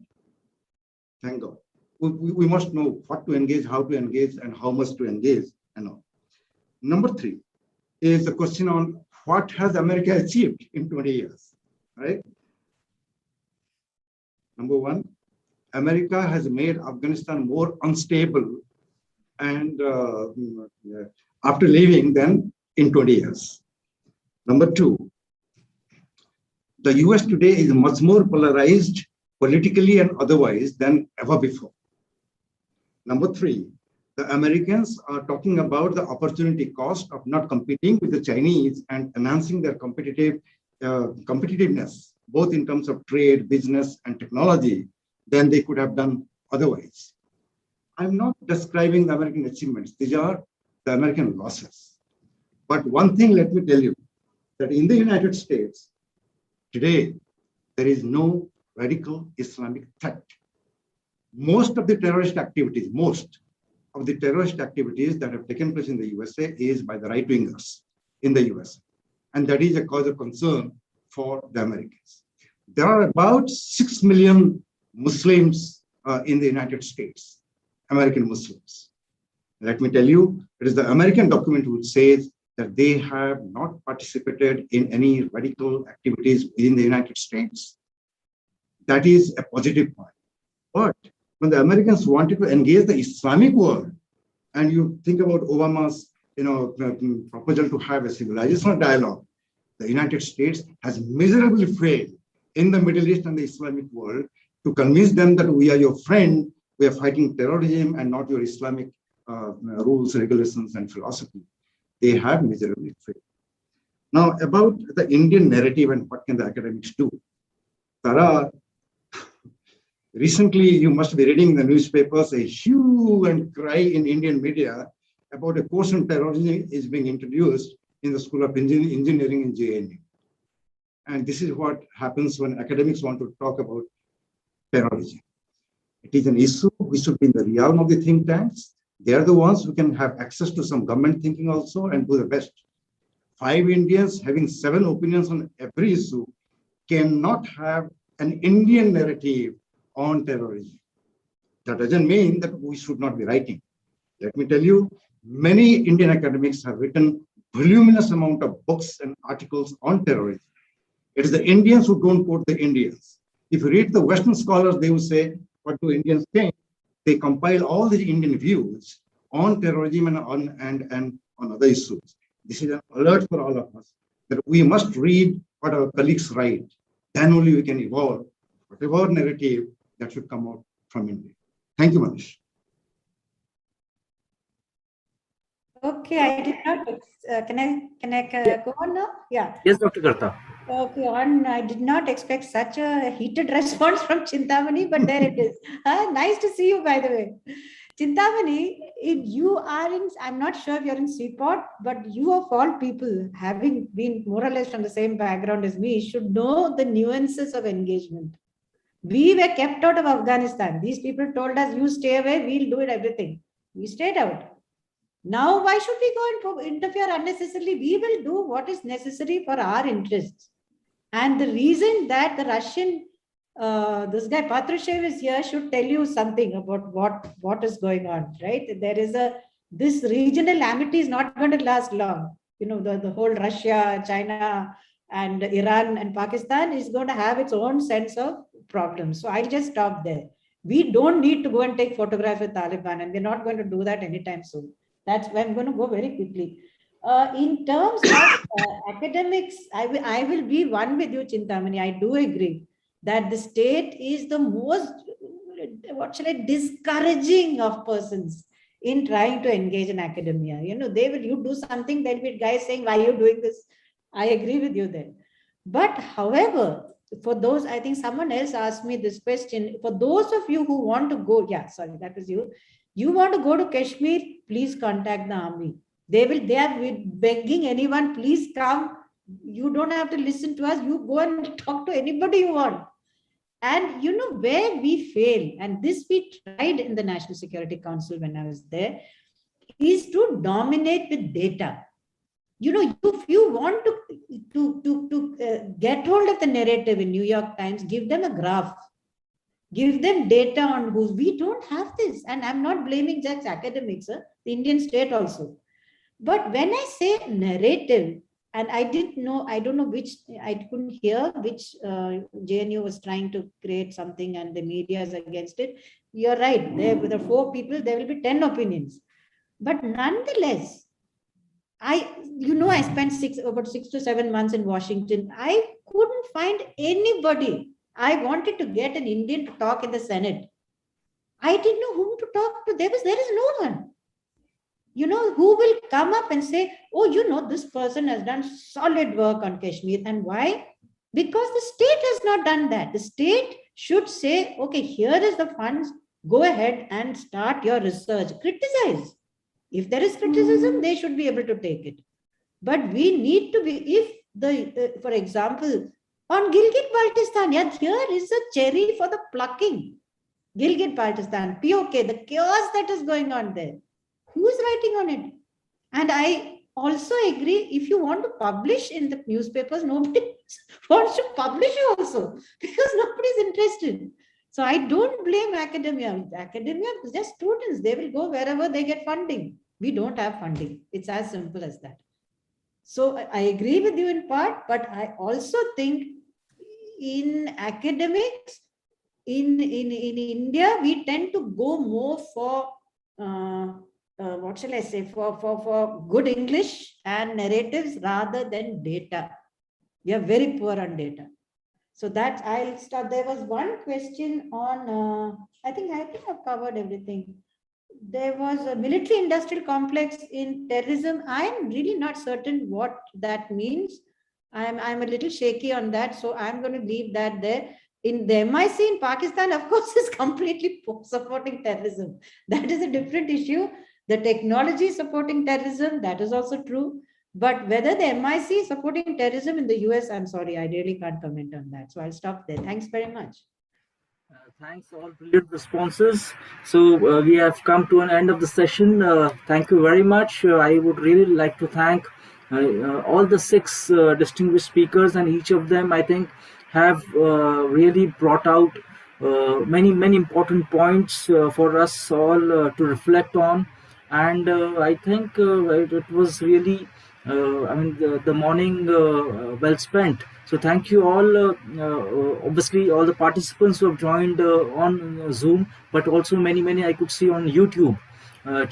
Thank God. We must know what to engage, how to engage, and how much to engage. And all. Number 3 is the question on what has America achieved in 20 years, right? Number 1, America has made Afghanistan more unstable and after leaving than in 20 years. Number 2, the US today is much more polarized politically and otherwise than ever before. Number 3, the Americans are talking about the opportunity cost of not competing with the Chinese and enhancing their competitiveness, both in terms of trade, business, and technology, than they could have done otherwise. I'm not describing the American achievements. These are the American losses. But one thing, let me tell you, that in the United States, today, there is no radical Islamic threat. Most of the terrorist activities that have taken place in the USA is by the right-wingers in the US. And that is a cause of concern for the Americans. There are about 6 million Muslims in the United States, American Muslims. Let me tell you, it is the American document which says that they have not participated in any radical activities within the United States. That is a positive point. But when the Americans wanted to engage the Islamic world, and you think about Obama's proposal to have a civilizational dialogue, the United States has miserably failed in the Middle East and the Islamic world to convince them that we are your friend, we are fighting terrorism and not your Islamic rules, regulations, and philosophy. They have miserably failed. Now, about the Indian narrative and what can the academics do? Tara, recently, you must be reading the newspapers, a hue and cry in Indian media about a course on terrorism is being introduced in the School of Engineering in JNU. And this is what happens when academics want to talk about terrorism. It is an issue which should be in the realm of the think tanks. They are the ones who can have access to some government thinking also and do the best. 5 Indians having 7 opinions on every issue cannot have an Indian narrative on terrorism. That doesn't mean that we should not be writing. Let me tell you, many Indian academics have written voluminous amount of books and articles on terrorism. It is the Indians who don't quote the Indians. If you read the Western scholars, they will say, what do Indians think? They compile all the Indian views on terrorism and on other issues. This is an alert for all of us that we must read what our colleagues write. Then only we can evolve whatever narrative that should come out from India. Thank you, Manish. Okay, I did not. Can I go on now? Yeah. Yes, Dr. Kartha. Okay, I did not expect such a heated response from Chintamani, but there it is. Nice to see you, by the way. Chintamani, I'm not sure if you're in Seaport, but you of all people, having been more or less from the same background as me, should know the nuances of engagement. We were kept out of Afghanistan. These people told us, you stay away, we'll do it everything. We stayed out. Now, why should we go and interfere unnecessarily? We will do what is necessary for our interests. And the reason that the Russian, this guy Patrushev is here should tell you something about what is going on, right? This regional amity is not going to last long. You know, the whole Russia, China, and Iran and Pakistan is going to have its own sense of problems. So I'll just stop there. We don't need to go and take photographs with Taliban, and we're not going to do that anytime soon. That's why I'm going to go very quickly. In terms of academics, I will be one with you, Chintamani. I do agree that the state is the most, discouraging of persons in trying to engage in academia. You know, you do something, there'll be guys saying, why are you doing this? I agree with you there. But however, for those, I think someone else asked me this question, for those of you who want to go, that was you. You want to go to Kashmir, please contact the army. They are begging anyone, please come. You don't have to listen to us. You go and talk to anybody you want. And you know where we fail, and this we tried in the National Security Council when I was there, is to dominate with data. You know, if you want to get hold of the narrative in New York Times, give them a graph, give them data on who. We don't have this, and I'm not blaming just academics, the Indian state also. But when I say narrative, and I don't know which, I couldn't hear which JNU was trying to create something and the media is against it. You're right, there are 4 people, there will be 10 opinions. But nonetheless, I spent about 6 to 7 months in Washington. I couldn't find anybody. I wanted to get an Indian to talk in the Senate. I didn't know whom to talk to. There is no one. You know, who will come up and say, oh, you know, this person has done solid work on Kashmir. And why? Because the state has not done that. The state should say, okay, here is the funds. Go ahead and start your research. Criticize. If there is criticism, they should be able to take it. But we need to be, for example, on Gilgit-Baltistan, yeah, here is a cherry for the plucking. Gilgit-Baltistan, POK, the chaos that is going on there. Who is writing on it? And I also agree, if you want to publish in the newspapers, nobody wants to publish you also, because nobody is interested. So I don't blame academia. Academia is just students. They will go wherever they get funding. We don't have funding. It's as simple as that. So I agree with you in part, but I also think in academics, in India, we tend to go more for what shall I say, for good English and narratives rather than data. We are very poor on data. So that I'll start. There was one question on, I think I've covered everything. There was a military industrial complex in terrorism. I'm really not certain what that means. I'm a little shaky on that. So I'm going to leave that there. In the MIC in Pakistan, of course, is completely supporting terrorism. That is a different issue. The technology supporting terrorism, that is also true. But whether the MIC is supporting terrorism in the US, I'm sorry, I really can't comment on that. So I'll stop there. Thanks very much. Thanks, all brilliant responses. So we have come to an end of the session. Thank you very much. I would really like to thank all the 6 distinguished speakers, and each of them, I think, have really brought out many important points for us all to reflect on. And I think it was really, the morning well spent. So thank you all, obviously all the participants who have joined on Zoom, but also many I could see on YouTube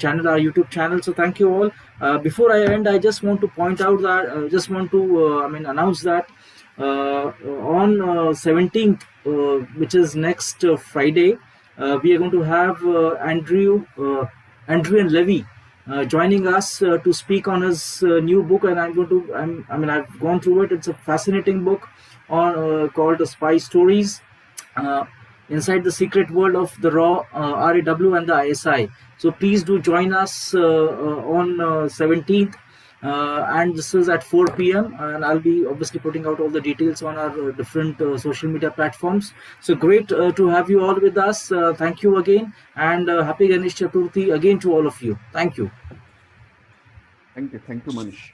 channel, our YouTube channel. So thank you all. Before I end, I just want to point out that, announce that on 17th, which is next Friday, we are going to have Andrew and Levy joining us to speak on his new book, and I've gone through it. It's a fascinating book on called Spy Stories Inside the Secret World of the RAW, RAW and the ISI. So please do join us on 17th. And this is at 4 p.m. and I'll be obviously putting out all the details on our different social media platforms. So great to have you all with us. Thank you again, and happy Ganesh Chaturthi again to all of you. Thank you. Thank you, Manish.